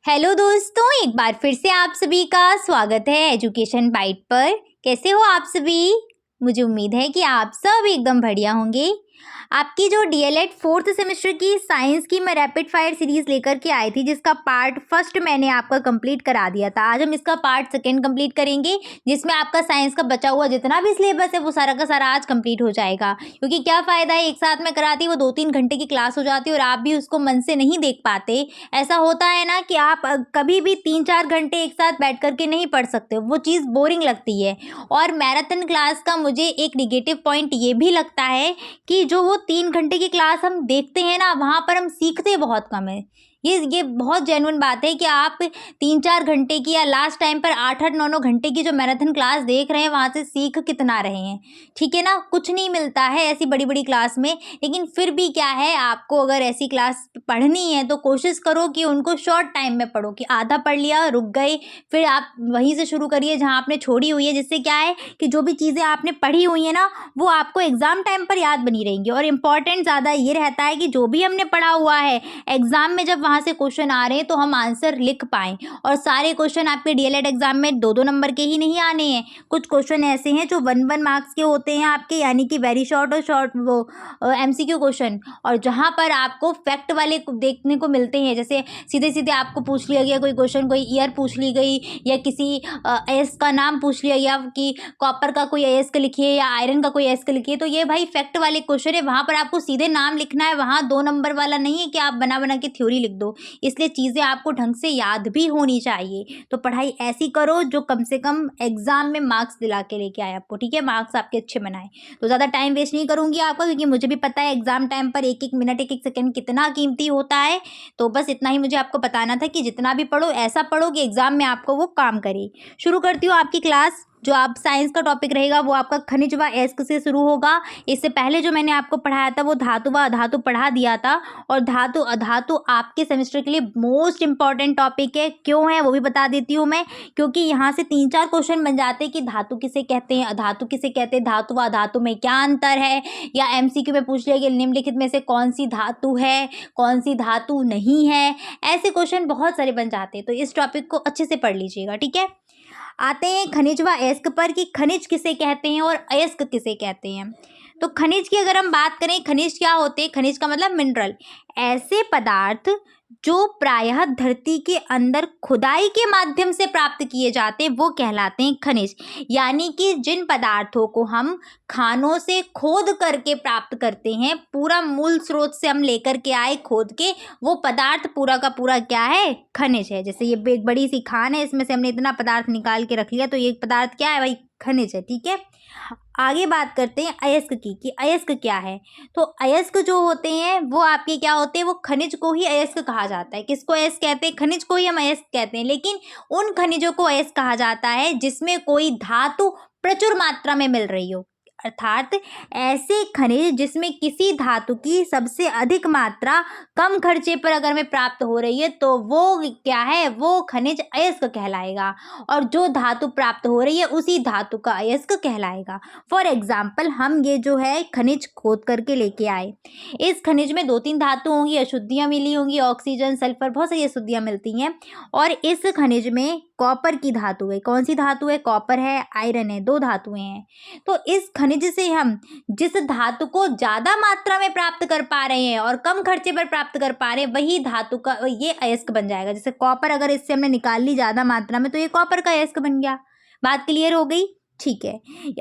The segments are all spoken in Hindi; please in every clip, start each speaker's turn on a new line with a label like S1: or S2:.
S1: हेलो दोस्तों, एक बार फिर से आप सभी का स्वागत है एजुकेशन बाइट पर। कैसे हो आप सभी? मुझे उम्मीद है कि आप सब एकदम बढ़िया होंगे। आपकी जो डीएलएड 4th सेमेस्टर की साइंस की मैं रैपिड फायर सीरीज लेकर के आई थी, जिसका पार्ट फर्स्ट मैंने आपका कंप्लीट करा दिया था। आज हम इसका पार्ट सेकंड कंप्लीट करेंगे, जिसमें आपका साइंस का बचा हुआ जितना भी सिलेबस है वो सारा का सारा आज कंप्लीट हो जाएगा। क्योंकि क्या फ़ायदा है एक साथ में कराती, वो 2-3 घंटे की क्लास हो जाती है और आप भी उसको मन से नहीं देख पाते। ऐसा होता है ना कि आप कभी भी 3-4 घंटे एक साथ बैठ कर के नहीं पढ़ सकते, वो चीज़ बोरिंग लगती है। और मैराथन क्लास का मुझे एक निगेटिव पॉइंट ये भी लगता है कि जो वो 3 घंटे की क्लास हम देखते हैं ना, वहाँ पर हम सीखते बहुत कम है। ये बहुत जेन्युइन बात है कि आप 3-4 घंटे की या लास्ट टाइम पर 8-8, 9-9 घंटे की जो मैराथन क्लास देख रहे हैं, वहाँ से सीख कितना रहे हैं। ठीक है ना, कुछ नहीं मिलता है ऐसी बड़ी बड़ी क्लास में। लेकिन फिर भी क्या है, आपको अगर ऐसी क्लास पढ़नी है तो कोशिश करो कि उनको शॉर्ट टाइम में पढ़ो, कि आधा पढ़ लिया, रुक गए, फिर आप वहीं से शुरू करिए जहाँ आपने छोड़ी हुई है। जिससे क्या है कि जो भी चीज़ें आपने पढ़ी हुई है ना, वो आपको एग्ज़ाम टाइम पर याद बनी रहेंगी। और इम्पॉर्टेंट ज़्यादा ये रहता है कि जो भी हमने पढ़ा हुआ है, एग्ज़ाम में जब वहाँ से क्वेश्चन आ रहे हैं तो हम आंसर लिख पाएँ। और सारे क्वेश्चन आपके डीएलएड एग्ज़ाम में 2-2 नंबर के ही नहीं आने हैं। कुछ क्वेश्चन ऐसे हैं जो 1-1 मार्क्स के होते हैं आपके, यानी कि वेरी शॉर्ट और शॉर्ट वो एमसीक्यू क्वेश्चन। और जहाँ पर आपको फैक्ट वाले देखने को मिलते हैं, जैसे सीधे सीधे आपको पूछ लिया गया कोई क्वेश्चन, कोई ईयर पूछ ली गई, या किसी अयस्क का नाम पूछ लिया गया कि कॉपर का कोई अयस्क लिखिए या आयरन का कोई अयस्क लिखिए। तो ये भाई फैक्ट वाले क्वेश्चन है, वहाँ पर आपको सीधे नाम लिखना है। वहाँ 2 नंबर वाला नहीं है कि आप बना बना के थ्योरी लिख दो। इसलिए चीज़ें आपको ढंग से याद भी होनी चाहिए। तो पढ़ाई ऐसी करो जो कम से कम एग्जाम में मार्क्स दिला के लेके आए आपको। ठीक है, मार्क्स आपके अच्छे बनाए। तो ज़्यादा टाइम वेस्ट नहीं करूँगी आपका, क्योंकि मुझे भी पता है एग्जाम टाइम पर एक एक मिनट, एक एक सेकंड कितना कीमती होता है। तो बस इतना ही मुझे आपको बताना था कि जितना भी पढ़ो, ऐसा पढ़ो कि एग्जाम में आपको वो काम करे। शुरू करती हूँ आपकी क्लास। जो आप साइंस का टॉपिक रहेगा वो आपका खनिज व अयस्क से शुरू होगा। इससे पहले जो मैंने आपको पढ़ाया था वो धातु व अधातु पढ़ा दिया था। और धातु अधातु आपके सेमेस्टर के लिए मोस्ट इंपॉर्टेंट टॉपिक है। क्यों है वो भी बता देती हूँ मैं, क्योंकि यहाँ से 3-4 क्वेश्चन बन जाते हैं कि धातु किसे कहते हैं, अधातु किसे कहते हैं, धातु व अधातु में क्या अंतर है। या एमसीक्यू में पूछ लिया कि निम्नलिखित में से कौन सी धातु है, कौन सी धातु नहीं है। ऐसे क्वेश्चन बहुत सारे बन जाते हैं। तो इस टॉपिक को अच्छे से पढ़ लीजिएगा। ठीक है, आते हैं खनिज व अयस्क पर कि खनिज किसे कहते हैं और अयस्क किसे कहते हैं। तो खनिज की अगर हम बात करें, खनिज क्या होते हैं? खनिज का मतलब मिनरल, ऐसे पदार्थ जो प्रायः धरती के अंदर खुदाई के माध्यम से प्राप्त किए जाते हैं, वो कहलाते हैं खनिज। यानी कि जिन पदार्थों को हम खानों से खोद करके प्राप्त करते हैं, पूरा मूल स्रोत से हम लेकर के आए खोद के, वो पदार्थ पूरा का पूरा क्या है? खनिज है। जैसे ये एक बड़ी सी खान है, इसमें से हमने इतना पदार्थ निकाल के रख लिया, तो ये पदार्थ क्या है भाई? खनिज है। ठीक है, आगे बात करते हैं अयस्क की, कि अयस्क क्या है। तो अयस्क जो होते हैं वो आपके क्या होते हैं? वो खनिज को ही अयस्क कहा जाता है। किसको अयस्क कहते हैं? खनिज को ही हम अयस्क कहते हैं। लेकिन उन खनिजों को अयस्क कहा जाता है जिसमें कोई धातु प्रचुर मात्रा में मिल रही हो। अर्थात ऐसे खनिज जिसमें किसी धातु की सबसे अधिक मात्रा कम खर्चे पर अगर में प्राप्त हो रही है, तो वो क्या है? वो खनिज अयस्क कहलाएगा। और जो धातु प्राप्त हो रही है उसी धातु का अयस्क कहलाएगा। फॉर एग्जाम्पल, हम ये जो है खनिज खोद करके लेके आए, इस खनिज में 2-3 धातु होंगी, अशुद्धियाँ मिली होंगी, ऑक्सीजन, सल्फर, बहुत सारी अशुद्धियाँ मिलती हैं। और इस खनिज में कॉपर की धातु है। कौन सी धातु है? कॉपर है, आयरन है, 2 धातुएं हैं। तो इस खनिज से हम जिस धातु को ज़्यादा मात्रा में प्राप्त कर पा रहे हैं और कम खर्चे पर प्राप्त कर पा रहे हैं, वही धातु का ये अयस्क बन जाएगा। जैसे कॉपर अगर इससे हमने निकाल ली ज़्यादा मात्रा में, तो ये कॉपर का अयस्क बन गया। बात क्लियर हो गई? ठीक है,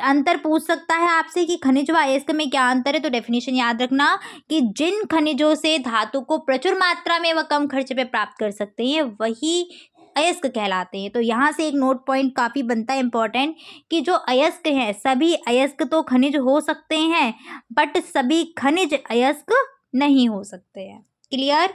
S1: अंतर पूछ सकता है आपसे कि खनिज व अयस्क में क्या अंतर है। तो डेफिनेशन याद रखना कि जिन खनिजों से धातु को प्रचुर मात्रा में व कम खर्चे पे प्राप्त कर सकते हैं, वही अयस्क कहलाते हैं। तो यहाँ से एक नोट पॉइंट काफ़ी बनता है इंपॉर्टेंट, कि जो अयस्क हैं, सभी अयस्क तो खनिज हो सकते हैं, बट सभी खनिज अयस्क नहीं हो सकते हैं। क्लियर?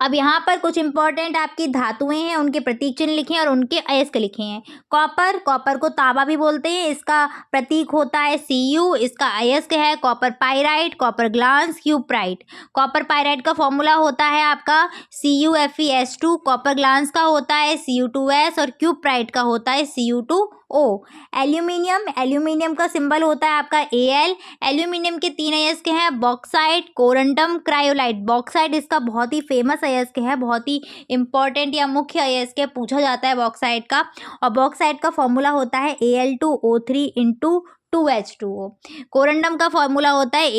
S1: अब यहाँ पर कुछ इंपॉर्टेंट आपकी धातुएं हैं, उनके प्रतीक चिन्ह लिखे और उनके अयस्क लिखे हैं। कॉपर, कॉपर को तांबा भी बोलते हैं, इसका प्रतीक होता है Cu, इसका अयस्क है copper pyrite, copper glance, cuprite. Copper pyrite का फॉर्मूला होता है आपका CuFeS2, कॉपर ग्लास का होता है Cu2S और क्यूप्राइट का होता है Cu2O। ओ। एल्यूमिनियम, एल्यूमिनियम का सिंबल होता है आपका Al। एल्यूमिनियम के 3 अयस्क हैं, बॉक्साइट, कोरंडम, क्रायोलाइट। बॉक्साइट इसका बहुत ही फेमस अयस्क है, बहुत ही इंपॉर्टेंट या मुख्य अयस्क है, पूछा जाता है बॉक्साइट का। और बॉक्साइट का फॉर्मूला होता है Al2O3 इंटू 2H2O। कोरंडम का फॉर्मूला होता है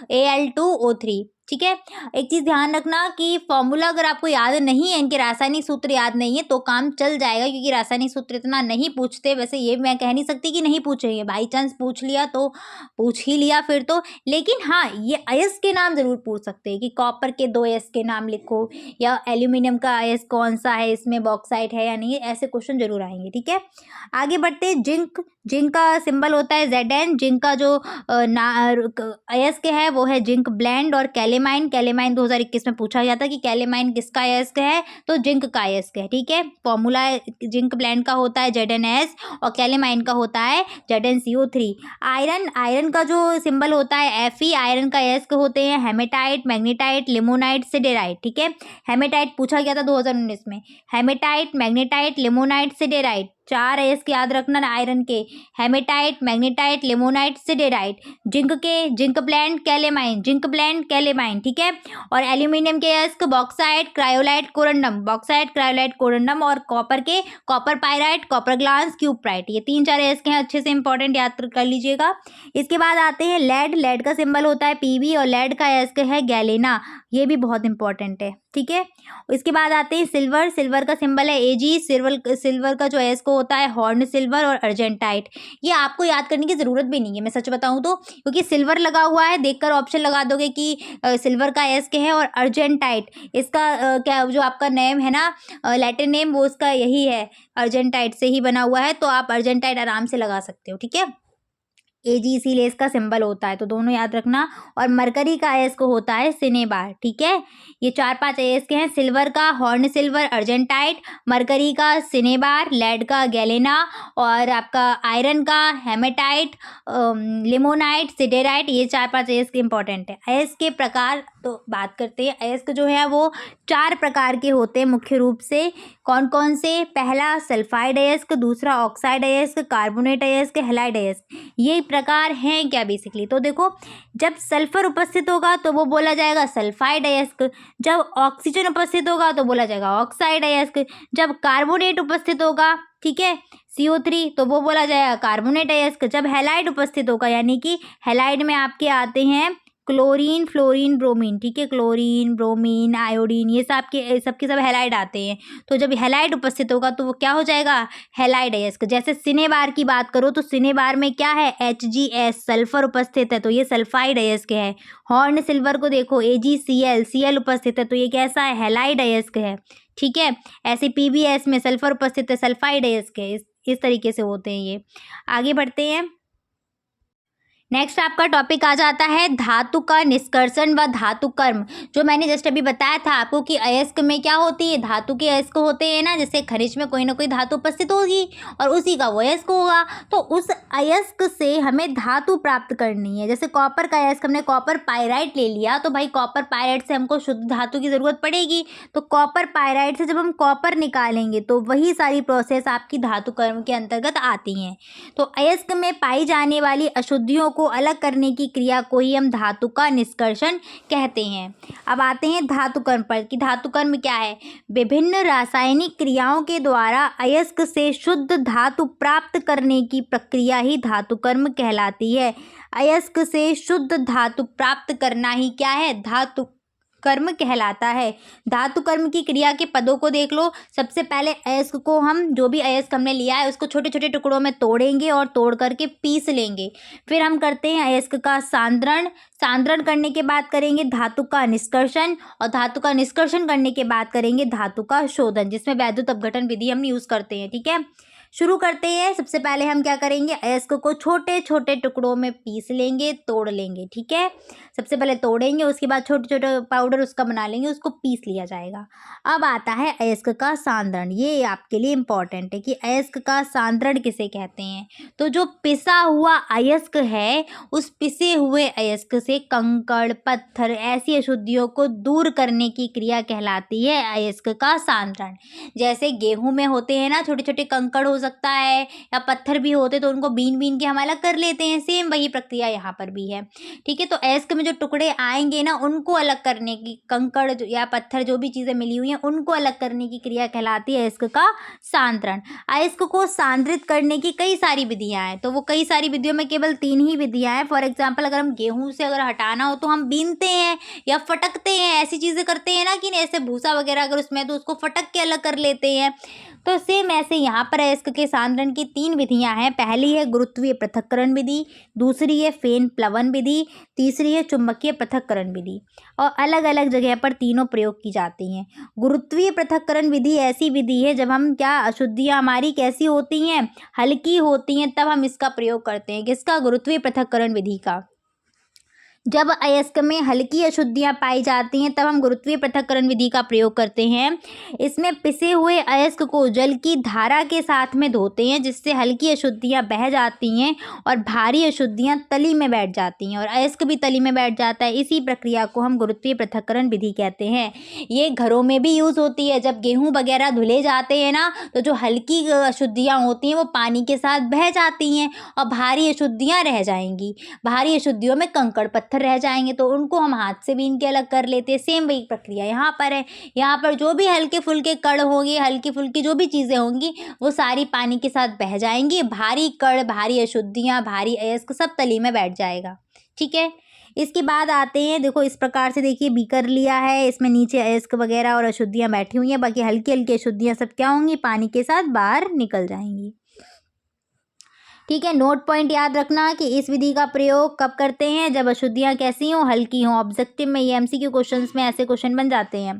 S1: Al2O3। ठीक है, एक चीज़ ध्यान रखना कि फॉर्मूला अगर आपको याद नहीं है, इनके रासायनिक सूत्र याद नहीं है तो काम चल जाएगा, क्योंकि रासायनिक सूत्र इतना नहीं पूछते। वैसे ये मैं कह नहीं सकती कि नहीं पूछेंगे, बाई चांस पूछ लिया तो पूछ ही लिया फिर तो। लेकिन हाँ, ये अयस्क के नाम ज़रूर पूछ सकते हैं कि कॉपर के 2 अयस्क के नाम लिखो, या एल्यूमिनियम का अयस्क कौन सा है, इसमें बॉक्साइट है या नहीं, ऐसे क्वेश्चन जरूर आएंगे। ठीक है, आगे बढ़ते हैं। जिंक, जिंक का सिंबल होता है Zn। जिंक का जो अयस्क है वो है जिंक ब्लेंड। और कैलेमाइन, कैलेमाइन 2021 में पूछा गया था कि कैलेमाइन किसका अयस्क है, तो जिंक का अयस्क है। ठीक है, फॉर्मूला जिंक ब्लेंड का होता है ZnS और कैलेमाइन का होता है ZnCO3। आयरन, आयरन का जो सिंबल होता है Fe। आयरन का अयस्क होते हैं हेमेटाइट, मैग्नेटाइट, लिमोनाइट, सिडेराइट। ठीक है, हेमेटाइट पूछा गया था 2019 में। हेमेटाइट, मैग्नेटाइट, लिमोनाइट, सिडेराइट, 4 अयस्क याद रखना आयरन के, haematite, magnetite, limonite, siderite. Zinc के, zinc blende, calamine, zinc blende, calamine. ठीक है, और एल्यूमिनियम के अयस्क bauxite, cryolite, corundum, bauxite, cryolite, corundum. और कॉपर के copper pyrite, copper glance, cuprite. ये 3-4 अयस्क हैं, अच्छे से इंपॉर्टेंट याद कर लीजिएगा। इसके बाद आते हैं लेड। लेड का सिंबल होता है Pb और लेड का अयस्क है गैलेना, ये भी बहुत इंपॉर्टेंट है। ठीक है, इसके बाद आते हैं सिल्वर। सिल्वर का सिंबल है Ag। सिल्वर का जो अयस्क होता है हॉर्न सिल्वर और अर्जेंटाइट। ये आपको याद करने की ज़रूरत भी नहीं है, मैं सच बताऊं तो, क्योंकि सिल्वर लगा हुआ है, देखकर ऑप्शन लगा दोगे कि सिल्वर का अयस्क है। और अर्जेंटाइट इसका क्या जो आपका नेम है ना, लैटिन नेम, वो उसका यही है, अर्जेंटाइट से ही बना हुआ है, तो आप अर्जेंटाइट आराम से लगा सकते हो। ठीक है, Ag इसीलिए इसका सिंबल होता है, तो दोनों याद रखना। और मरकरी का अयस्क होता है सिनेबार। ठीक है, ये 4-5 अयस्क हैं, सिल्वर का हॉर्न सिल्वर, अर्जेंटाइट, मरकरी का सिनेबार, लेड का गैलेना, और आपका आयरन का हेमेटाइट, लिमोनाइट, सिडेराइट। ये 4-5 अयस्क इंपॉर्टेंट है। अयस्क के प्रकार तो बात करते हैं। अयस्क जो है वो 4 प्रकार के होते हैं मुख्य रूप से। कौन कौन से? पहला सल्फाइड अयस्क, दूसरा ऑक्साइड अयस्क, कार्बोनेट अयस्क, हैलाइड अयस्क। ये प्रकार हैं क्या बेसिकली? तो देखो, जब सल्फर उपस्थित होगा तो वो बोला जाएगा सल्फाइड अयस्क, जब ऑक्सीजन उपस्थित होगा तो बोला जाएगा ऑक्साइड अयस्क, जब कार्बोनेट उपस्थित होगा, ठीक है, CO3, तो वो बोला जाएगा कार्बोनेट अयस्क, जब हैलाइड उपस्थित होगा, यानी कि हैलाइड में आपके आते हैं क्लोरीन, फ्लोरीन, ब्रोमीन। ठीक है, क्लोरीन, ब्रोमीन, आयोडीन, ये सबके सब हैलाइड आते हैं। तो जब हैलाइड उपस्थित होगा तो वो क्या हो जाएगा? हैलाइड अयस्क। जैसे सिनेबार की बात करो तो सिनेबार में क्या है? HgS, सल्फर उपस्थित है तो ये सल्फाइड अयस्क है। हॉर्न सिल्वर को देखो, AgCl, Cl उपस्थित है तो ये कैसा है? हैलाइड अयस्क है। ठीक है, ऐसे PbS में सल्फर उपस्थित है, सल्फाइड अयस्क है। इस तरीके से होते हैं ये। आगे बढ़ते हैं। नेक्स्ट आपका टॉपिक आ जाता है धातु का निष्कर्षण व धातु कर्म। जो मैंने जस्ट अभी बताया था आपको कि अयस्क में क्या होती है, धातु के अयस्क होते हैं ना, जैसे खनिज में कोई ना कोई धातु उपस्थित होगी और उसी का वो अयस्क होगा, तो उस अयस्क से हमें धातु प्राप्त करनी है। जैसे कॉपर का अयस्क, हमने कॉपर पायराइट ले लिया, तो भाई कॉपर पायराइट से हमको शुद्ध धातु की ज़रूरत पड़ेगी, तो कॉपर पायराइट से जब हम कॉपर निकालेंगे तो वही सारी प्रोसेस आपकी धातु कर्म के अंतर्गत आती हैं। तो अयस्क में पाई जाने वाली अशुद्धियों को अलग करने की क्रिया को ही हम धातु का निष्कर्षण कहते हैं। अब आते हैं धातु कर्म पर कि धातु कर्म क्या है। विभिन्न रासायनिक क्रियाओं के द्वारा अयस्क से शुद्ध धातु प्राप्त करने की प्रक्रिया ही धातु कर्म कहलाती है। अयस्क से शुद्ध धातु प्राप्त करना ही क्या है? धातु कर्म कहलाता है। धातु कर्म की क्रिया के पदों को देख लो। सबसे पहले अयस्क को हम, जो भी अयस्क हमने लिया है उसको छोटे छोटे टुकड़ों में तोड़ेंगे और तोड़ करके पीस लेंगे। फिर हम करते हैं अयस्क का सांद्रण। सांद्रण करने के बाद करेंगे धातु का निष्कर्षण, और धातु का निष्कर्षण करने के बाद करेंगे धातु का शोधन, जिसमें वैद्युत अपघटन विधि हम यूज़ करते हैं। ठीक है, शुरू करते हैं। सबसे पहले हम क्या करेंगे? अयस्क को छोटे छोटे टुकड़ों में पीस लेंगे, तोड़ लेंगे। ठीक है, सबसे पहले तोड़ेंगे, उसके बाद छोटे छोटे पाउडर उसका बना लेंगे, उसको पीस लिया जाएगा। अब आता है अयस्क का सांद्रण। ये आपके लिए इम्पॉर्टेंट है कि अयस्क का सांद्रण किसे कहते हैं। तो जो पिसा हुआ अयस्क है, उस पिसे हुए अयस्क से कंकड़, पत्थर, ऐसी अशुद्धियों को दूर करने की क्रिया कहलाती है अयस्क का सांद्रण। जैसे गेहूं में होते हैं ना छोटे छोटे कंकड़ हो सकता है, या पत्थर भी होते तो उनको बीन के हम अलग कर लेते हैं। सेम वही प्रक्रिया यहाँ पर भी है, ठीक है। तो अयस्क में जो टुकड़े आएंगे ना, उनको अलग करने की, कंकड़ या पत्थर जो भी चीज़ें मिली हुई हैं उनको अलग करने की क्रिया कहलाती है अयस्क का सांद्रण। अयस्क को सांद्रित करने की कई सारी विधियाँ हैं, तो वो कई सारी विधियों में केवल 3 ही विधियाँ हैं। फॉर एग्जाम्पल, अगर हम गेहूँ से अगर हटाना हो तो हम बीनते हैं या फटकते हैं, ऐसी चीज़ें करते हैं ना, कि ऐसे भूसा वगैरह अगर उसमें है तो उसको फटक के अलग कर लेते हैं। तो सेम ऐसे यहाँ पर अयस्क के सांद्रण की 3 विधियाँ हैं। पहली है गुरुत्वीय पृथक्करण विधि, दूसरी है फेन प्लवन विधि, तीसरी है चुंबकीय पृथक्करण विधि, और अलग अलग जगह पर तीनों प्रयोग की जाती हैं। गुरुत्वीय पृथक्करण विधि ऐसी विधि है जब हम क्या, अशुद्धियाँ हमारी कैसी होती हैं, हल्की होती हैं, तब हम इसका प्रयोग करते हैं। किसका? गुरुत्वीय पृथक्करण विधि का। जब अयस्क में हल्की अशुद्धियाँ पाई जाती हैं तब हम गुरुत्वीय पृथक्करण विधि का प्रयोग करते हैं। इसमें पिसे हुए अयस्क को जल की धारा के साथ में धोते हैं, जिससे हल्की अशुद्धियाँ बह जाती हैं और भारी अशुद्धियाँ तली में बैठ जाती हैं, और अयस्क भी तली में बैठ जाता है। इसी प्रक्रिया को हम गुरुत्वीय पृथक्करण विधि कहते हैं। ये घरों में भी यूज़ होती है। जब गेहूँ वगैरह धुले जाते हैं ना, तो जो हल्की अशुद्धियाँ होती हैं वो पानी के साथ बह जाती हैं और भारी अशुद्धियाँ रह जाएंगी। भारी अशुद्धियों में कंकड़ पत्थर रह जाएंगे, तो उनको हम हाथ से बीन के अलग कर लेते हैं। सेम वही प्रक्रिया यहाँ पर है। यहाँ पर जो भी हल्के फुल्के कण होंगे, हल्की फुल्की जो भी चीज़ें होंगी, वो सारी पानी के साथ बह जाएंगी। भारी कण, भारी अशुद्धियाँ, भारी अयस्क सब तली में बैठ जाएगा, ठीक है। इसके बाद आते हैं, देखो इस प्रकार से, देखिए बीकर लिया है, इसमें नीचे अयस्क वगैरह और अशुद्धियाँ बैठी हुई हैं, बाकी हल्की हल्की अशुद्धियाँ सब क्या होंगी, पानी के साथ बाहर निकल जाएंगी, ठीक है। नोट पॉइंट याद रखना कि इस विधि का प्रयोग कब करते हैं, जब अशुद्धियाँ कैसी हों, हल्की हों। ऑब्जेक्टिव में, ये एमसीक्यू क्वेश्चंस में ऐसे क्वेश्चन बन जाते हैं।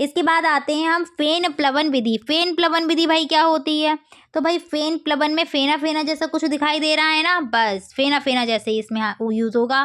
S1: इसके बाद आते हैं हम फेन प्लवन विधि। फेन प्लवन विधि भाई क्या होती है? तो भाई फेन प्लवन में फेना फेना जैसा कुछ दिखाई दे रहा है ना, बस फेना फेना जैसे ही इसमें यूज़ होगा।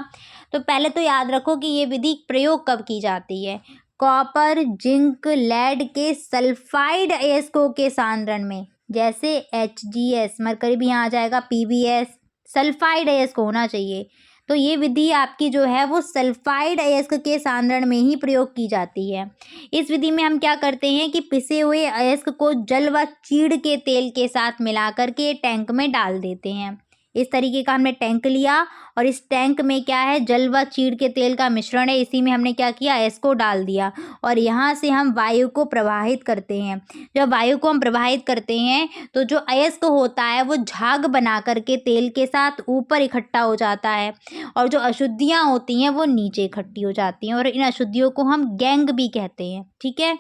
S1: तो पहले तो याद रखो कि ये विधि प्रयोग कब की जाती है। कॉपर, जिंक, लेड के सल्फाइड अयस्कों के सांद्रण में, जैसे HgS, मरकरी भी यहाँ आ जाएगा, PbS, सल्फाइड अयस्क होना चाहिए। तो ये विधि आपकी जो है वो सल्फाइड अयस्क के सांद्रण में ही प्रयोग की जाती है। इस विधि में हम क्या करते हैं कि पिसे हुए अयस्क को जल व चीड़ के तेल के साथ मिला करके टैंक में डाल देते हैं। इस तरीके का हमने टैंक लिया, और इस टैंक में क्या है, जल व चीड़ के तेल का मिश्रण है। इसी में हमने क्या किया, अयस्क को डाल दिया, और यहाँ से हम वायु को प्रवाहित करते हैं। जब वायु को हम प्रवाहित करते हैं तो जो अयस्क होता है वो झाग बना करके तेल के साथ ऊपर इकट्ठा हो जाता है, और जो अशुद्धियाँ होती हैं वो नीचे इकट्ठी हो जाती हैं, और इन अशुद्धियों को हम गैंग भी कहते हैं, ठीक है।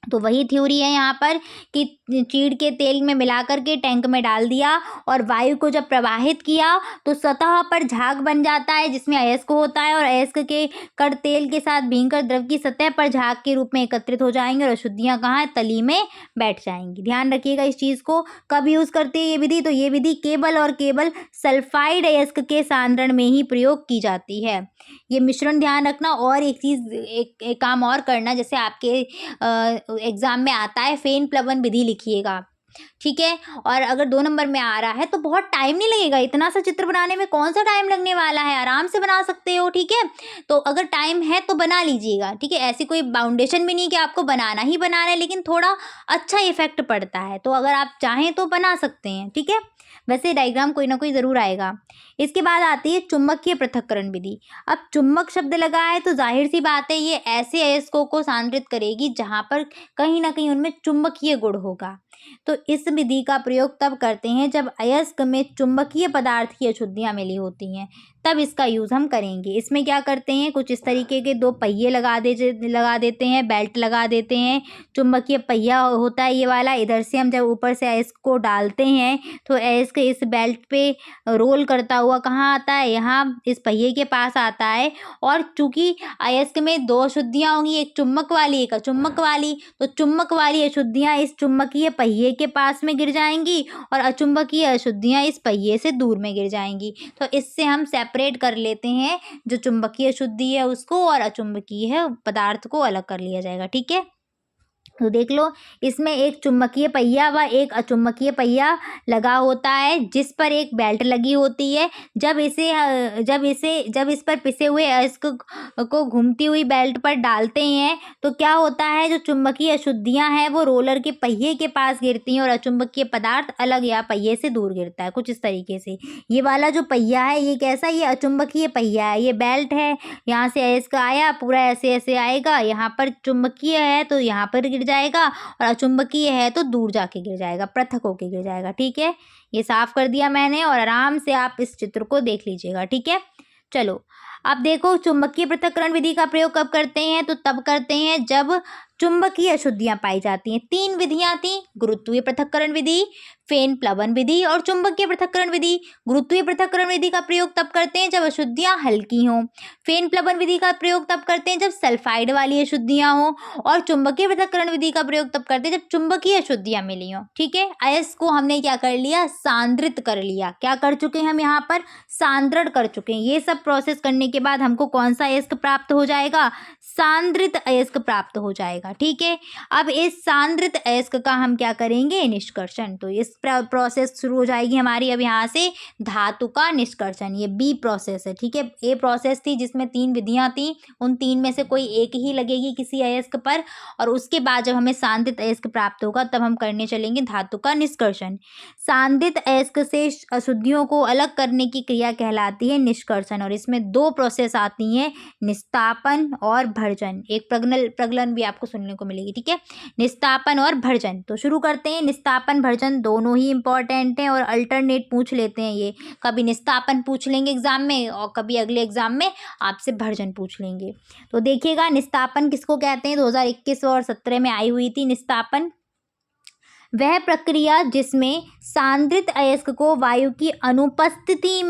S1: तो वही थ्योरी है यहाँ पर कि चीड़ के तेल में मिला करके टैंक में डाल दिया, और वायु को जब प्रवाहित किया तो सतह पर झाग बन जाता है जिसमें अयस्क होता है, और अयस्क के कण तेल के साथ भीगकर द्रव की सतह पर झाग के रूप में एकत्रित हो जाएंगे, और अशुद्धियाँ कहाँ है, तली में बैठ जाएंगी। ध्यान रखिएगा इस चीज़ को। कब यूज़ करते हैं ये विधि? तो ये विधि केवल और केवल सल्फाइड अयस्क के सांद्रण में ही प्रयोग की जाती है। ये मिश्रण ध्यान रखना। और एक चीज़, एक काम और करना, जैसे आपके एग्जाम में आता है फेन प्लवन विधि लिखिएगा, ठीक है। और अगर 2 नंबर में आ रहा है तो बहुत टाइम नहीं लगेगा, इतना सा चित्र बनाने में कौन सा टाइम लगने वाला है, आराम से बना सकते हो, ठीक है। तो अगर टाइम है तो बना लीजिएगा, ठीक है। ऐसी कोई बाउंडेशन भी नहीं कि आपको बनाना ही बनाना है, लेकिन थोड़ा अच्छा इफेक्ट पड़ता है, तो अगर आप चाहें तो बना सकते हैं, ठीक है। वैसे डायग्राम कोई ना कोई ज़रूर आएगा। इसके बाद आती है चुंबकीय पृथक्करण विधि। अब चुंबक शब्द लगा है तो जाहिर सी बात है ये ऐसे अयस्कों को सांद्रित करेगी जहाँ पर कहीं ना कहीं उनमें चुंबकीय गुण होगा। तो इस विधि का प्रयोग तब करते हैं जब अयस्क में चुंबकीय पदार्थ की अशुद्धियाँ मिली होती हैं, तब इसका यूज़ हम करेंगे। इसमें क्या करते हैं, कुछ इस तरीके के 2 पहिए लगा देते हैं, बेल्ट लगा देते हैं। चुंबकीय पहिया होता है ये वाला, इधर से हम जब ऊपर से अयस्क को डालते हैं तो अयस्क इस बेल्ट पे रोल करता हुआ कहाँ आता है, यहाँ इस पहिए के पास आता है। और चूंकि अयस्क में 2 अशुद्धियाँ होंगी, एक चुंबक वाली एक अचुंबक वाली, तो चुंबक वाली अशुद्धियाँ इस चुंबकीय पहिए के पास में गिर जाएंगी और अचुंबकीय अशुद्धियाँ इस पहिए से दूर में गिर जाएंगी। तो इससे हम सेपरेट कर लेते हैं, जो चुंबकीय अशुद्धि है उसको और अचुंबकीय है पदार्थ को अलग कर लिया जाएगा, ठीक है। तो देख लो, इसमें एक चुंबकीय पहिया व एक अचुंबकीय पहिया लगा होता है, जिस पर एक बेल्ट लगी होती है। जब इस पर पिसे हुए अयस्क को घूमती हुई बेल्ट पर डालते हैं तो क्या होता है, जो चुंबकीय अशुद्धियां हैं वो रोलर के पहिए के पास गिरती हैं और अचुंबकीय पदार्थ अलग या पहिए से दूर गिरता है, कुछ इस तरीके से। ये वाला जो पहिया है ये कैसा, ये अचुंबकीय पहिया है, ये बेल्ट है। यहाँ से अयस्क आया, पूरा ऐसे ऐसे आएगा, यहाँ पर चुंबकीय है तो यहाँ पर गिर जाएगा, और अचुंबकीय है तो दूर जाके गिर जाएगा, पृथक होके गिर जाएगा। ठीक है, ये साफ कर दिया मैंने, और आराम से आप इस चित्र को देख लीजिएगा। ठीक है, चलो अब देखो, चुंबकीय पृथक्करण विधि का प्रयोग कब करते हैं, तो तब करते हैं जब चुंबकीय अशुद्धियां पाई जाती हैं। 3 विधियां थी, गुरुत्वीय पृथक्करण विधि, फेन प्लवन विधि और चुंबकीय पृथक्करण विधि। गुरुत्वीय पृथक्करण विधि का प्रयोग तब करते हैं जब अशुद्धियां हल्की हों। फेन प्लवन विधि का प्रयोग तब करते हैं जब सल्फाइड वाली अशुद्धियां हों, और चुंबकीय पृथक्करण विधि का प्रयोग तब करते हैं जब चुंबकीय अशुद्धियां मिली हों। ठीक है, अयस्क को हमने क्या कर लिया, सांद्रित कर लिया। क्या कर चुके हैं हम यहाँ पर, सांद्रण कर चुके हैं। ये सब प्रोसेस करने के बाद हमको कौन सा अयस्क प्राप्त हो जाएगा, सांद्रित अयस्क प्राप्त हो जाएगा। ठीक है, अब इस सांद्रित अयस्क का हम क्या करेंगे, निष्कर्षण। तो इस प्रोसेस शुरू हो जाएगी हमारी अब यहाँ से, धातु का निष्कर्षण। ये बी प्रोसेस है। ठीक है, ए प्रोसेस थी जिसमें 3 विधियां थी, उन 3 में से कोई एक ही लगेगी किसी अयस्क पर, और उसके बाद जब हमें सांद्रित अयस्क प्राप्त होगा तब हम करने चलेंगे धातु का निष्कर्षण। सांद्रित अयस्क से अशुद्धियों को अलग करने की क्रिया कहलाती है निष्कर्षण, और इसमें 2 प्रोसेस आती हैं, निस्तापन और भर्जन। एक प्रगलन भी आपको सुनने को मिलेगी। ठीक है, निस्तापन और भर्जन। तो शुरू करते हैं। निस्तापन भर्जन दोनों ही इंपॉर्टेंट हैं और अल्टरनेट पूछ लेते हैं ये, कभी निस्तापन पूछ लेंगे एग्जाम में और कभी अगले एग्जाम में आपसे भर्जन पूछ लेंगे। तो देखिएगा, निस्तापन किसको कहते हैं, 2021 और 17 में आई हुई थी। निस्तापन वह प्रक्रिया जिसमें सांद्रित अयस्क को वायु की अनुपस्थिति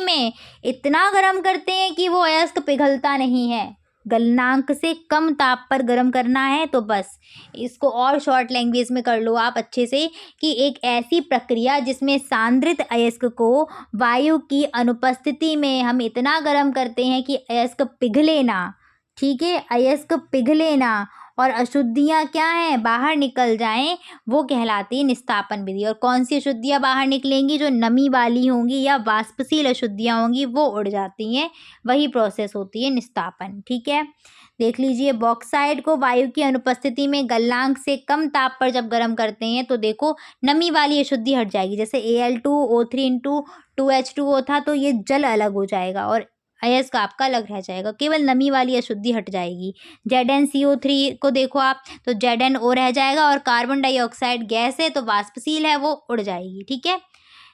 S1: में इतना गर्म करते हैं कि वो अयस्क पिघलता नहीं है। गलनांक से कम ताप पर गर्म करना है, तो बस इसको और शॉर्ट लैंग्वेज में कर लो आप अच्छे से, कि एक ऐसी प्रक्रिया जिसमें सांद्रित अयस्क को वायु की अनुपस्थिति में हम इतना गर्म करते हैं कि अयस्क पिघले ना। ठीक है, अयस्क पिघले ना और अशुद्धियाँ क्या हैं, बाहर निकल जाएं, वो कहलाती है निस्तापन विधि। और कौन सी अशुद्धियाँ बाहर निकलेंगी, जो नमी वाली होंगी या वाष्पशील अशुद्धियाँ होंगी वो उड़ जाती हैं, वही प्रोसेस होती है निस्तापन। ठीक है, देख लीजिए, बॉक्साइड को वायु की अनुपस्थिति में गलनांक से कम ताप पर जब गर्म करते हैं तो देखो नमी वाली अशुद्धि हट जाएगी। जैसे Al2O3 इंटू 2H2O था, तो ये जल अलग हो जाएगा और अयस्क आपका अलग रह जाएगा, केवल नमी वाली अशुद्धि हट जाएगी। ZnCO3 को देखो आप, तो ZnO रह जाएगा, और कार्बन डाइऑक्साइड गैस है तो वाष्पशील है, वो उड़ जाएगी। ठीक है,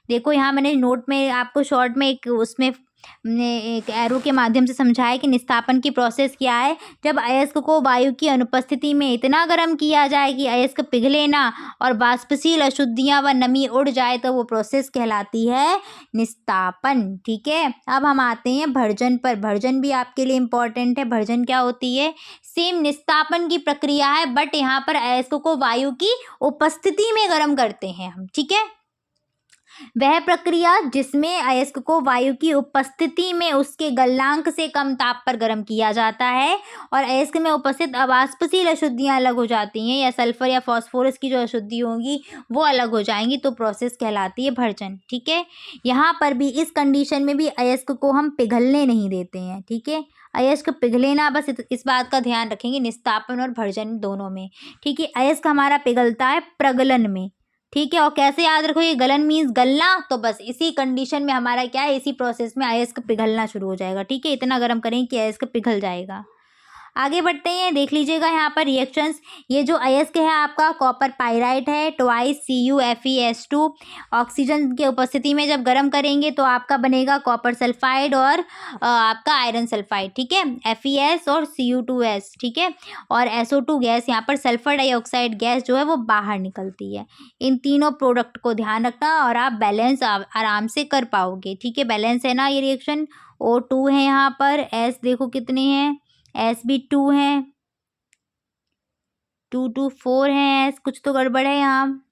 S1: देखो यहाँ मैंने नोट में आपको शॉर्ट में एक एरो के माध्यम से समझाया कि निस्तापन की प्रोसेस क्या है। जब अयस्क को वायु की अनुपस्थिति में इतना गर्म किया जाए कि अयस्क पिघले ना और वाष्पशील अशुद्धियां व नमी उड़ जाए, तो वो प्रोसेस कहलाती है निस्तापन। ठीक है, अब हम आते हैं भर्जन पर। भर्जन भी आपके लिए इंपॉर्टेंट है। भर्जन क्या होती है, सेम निस्तापन की प्रक्रिया है, बट यहाँ पर अयस्क को वायु की उपस्थिति में गर्म करते हैं हम। ठीक है, वह प्रक्रिया जिसमें अयस्क को वायु की उपस्थिति में उसके गलनांक से कम ताप पर गर्म किया जाता है और अयस्क में उपस्थित अवाष्पशील अशुद्धियां अलग हो जाती हैं, या सल्फर या फास्फोरस की जो अशुद्धि होंगी वो अलग हो जाएंगी, तो प्रोसेस कहलाती है भर्जन। ठीक है, यहाँ पर भी इस कंडीशन में भी अयस्क को हम पिघलने नहीं देते हैं। ठीक है, अयस्क पिघले ना, बस इस बात का ध्यान रखेंगे निस्तापन और भर्जन दोनों में। ठीक है, अयस्क हमारा पिघलता है प्रगलन में। ठीक है, और कैसे याद रखो, ये गलन मीन्स गलना, तो बस इसी कंडीशन में हमारा क्या है, इसी प्रोसेस में अयस्क पिघलना शुरू हो जाएगा। ठीक है, इतना गर्म करें कि अयस्क पिघल जाएगा। आगे बढ़ते हैं, देख लीजिएगा यहाँ पर रिएक्शंस। ये जो अयस्क है आपका कॉपर पाइराइट है, ट्वाइस CuFeS2। ऑक्सीजन के उपस्थिति में जब गर्म करेंगे तो आपका बनेगा कॉपर सल्फाइड और आपका आयरन सल्फाइड। ठीक है, FeS और Cu2S। ठीक है, और SO2 गैस, यहाँ पर सल्फर डाइऑक्साइड गैस जो है वो बाहर निकलती है। इन तीनों प्रोडक्ट को ध्यान रखना और आप बैलेंस आराम से कर पाओगे। ठीक है, बैलेंस है ना ये रिएक्शन। O2 है यहाँ पर, S देखो कितने हैं, S भी 2 है, 2 4 है S। कुछ तो गड़बड़ है यहाँ,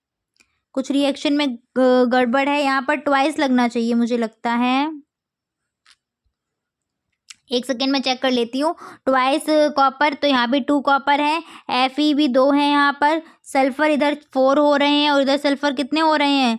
S1: कुछ रिएक्शन में गड़बड़ है। यहाँ पर ट्वाइस लगना चाहिए मुझे लगता है। एक सेकेंड में चेक कर लेती हूँ। ट्वाइस कॉपर, तो यहाँ भी 2 कॉपर है, Fe भी 2 है यहाँ पर, सल्फर इधर 4 हो रहे हैं और इधर सल्फर कितने हो रहे हैं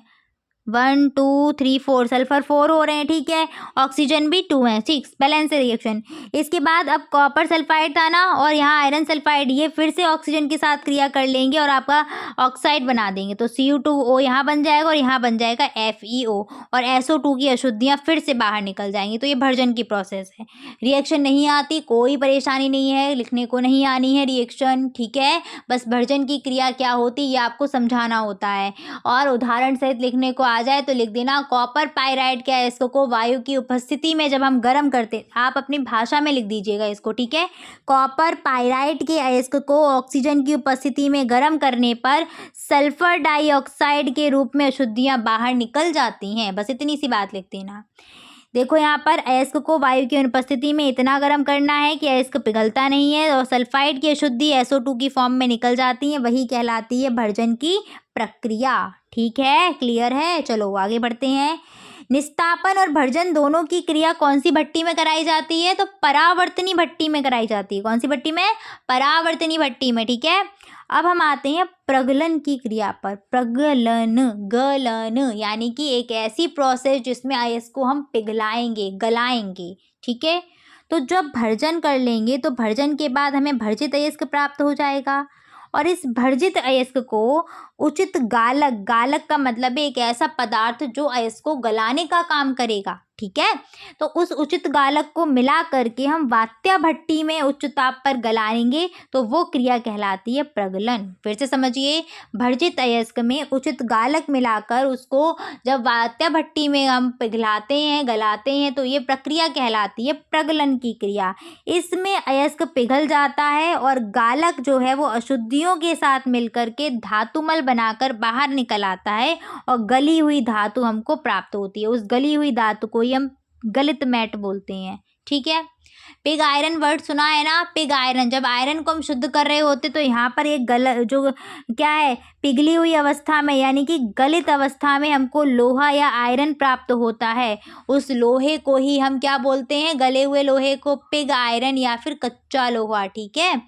S1: 1 2 3 4, सल्फर 4 हो रहे हैं, ठीक है। ऑक्सीजन भी 2 है, 6, बैलेंस रिएक्शन। इसके बाद अब कॉपर सल्फाइड था ना और यहाँ आयरन सल्फाइड, ये फिर से ऑक्सीजन के साथ क्रिया कर लेंगे और आपका ऑक्साइड बना देंगे। तो Cu2O यहाँ बन जाएगा और यहाँ बन जाएगा FeO और SO2 की अशुद्धियाँ फिर से बाहर निकल जाएंगी। तो ये भर्जन की प्रोसेस है। रिएक्शन नहीं आती, कोई परेशानी नहीं है, लिखने को नहीं आनी है रिएक्शन, ठीक है। बस भर्जन की क्रिया क्या होती है ये आपको समझाना होता है और उदाहरण सहित लिखने को आ जाए तो लिख देना। कॉपर पाइराइड के अयस्क को वायु की उपस्थिति में जब हम गर्म करते, आप अपनी भाषा में लिख दीजिएगा इसको, ठीक है। कॉपर पाइराइड के अयस्क को ऑक्सीजन की उपस्थिति में गर्म करने पर सल्फर डाइऑक्साइड के रूप में अशुद्धियां बाहर निकल जाती हैं। बस इतनी सी बात लिख देना। देखो यहाँ पर अयस्क को वायु की अनुपस्थिति में इतना गर्म करना है कि अयस्क पिघलता नहीं है और सल्फाइड की अशुद्धि SO2 की फॉर्म में निकल जाती है, वही कहलाती है भर्जन की प्रक्रिया, ठीक है। क्लियर है, चलो आगे बढ़ते हैं। निस्तापन और भर्जन दोनों की क्रिया कौन सी भट्टी में कराई जाती है? तो परावर्तनी भट्टी में कराई जाती है। कौन सी भट्टी में? परावर्तनी भट्टी में, ठीक है। अब हम आते हैं प्रगलन की क्रिया पर। प्रगलन, गलन यानी कि एक ऐसी प्रोसेस जिसमें अयस्क को हम पिघलाएंगे, गलाएंगे, ठीक है। तो जब भर्जन कर लेंगे तो भर्जन के बाद हमें भर्जित अयस्क प्राप्त हो जाएगा और इस भर्जित अयस्क को उचित गालक, गालक का मतलब है एक ऐसा पदार्थ जो अयस्क को गलाने का काम करेगा, ठीक है। तो उस उचित गालक को मिला करके हम वात्या भट्टी में उच्च ताप पर गलाएंगे तो वो क्रिया कहलाती है प्रगलन। फिर से समझिए, भर्जित अयस्क में उचित गालक मिलाकर उसको जब वात्या भट्टी में हम पिघलाते हैं, गलाते हैं तो ये प्रक्रिया कहलाती है प्रगलन की क्रिया। इसमें अयस्क पिघल जाता है और गालक जो है वो अशुद्धियों के साथ मिलकर के धातुमल बनाकर बाहर निकल आता है और गली हुई धातु हमको प्राप्त होती है। उस गली हुई धातु को हम गलित मैट बोलते हैं, ठीक है। पिग आयरन वर्ड सुना है ना? पिग आयरन, जब आयरन को हम शुद्ध कर रहे होते तो यहाँ पर एक जो क्या है, पिघली हुई अवस्था में यानी कि गलित अवस्था में हमको लोहा या आयरन प्राप्त होता है। उस लोहे को ही हम क्या बोलते हैं? गले हुए लोहे को पिग आयरन या फिर कच्चा लोहा, ठीक है।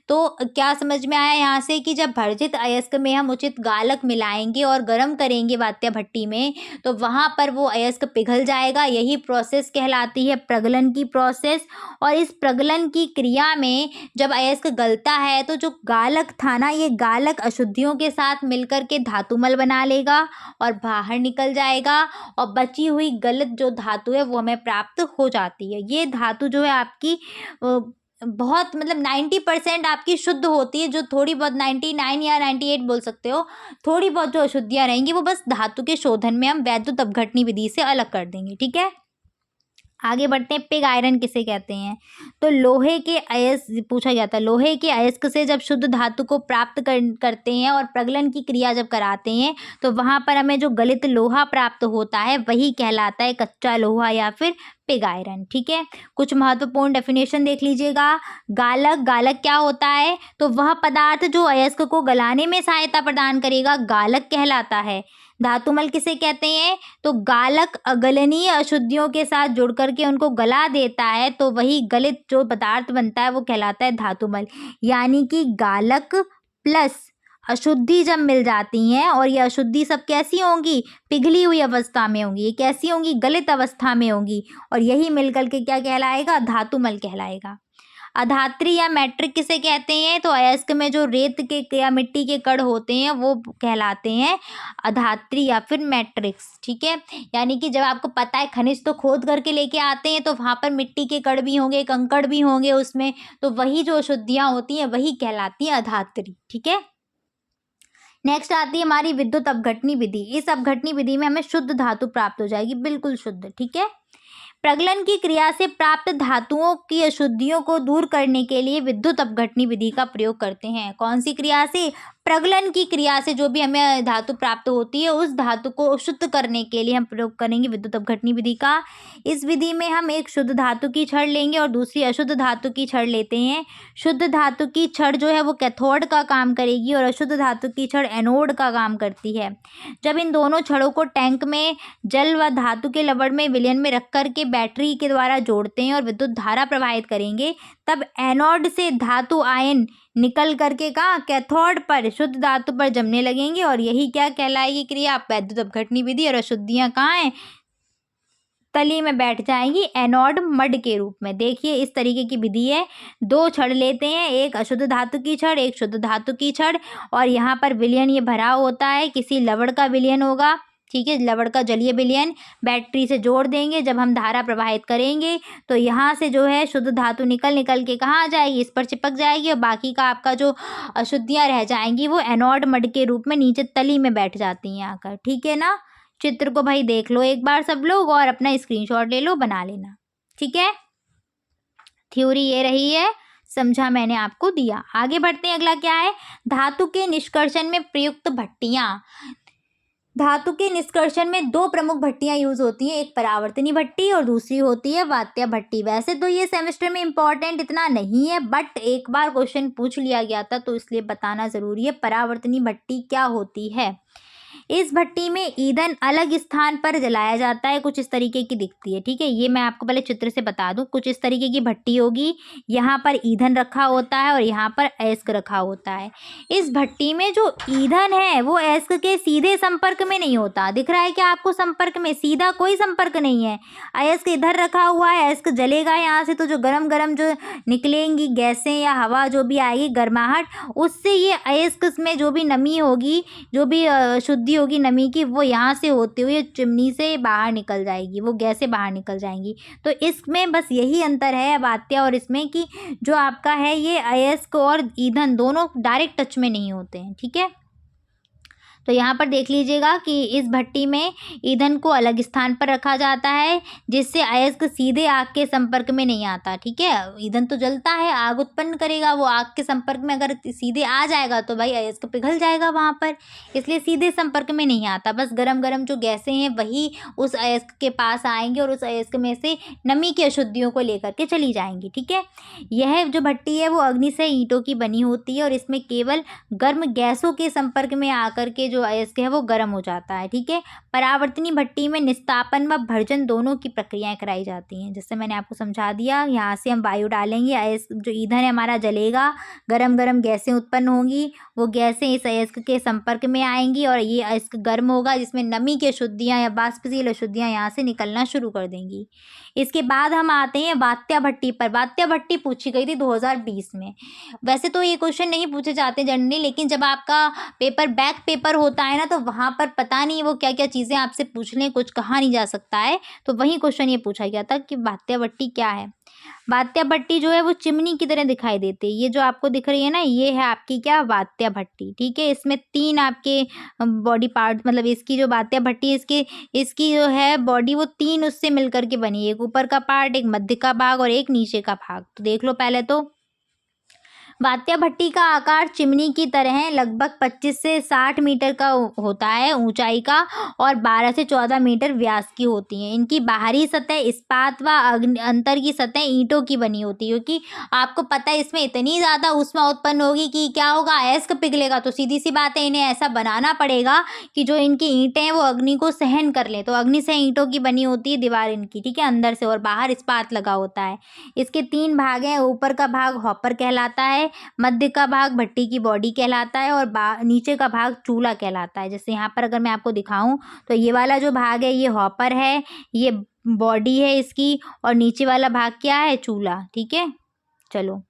S1: तो क्या समझ में आया यहाँ से कि जब भर्जित अयस्क में हम उचित गालक मिलाएंगे और गर्म करेंगे वात्या भट्टी में तो वहाँ पर वो अयस्क पिघल जाएगा। यही प्रोसेस कहलाती है प्रगलन की प्रोसेस। और इस प्रगलन की क्रिया में जब अयस्क गलता है तो जो गालक था ना, ये गालक अशुद्धियों के साथ मिलकर के धातुमल बना लेगा और बाहर निकल जाएगा और बची हुई गलित जो धातु है वो हमें प्राप्त हो जाती है। ये धातु जो है आपकी बहुत मतलब 90% आपकी शुद्ध होती है। जो थोड़ी बहुत 99 या 98 बोल सकते हो, थोड़ी बहुत जो अशुद्धियाँ रहेंगी वो बस धातु के शोधन में हम वैद्युत अपघटनी विधि से अलग कर देंगे, ठीक है। आगे बढ़ते हैं। पिग आयरन किसे कहते हैं? तो लोहे के अयस्क पूछा गया था। लोहे के अयस्क से जब शुद्ध धातु को प्राप्त करते हैं और प्रगलन की क्रिया जब कराते हैं तो वहाँ पर हमें जो गलित लोहा प्राप्त होता है वही कहलाता है कच्चा लोहा या फिर पिग आयरन, ठीक है। कुछ महत्वपूर्ण डेफिनेशन देख लीजिएगा। गालक, गालक क्या होता है? तो वह पदार्थ जो अयस्क को गलाने में सहायता प्रदान करेगा गालक कहलाता है। धातुमल किसे कहते हैं? तो गालक अगलनीय अशुद्धियों के साथ जुड़ करके उनको गला देता है तो वही गलित जो पदार्थ बनता है वो कहलाता है धातुमल। यानी कि गालक प्लस अशुद्धि जब मिल जाती हैं और ये अशुद्धि सब कैसी होंगी? पिघली हुई अवस्था में होंगी। ये कैसी होंगी? गलित अवस्था में होंगी और यही मिलकर के क्या कहलाएगा? धातुमल कहलाएगा। अधात्री या मैट्रिक किसे कहते हैं? तो अयस्क में जो रेत के या मिट्टी के कण होते हैं वो कहलाते हैं अधात्री या फिर मैट्रिक्स, ठीक है। यानी कि जब आपको पता है खनिज तो खोद करके लेके आते हैं तो वहाँ पर मिट्टी के कण भी होंगे, कंकड़ भी होंगे उसमें, तो वही जो अशुद्धियाँ होती हैं वही कहलाती हैं अधात्री, ठीक है। नेक्स्ट आती है हमारी विद्युत अपघटनी विधि। इस अपघटनी विधि में हमें शुद्ध धातु प्राप्त हो जाएगी, बिल्कुल शुद्ध, ठीक है। प्रगलन की क्रिया से प्राप्त धातुओं की अशुद्धियों को दूर करने के लिए विद्युत अपघटनी विधि का प्रयोग करते हैं। कौन सी क्रिया से? प्रगलन की क्रिया से जो भी हमें धातु प्राप्त होती है उस धातु को शुद्ध करने के लिए हम प्रयोग करेंगे विद्युत अपघटनी विधि का। इस विधि में हम एक शुद्ध धातु की छड़ लेंगे और दूसरी अशुद्ध धातु की छड़ लेते हैं। शुद्ध धातु की छड़ जो है वो कैथोड का काम करेगी और अशुद्ध धातु की छड़ एनोड का काम करती है। जब इन दोनों छड़ों को टैंक में जल व धातु के लवण में विलयन में रख करके बैटरी के द्वारा जोड़ते हैं और विद्युत धारा प्रवाहित करेंगे, तब एनोड से धातु आयन निकल करके कहाँ कैथोड पर शुद्ध धातु पर जमने लगेंगे और यही क्या कहलाएगी क्रिया, वैद्युत अपघटनी विधि। और अशुद्धियाँ कहाँ हैं, तली में बैठ जाएंगी एनोड मड के रूप में। देखिए इस तरीके की विधि है। दो छड़ लेते हैं, एक अशुद्ध धातु की छड़, एक शुद्ध धातु की छड़, और यहाँ पर विलयन ये भरा होता है, किसी लवण का विलयन होगा, ठीक है, लवण का जलीय विलयन। बैटरी से जोड़ देंगे, जब हम धारा प्रवाहित करेंगे तो यहाँ से जो है शुद्ध धातु निकल के कहाँ आ जाएगी, इस पर चिपक जाएगी और बाकी का आपका जो अशुद्धियाँ रह जाएंगी वो एनोड मड के रूप में नीचे तली में बैठ जाती हैं आकर। ठीक है ना। चित्र को भाई देख लो एक बार सब लोग और अपना स्क्रीनशॉट ले लो, बना लेना। ठीक है, थ्योरी ये रही है, समझा मैंने आपको दिया। आगे बढ़ते हैं, अगला क्या है, धातु के निष्कर्षण में प्रयुक्त भट्टियाँ। धातु के निष्कर्षण में दो प्रमुख भट्टियां यूज होती हैं, एक परावर्तनी भट्टी और दूसरी होती है वात्या भट्टी। वैसे तो ये सेमेस्टर में इंपॉर्टेंट इतना नहीं है, बट एक बार क्वेश्चन पूछ लिया गया था तो इसलिए बताना जरूरी है। परावर्तनी भट्टी क्या होती है, इस भट्टी में ईंधन अलग स्थान पर जलाया जाता है, कुछ इस तरीके की दिखती है। ठीक है, ये मैं आपको पहले चित्र से बता दूं, कुछ इस तरीके की भट्टी होगी, यहाँ पर ईंधन रखा होता है और यहाँ पर अयस्क रखा होता है। इस भट्टी में जो ईंधन है वो अयस्क के सीधे संपर्क में नहीं होता, दिख रहा है क्या आपको, संपर्क में सीधा कोई संपर्क नहीं है। अयस्क इधर रखा हुआ है, अयस्क जलेगा यहाँ से, तो जो गरम गरम जो निकलेंगी गैसें या हवा जो भी आएगी गर्माहट, उससे ये अयस्क में जो भी नमी होगी, जो भी शुद्धि होगी नमी की, वो यहाँ से होते हुए चिमनी से बाहर निकल जाएगी, वो गैसें बाहर निकल जाएंगी। तो इसमें बस यही अंतर है वात्या और इसमें कि जो आपका है ये अयस्क और ईंधन दोनों डायरेक्ट टच में नहीं होते हैं। ठीक है, तो यहाँ पर देख लीजिएगा कि इस भट्टी में ईंधन को अलग स्थान पर रखा जाता है जिससे अयस्क सीधे आग के संपर्क में नहीं आता। ठीक है, ईंधन तो जलता है, आग उत्पन्न करेगा, वो आग के संपर्क में अगर सीधे आ जाएगा तो भाई अयस्क पिघल जाएगा वहाँ पर, इसलिए सीधे संपर्क में नहीं आता। बस गरम गरम जो गैसें हैं वही उस अयस्क के पास आएंगे और उस अयस्क में से नमी की अशुद्धियों को लेकर के चली जाएंगी। ठीक है, यह जो भट्टी है वो अग्नि से ईंटों की बनी होती है और इसमें केवल गर्म गैसों के संपर्क में आकर के जो अयस्क है वो गर्म हो जाता है। ठीक है, परावर्तनी भट्टी में निस्तापन व भर्जन दोनों की प्रक्रियाएं कराई जाती हैं, जिससे मैंने आपको समझा दिया। यहाँ से हम वायु डालेंगे, अयस्क जो ईंधन है हमारा जलेगा, गरम गरम गैसें उत्पन्न होंगी, वो गैसें इस अयस्क के संपर्क में आएंगी और ये अयस्क गर्म होगा जिसमें नमी की अशुद्धियाँ या वाष्पशील अशुद्धियाँ यहाँ से निकलना शुरू कर देंगी। इसके बाद हम आते हैं वात्या भट्टी पर। वात्या भट्टी पूछी गई थी 2020 में। वैसे तो ये क्वेश्चन नहीं पूछे जाते जनरली, लेकिन जब आपका पेपर बैक पेपर होता है ना तो वहाँ पर पता नहीं वो क्या क्या चीज़ें आपसे पूछ लें, कुछ कहा नहीं जा सकता है, तो वही क्वेश्चन ये पूछा गया था कि वात्या भट्टी क्या है। वात्या भट्टी जो है वो चिमनी की तरह दिखाई देती है। ये जो आपको दिख रही है ना, ये है आपकी क्या, वात्या भट्टी। ठीक है, इसमें तीन आपके बॉडी पार्ट, मतलब इसकी जो वात्या भट्टी है इसकी जो है बॉडी वो तीन उससे मिलकर के बनी है, एक ऊपर का पार्ट, एक मध्य का भाग और एक नीचे का भाग। तो देख लो पहले तो वात्या भट्टी का आकार चिमनी की तरह है, लगभग 25 से 60 मीटर का होता है ऊंचाई का और 12 से 14 मीटर व्यास की होती हैं। इनकी बाहरी सतह इस्पात व अंतर की सतह ईंटों की बनी होती है, क्योंकि आपको पता है इसमें इतनी ज़्यादा ऊष्मा उत्पन्न होगी कि क्या होगा, अयस्क पिघलेगा। तो सीधी सी बात है, इन्हें ऐसा बनाना पड़ेगा कि जो इनकी ईंटें हैं वो अग्नि को सहन कर लें। तो अग्नि से ईंटों की बनी होती है दीवार इनकी। ठीक है, अंदर से और बाहर इस्पात लगा होता है। इसके तीन भाग हैं, ऊपर का भाग हॉपर कहलाता है, मध्य का भाग भट्टी की बॉडी कहलाता है और नीचे का भाग चूल्हा कहलाता है। जैसे यहाँ पर अगर मैं आपको दिखाऊं तो ये वाला जो भाग है ये हॉपर है, ये बॉडी है इसकी, और नीचे वाला भाग क्या है, चूल्हा। ठीक है, चलो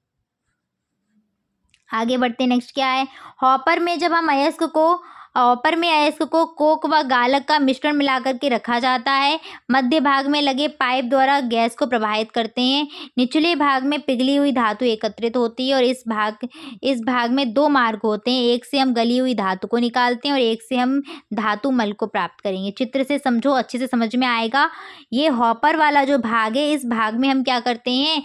S1: आगे बढ़ते हैं। नेक्स्ट क्या है, हॉपर में जब हम अयस्क को हॉपर में अयस्क को कोक व गालक का मिश्रण मिलाकर के रखा जाता है। मध्य भाग में लगे पाइप द्वारा गैस को प्रवाहित करते हैं। निचले भाग में पिघली हुई धातु एकत्रित होती है और इस भाग में दो मार्ग होते हैं। एक से हम गली हुई धातु को निकालते हैं और एक से हम धातु मल को प्राप्त करेंगे। चित्र से समझो, अच्छे से समझ में आएगा। ये हॉपर वाला जो भाग है, इस भाग में हम क्या करते हैं,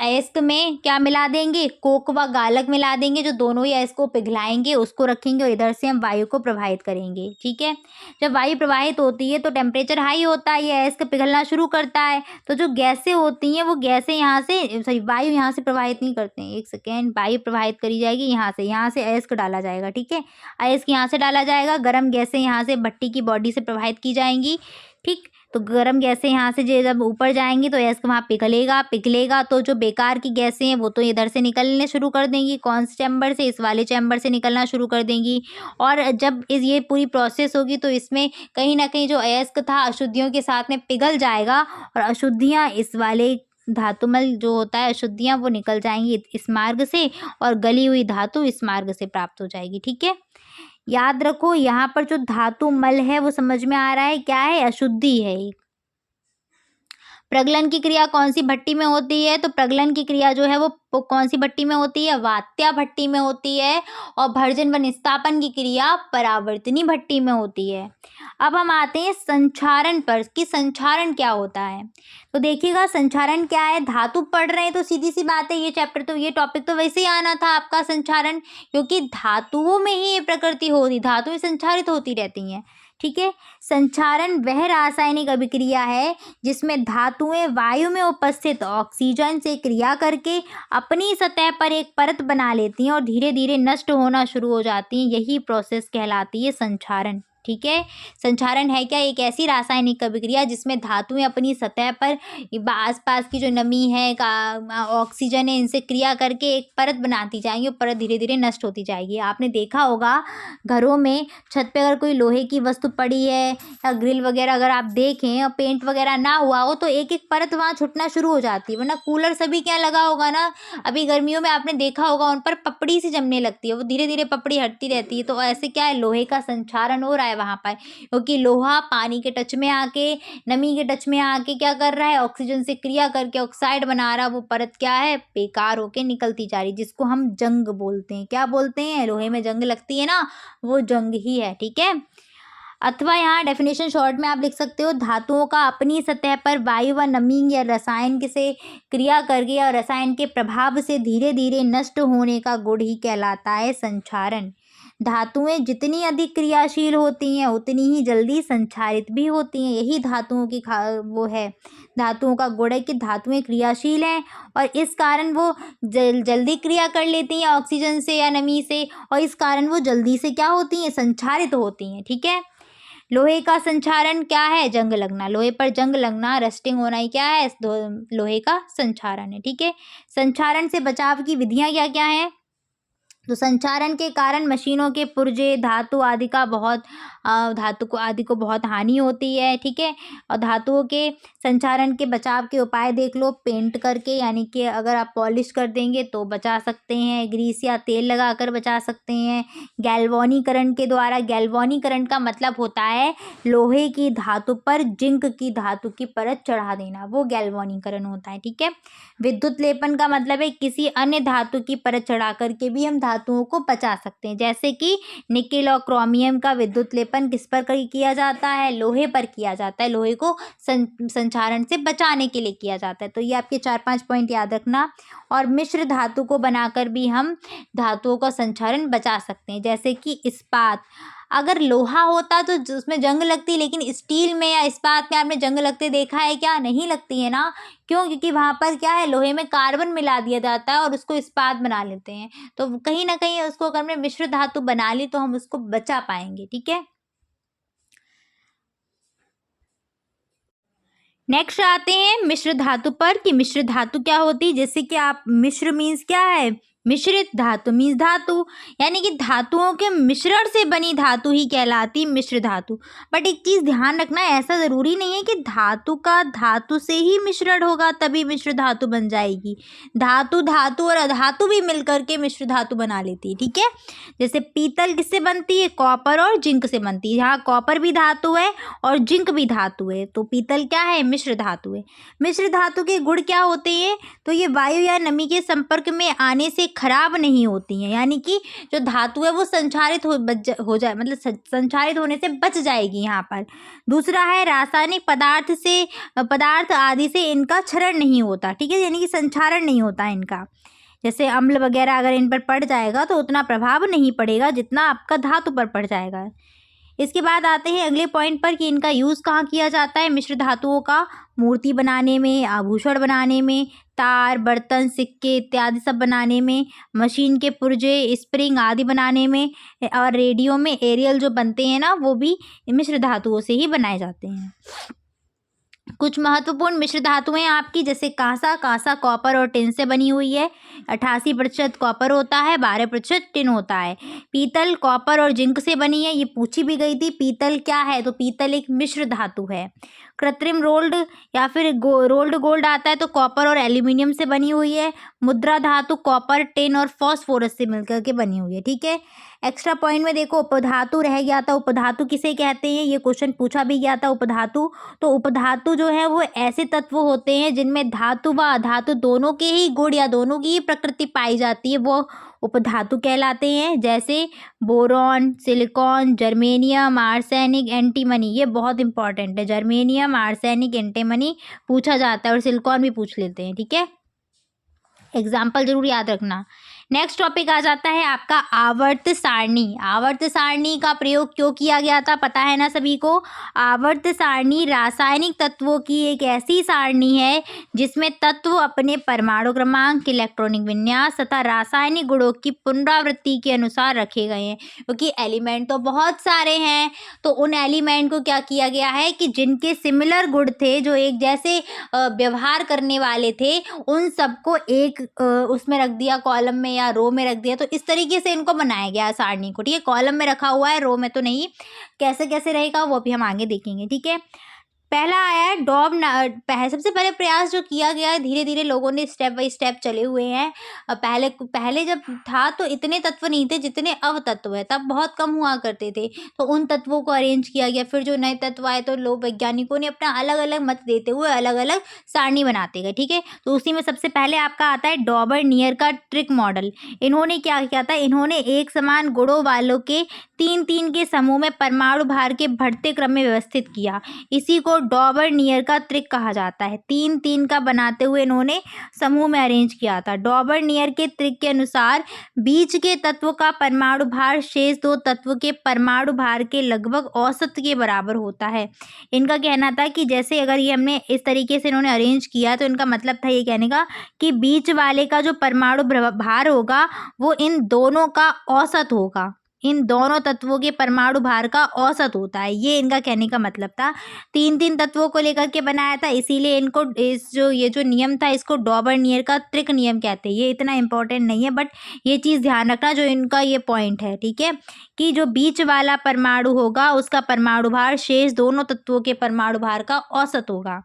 S1: अयस्क में क्या मिला देंगे, कोक व गालक मिला देंगे, जो दोनों ही अयस्क को पिघलाएंगे, उसको रखेंगे और इधर से हम वायु को प्रवाहित करेंगे। ठीक है, जब वायु प्रवाहित होती है तो टेम्परेचर हाई होता है, ये अयस्क पिघलना शुरू करता है। तो जो गैसें होती हैं वो गैसें यहाँ से, सॉरी, वायु यहाँ से प्रवाहित नहीं करते हैं, एक सेकेंड, वायु प्रवाहित करी जाएगी यहाँ से अयस्क डाला जाएगा। ठीक है, अयस्क यहाँ से डाला जाएगा, गर्म गैसें यहाँ से भट्टी की बॉडी से प्रवाहित की जाएंगी। ठीक, तो गर्म गैसें यहाँ से जब ऊपर जाएंगी तो अयस्क वहाँ पिघलेगा तो जो बेकार की गैसें हैं वो तो इधर से निकलने शुरू कर देंगी। कौन से चैम्बर से, इस वाले चैम्बर से निकलना शुरू कर देंगी। और जब ये पूरी प्रोसेस होगी तो इसमें कहीं ना कहीं जो अयस्क था अशुद्धियों के साथ में पिघल जाएगा और अशुद्धियाँ इस वाले धातुमल जो होता है, अशुद्धियाँ वो निकल जाएंगी इस मार्ग से और गली हुई धातु इस मार्ग से प्राप्त हो जाएगी। ठीक है, याद रखो यहाँ पर जो धातु मल है वो समझ में आ रहा है, क्या है, अशुद्धि है। प्रगलन की क्रिया कौन सी भट्टी में होती है, तो प्रगलन की क्रिया जो है वो कौन सी भट्टी में होती है, वात्या भट्टी में होती है। और भर्जन व निस्तापन की क्रिया परावर्तनी भट्टी में होती है। अब हम आते हैं संक्षारण पर कि संक्षारण क्या होता है। तो देखिएगा संक्षारण क्या है, धातु पढ़ रहे हैं तो सीधी सी बात है, ये टॉपिक तो वैसे ही आना था आपका संक्षारण, क्योंकि धातुओं में ही ये प्रकृति होती, धातुएं संक्षारित होती रहती हैं। ठीक है, संक्षारण वह रासायनिक अभिक्रिया है जिसमें धातुएं वायु में उपस्थित ऑक्सीजन से क्रिया करके अपनी सतह पर एक परत बना लेती हैं और धीरे धीरे नष्ट होना शुरू हो जाती हैं। यही प्रोसेस कहलाती है संक्षारण। ठीक है, संक्षारण है क्या, एक ऐसी रासायनिक अभिक्रिया जिसमें धातुएं अपनी सतह पर आसपास की जो नमी है, ऑक्सीजन है, इनसे क्रिया करके एक परत बनाती जाएंगी और परत धीरे धीरे नष्ट होती जाएगी। आपने देखा होगा घरों में छत पे अगर कोई लोहे की वस्तु पड़ी है या ग्रिल वगैरह अगर आप देखें और पेंट वगैरह ना हुआ हो तो एक एक परत वहाँ छुटना शुरू हो जाती है। वरना कूलर सभी क्या लगा होगा ना, अभी गर्मियों में आपने देखा होगा उन पर पपड़ी सी जमने लगती है, वो धीरे धीरे पपड़ी हटती रहती है। तो ऐसे क्या है, लोहे का संक्षारण हो रहा है वहाँ पर, क्योंकि लोहा पानी के टच में आके, नमी के टच में आके क्या कर रहा है, ऑक्सीजन से क्रिया करके ऑक्साइड बना रहा है। वो परत क्या है, बेकार होके निकलती जा रही, जिसको हम जंग बोलते हैं। क्या बोलते हैं, लोहे में जंग लगती है ना, वो जंग ही है। ठीक है, अथवा यहाँ डेफिनेशन शॉर्ट में आप लिख सकते हो, धातुओं का अपनी सतह पर वायु व नमी या रसायन से क्रिया करके और रसायन के प्रभाव से धीरे धीरे नष्ट होने का गुण ही कहलाता है संक्षारण। धातुएं जितनी अधिक क्रियाशील होती हैं उतनी ही जल्दी संक्षारित भी होती हैं। यही धातुओं की वो है, धातुओं का गुण है कि धातुएं क्रियाशील हैं और इस कारण वो जल्दी क्रिया कर लेती हैं ऑक्सीजन से या नमी से, और इस कारण वो जल्दी से क्या होती हैं, संक्षारित होती हैं। ठीक है, लोहे का संक्षारण क्या है, जंग लगना, लोहे पर जंग लगना, रस्टिंग होना ही क्या है, लोहे का संक्षारण है। ठीक है, संक्षारण से बचाव की विधियां क्या क्या हैं, तो संक्षारण के कारण मशीनों के पुर्जे, धातु आदि को बहुत हानि होती है। ठीक है, और धातुओं के संक्षारण के बचाव के उपाय देख लो, पेंट करके, यानी कि अगर आप पॉलिश कर देंगे तो बचा सकते हैं, ग्रीस या तेल लगाकर बचा सकते हैं, गैल्वानीकरण के द्वारा। गैल्वानीकरण का मतलब होता है लोहे की धातु पर जिंक की धातु की परत चढ़ा देना, वो गैल्वानीकरण होता है। ठीक है, विद्युत लेपन का मतलब है किसी अन्य धातु की परत चढ़ा करके भी हम धातुओं को बचा सकते हैं, जैसे कि निकेल और क्रोमियम का विद्युत लेपन किस पर किया जाता है, लोहे पर किया जाता है, लोहे को संक्षारण से बचाने के लिए किया जाता है। तो ये आपके 4-5 पॉइंट याद रखना। और मिश्र धातु को बनाकर भी हम धातुओं का संक्षारण बचा सकते हैं, जैसे कि इस्पात। अगर लोहा होता तो उसमें जंग लगती, लेकिन स्टील में या इस्पात में आपने जंग लगते देखा है क्या, नहीं लगती है ना। क्यों, क्योंकि वहाँ पर क्या है, लोहे में कार्बन मिला दिया जाता है और उसको इस्पात बना लेते हैं। तो कहीं ना कहीं उसको अगर हमने मिश्र धातु बना ली तो हम उसको बचा पाएंगे। ठीक है, नेक्स्ट आते हैं मिश्र धातु पर कि मिश्र धातु क्या होती है। जैसे कि आप, मिश्र मीन्स क्या है, मिश्रित धातु मीन्स धातु, यानी कि धातुओं के मिश्रण से बनी धातु ही कहलाती मिश्र धातु। बट एक चीज़ ध्यान रखना, ऐसा ज़रूरी नहीं है कि धातु का धातु से ही मिश्रण होगा तभी मिश्र धातु बन जाएगी। धातु धातु और अधातु भी मिलकर के मिश्र धातु बना लेती है, ठीक है। जैसे पीतल किससे बनती है, कॉपर और जिंक से बनती है। यहाँ कॉपर भी धातु है और जिंक भी धातु है, तो पीतल क्या है, मिश्र धातु है। मिश्र धातु के गुण क्या होते हैं, तो ये वायु या नमी के संपर्क में आने से खराब नहीं होती हैं, यानी कि जो धातु है वो संक्षारित हो जाए, मतलब संक्षारित होने से बच जाएगी यहाँ पर। दूसरा है रासायनिक पदार्थ आदि से इनका क्षरण नहीं होता, ठीक है, यानी कि संक्षारण नहीं होता इनका। जैसे अम्ल वगैरह अगर इन पर पड़ जाएगा तो उतना प्रभाव नहीं पड़ेगा जितना आपका धातु पर पड़ जाएगा। इसके बाद आते हैं अगले पॉइंट पर कि इनका यूज़ कहाँ किया जाता है मिश्र धातुओं का, मूर्ति बनाने में, आभूषण बनाने में, तार, बर्तन, सिक्के इत्यादि सब बनाने में, मशीन के पुर्जे, स्प्रिंग आदि बनाने में, और रेडियो में एरियल जो बनते हैं ना वो भी मिश्र धातुओं से ही बनाए जाते हैं। कुछ महत्वपूर्ण मिश्र धातुएं आपकी, जैसे कांसा कॉपर और टिन से बनी हुई है, 88% कॉपर होता है, 12% टिन होता है। पीतल कॉपर और जिंक से बनी है, ये पूछी भी गई थी, पीतल क्या है, तो पीतल एक मिश्र धातु है। कृत्रिम रोल्ड या फिर रोल्ड गोल्ड आता है तो कॉपर और एल्यूमिनियम से बनी हुई है। मुद्रा धातु कॉपर, टिन और फॉस्फोरस से मिलकर के बनी हुई है, ठीक है। एक्स्ट्रा पॉइंट में देखो, उपधातु रह गया था, उपधातु किसे कहते हैं, ये क्वेश्चन पूछा भी गया था। उपधातु, तो उपधातु जो है वो ऐसे तत्व होते हैं जिनमें धातु व अधातु दोनों के ही गुण या दोनों की ही प्रकृति पाई जाती है, वो उपधातु कहलाते हैं। जैसे boron, silicon, germanium, arsenic, antimony, ये बहुत इंपॉर्टेंट है। जर्मेनियम, आर्सेनिक, एंटीमनी पूछा जाता है और सिलिकॉन भी पूछ लेते हैं, ठीक है, एग्जाम्पल जरूर याद रखना। नेक्स्ट टॉपिक आ जाता है आपका आवर्त सारणी। आवर्त सारणी का प्रयोग क्यों किया गया था, पता है ना सभी को। आवर्त सारणी रासायनिक तत्वों की एक ऐसी सारणी है जिसमें तत्व अपने परमाणु क्रमांक, इलेक्ट्रॉनिक विन्यास तथा रासायनिक गुणों की पुनरावृत्ति के अनुसार रखे गए हैं। क्योंकि एलिमेंट तो बहुत सारे हैं, तो उन एलिमेंट को क्या किया गया है कि जिनके सिमिलर गुण थे, जो एक जैसे व्यवहार करने वाले थे, उन सबको एक उसमें रख दिया, कॉलम में या रो में रख दिया। तो इस तरीके से इनको बनाया गया है सारणी को, ठीक है। कॉलम में रखा हुआ है, रो में तो नहीं। कैसे कैसे रहेगा वो भी हम आगे देखेंगे, ठीक है। पहला आया है डॉब। सबसे पहले प्रयास जो किया गया है, धीरे धीरे लोगों ने स्टेप बाय स्टेप चले हुए हैं। पहले जब था तो इतने तत्व नहीं थे जितने अब तत्व है, तब बहुत कम हुआ करते थे, तो उन तत्वों को अरेंज किया गया। फिर जो नए तत्व आए तो लोग वैज्ञानिकों ने अपना अलग अलग मत देते हुए अलग अलग सारणी बनाते गए, ठीक है। तो उसी में सबसे पहले आपका आता है डॉबर नियर का ट्रिक मॉडल। इन्होंने क्या किया था, इन्होंने एक समान गुणों वालों के 3-3 के समूह में परमाणु भार के बढ़ते क्रम में व्यवस्थित किया। इसी को डॉबर नियर का त्रिक कहा जाता है। 3-3 का बनाते हुए इन्होंने समूह में अरेंज किया था। डॉबर नियर के त्रिक के अनुसार बीच के तत्व का परमाणु भार शेष दो तत्व के परमाणु भार के लगभग औसत के बराबर होता है। इनका कहना था कि जैसे अगर ये हमने इस तरीके से इन्होंने अरेंज किया, तो इनका मतलब था ये कहने का कि बीच वाले का जो परमाणु भार होगा वो इन दोनों का औसत होगा, इन दोनों तत्वों के परमाणु भार का औसत होता है। ये इनका कहने का मतलब था। 3-3 तत्वों को लेकर के बनाया था, इसीलिए इनको ये जो नियम था इसको डॉबर नियर का त्रिक नियम कहते हैं। ये इतना इंपॉर्टेंट नहीं है, बट ये चीज़ ध्यान रखना जो इनका ये पॉइंट है, ठीक है, कि जो बीच वाला परमाणु होगा उसका परमाणु भार शेष दोनों तत्वों के परमाणु भार का औसत होगा।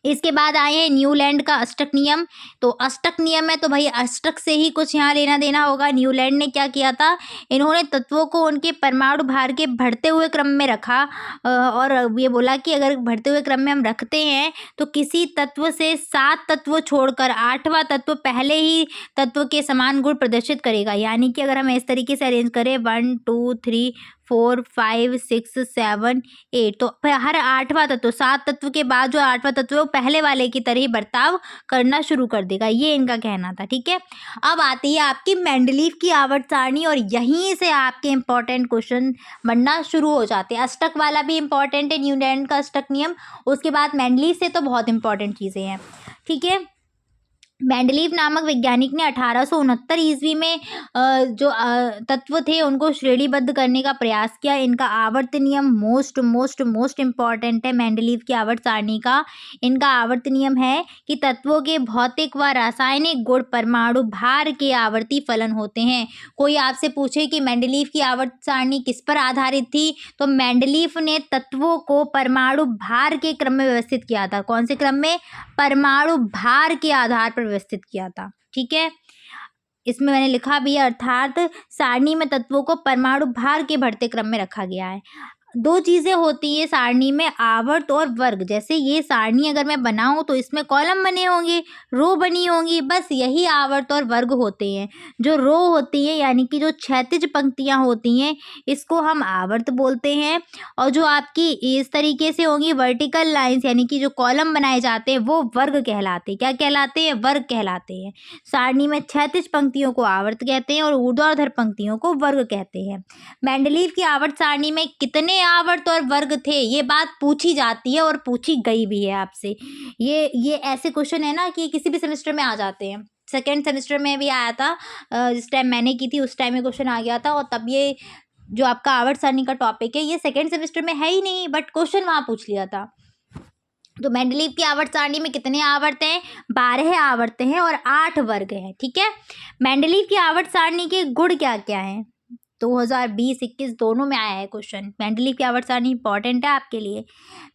S1: इसके बाद आए हैं न्यूलैंड का अष्टक नियम। तो अष्टक नियम है तो भाई अष्टक से ही कुछ यहाँ लेना देना होगा। न्यूलैंड ने क्या किया था, इन्होंने तत्वों को उनके परमाणु भार के बढ़ते हुए क्रम में रखा, और ये बोला कि अगर बढ़ते हुए क्रम में हम रखते हैं तो किसी तत्व से 7 तत्व छोड़कर 8वां तत्व पहले ही तत्व के समान गुण प्रदर्शित करेगा। यानी कि अगर हम इस तरीके से अरेंज करें 1 2 3 4 5 6 7 8, तो हर 8वां तत्व, 7 तत्व के बाद जो 8वां तत्व है वो पहले वाले की तरह ही बर्ताव करना शुरू कर देगा। ये इनका कहना था, ठीक है। अब आती है आपकी मेंडलीव की आवर्त सारणी, और यहीं से आपके इंपॉर्टेंट क्वेश्चन बनना शुरू हो जाते हैं। अष्टक वाला भी इंपॉर्टेंट है, न्यूलैंड का अष्टक नियम। उसके बाद मेंडलीव से तो बहुत इंपॉर्टेंट चीज़ें हैं, ठीक है। मेंडलीव नामक वैज्ञानिक ने 1869 ईस्वी में जो तत्व थे उनको श्रेणीबद्ध करने का प्रयास किया। इनका आवर्त नियम मोस्ट इम्पॉर्टेंट है मेंडलीव की आवर्त सारणी का। इनका आवर्त नियम है कि तत्वों के भौतिक व रासायनिक गुण परमाणु भार के आवर्ती फलन होते हैं। कोई आपसे पूछे कि मेंडलीव की आवर्त सारणी किस पर आधारित थी, तो मेंडलीव ने तत्वों को परमाणु भार के क्रम में व्यवस्थित किया था। कौन से क्रम में? परमाणु भार के आधार पर व्यवस्थित किया था। ठीक है, इसमें मैंने लिखा भी है, अर्थात सारणी में तत्वों को परमाणु भार के बढ़ते क्रम में रखा गया है। दो चीज़ें होती है सारणी में, आवर्त और वर्ग। जैसे ये सारणी अगर मैं बनाऊं तो इसमें कॉलम बने होंगे, रो बनी होंगी, बस यही आवर्त और वर्ग होते हैं। जो रो होती है यानी कि जो क्षैतिज पंक्तियां होती हैं इसको हम आवर्त बोलते हैं, और जो आपकी इस तरीके से होंगी वर्टिकल लाइंस यानी कि जो कॉलम बनाए जाते हैं वो वर्ग कहलाते हैं। क्या कहलाते हैं? वर्ग कहलाते हैं। सारणी में क्षैतिज पंक्तियों को आवर्त कहते हैं और ऊर्ध्वाधर पंक्तियों को वर्ग कहते हैं। मेंडलीव की आवर्त सारणी में कितने आवर्त और वर्ग थे, ये बात पूछी जाती है और पूछी गई भी है आपसे। ये ऐसे क्वेश्चन है ना कि किसी भी सेमेस्टर में आ जाते हैं। सेकेंड सेमेस्टर में भी आया था, जिस टाइम मैंने की थी उस टाइम में क्वेश्चन आ गया था, और तब ये जो आपका आवर्त सारणी का टॉपिक है ये सेकेंड सेमेस्टर में है ही नहीं, बट क्वेश्चन वहाँ पूछ लिया था। तो मेंडलीव की आवर्त सारणी में कितने आवर्त हैं? 12 आवर्त हैं और 8 वर्ग हैं। ठीक है, मेंडलीव की आवर्त सारणी के गुण क्या क्या हैं? 2020-21 दोनों में आया है क्वेश्चन। मेंडलीव की आवर्त सारणी इंपॉर्टेंट है आपके लिए।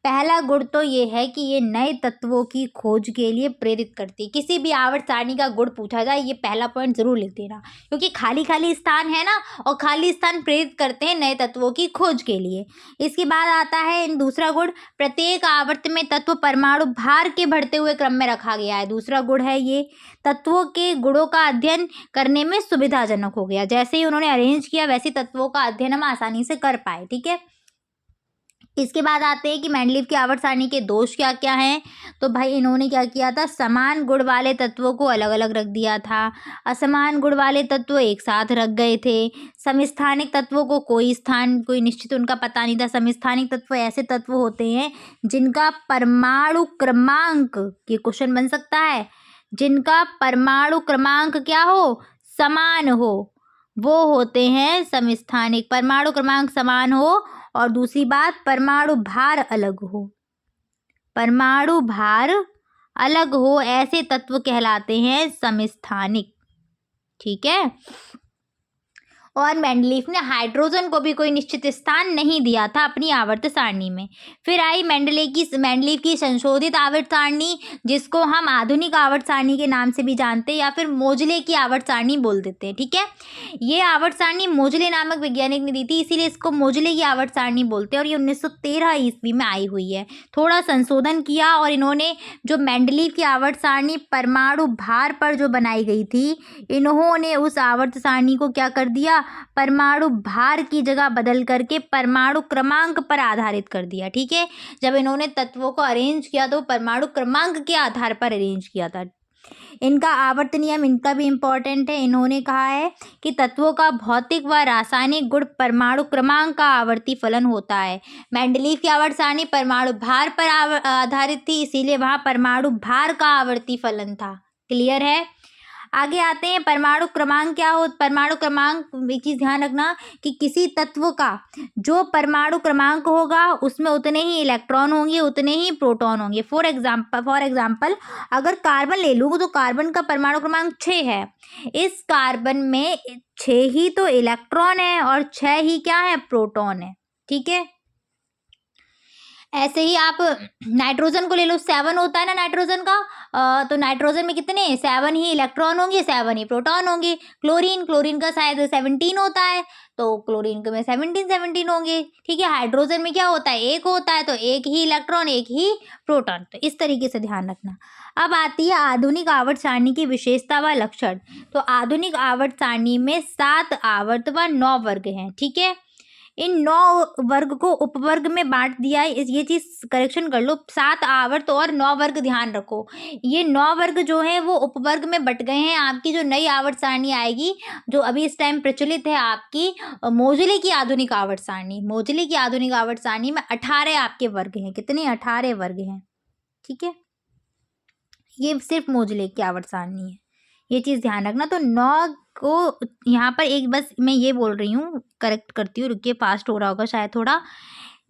S1: पहला गुण तो ये है कि ये नए तत्वों की खोज के लिए प्रेरित करती है। किसी भी आवर्त सारणी का गुण पूछा जाए ये पहला पॉइंट जरूर लिख देना, क्योंकि खाली खाली स्थान है ना, और खाली स्थान प्रेरित करते हैं नए तत्वों की खोज के लिए। इसके बाद आता है दूसरा गुण, प्रत्येक आवर्त में तत्व परमाणु भार के बढ़ते हुए क्रम में रखा गया है। दूसरा गुण है ये, तत्वों के गुणों का अध्ययन करने में सुविधाजनक हो गया। जैसे ही उन्होंने अरेंज किया वैसे तत्वों का अध्ययन हम आसानी से कर पाए। ठीक है, इसके बाद आते हैं कि मेंडलीव की आवर्त सारणी के दोष क्या क्या हैं। तो भाई इन्होंने क्या किया था, समान गुण वाले तत्वों को अलग अलग रख दिया था, असमान गुण वाले तत्व एक साथ रख गए थे, समस्थानिक तत्वों को कोई निश्चित उनका पता नहीं था। समस्थानिक तत्व ऐसे तत्व होते हैं जिनका परमाणु क्रमांक, ये क्वेश्चन बन सकता है, जिनका परमाणु क्रमांक क्या हो, समान हो, वो होते हैं समस्थानिक। परमाणु क्रमांक समान हो, और दूसरी बात परमाणु भार अलग हो, परमाणु भार अलग हो, ऐसे तत्व कहलाते हैं समस्थानिक। ठीक है, और मेंडलीव ने हाइड्रोजन को भी कोई निश्चित स्थान नहीं दिया था अपनी आवर्त सारणी में। फिर आई मेंडलीव की संशोधित आवर्त सारणी, जिसको हम आधुनिक आवर्त सारणी के नाम से भी जानते हैं या फिर मोजले की आवर्त सारणी बोल देते हैं। ठीक है, ये आवर्त सारणी मोजले नामक वैज्ञानिक ने दी थी, इसीलिए इसको मोजले की आवर्त सारणी बोलते हैं, और ये 1913 ईस्वी में आई हुई है। थोड़ा संशोधन किया और इन्होंने जो मेंडलीव की आवर्त सारणी परमाणु भार पर जो बनाई गई थी, इन्होंने उस आवर्त सारणी को क्या कर दिया, परमाणु भार की जगह बदल करके परमाणु क्रमांक पर आधारित कर दिया। ठीक है, जब इन्होंने तत्वों को अरेंज किया तो परमाणु क्रमांक के आधार पर अरेंज किया था। इनका आवर्त नियम, इनका भी इम्पोर्टेंट है। इन्होंने कहा है कि तत्वों का भौतिक व रासायनिक गुण परमाणु क्रमांक का आवर्ती फलन होता है। मेंडलीव की आवर्त सारणी परमाणु भार पर आधारित थी, इसीलिए वहाँ परमाणु भार का आवर्ती फलन था। क्लियर है? आगे आते हैं परमाणु क्रमांक क्या हो। परमाणु क्रमांक, एक चीज़ ध्यान रखना कि किसी तत्व का जो परमाणु क्रमांक होगा उसमें उतने ही इलेक्ट्रॉन होंगे, उतने ही प्रोटॉन होंगे। फॉर एग्जाम्पल अगर कार्बन ले लूँ तो कार्बन का परमाणु क्रमांक 6 है। इस कार्बन में 6 ही तो इलेक्ट्रॉन है और 6 ही क्या है, प्रोटॉन है। ठीक है, ऐसे ही आप नाइट्रोजन को ले लो, 7 होता है ना नाइट्रोजन का, तो नाइट्रोजन में कितने, 7 ही इलेक्ट्रॉन होंगे, 7 ही प्रोटॉन होंगे। क्लोरीन का शायद 17 होता है, तो क्लोरीन के में 17 होंगे। ठीक है, हाइड्रोजन में क्या होता है, 1 होता है, तो 1 ही इलेक्ट्रॉन 1 ही प्रोटॉन। तो इस तरीके से ध्यान रखना। अब आती है आधुनिक आवर्त सारणी की विशेषता व लक्षण। तो आधुनिक आवर्त सारणी में 7 आवर्त व 9 वर्ग हैं। ठीक है, इन 9 वर्ग को उपवर्ग में बांट दिया है। ये चीज़ करेक्शन कर लो, 7 आवर्त और 9 वर्ग ध्यान रखो। ये 9 वर्ग जो है वो उपवर्ग में बट गए हैं। आपकी जो नई आवर्त सारणी आएगी, जो अभी इस टाइम प्रचलित है आपकी मोजले की आधुनिक आवर्त सारणी, मोजले की आधुनिक आवर्त सारणी में 18 आपके वर्ग हैं। कितने, 18 वर्ग हैं। ठीक है, ये सिर्फ मोजले की आवर्त सारणी है, ये चीज़ ध्यान रखना। तो 9 को यहाँ पर एक बस मैं ये बोल रही हूँ, करेक्ट करती हूँ, रुकिए, फास्ट हो रहा होगा शायद थोड़ा।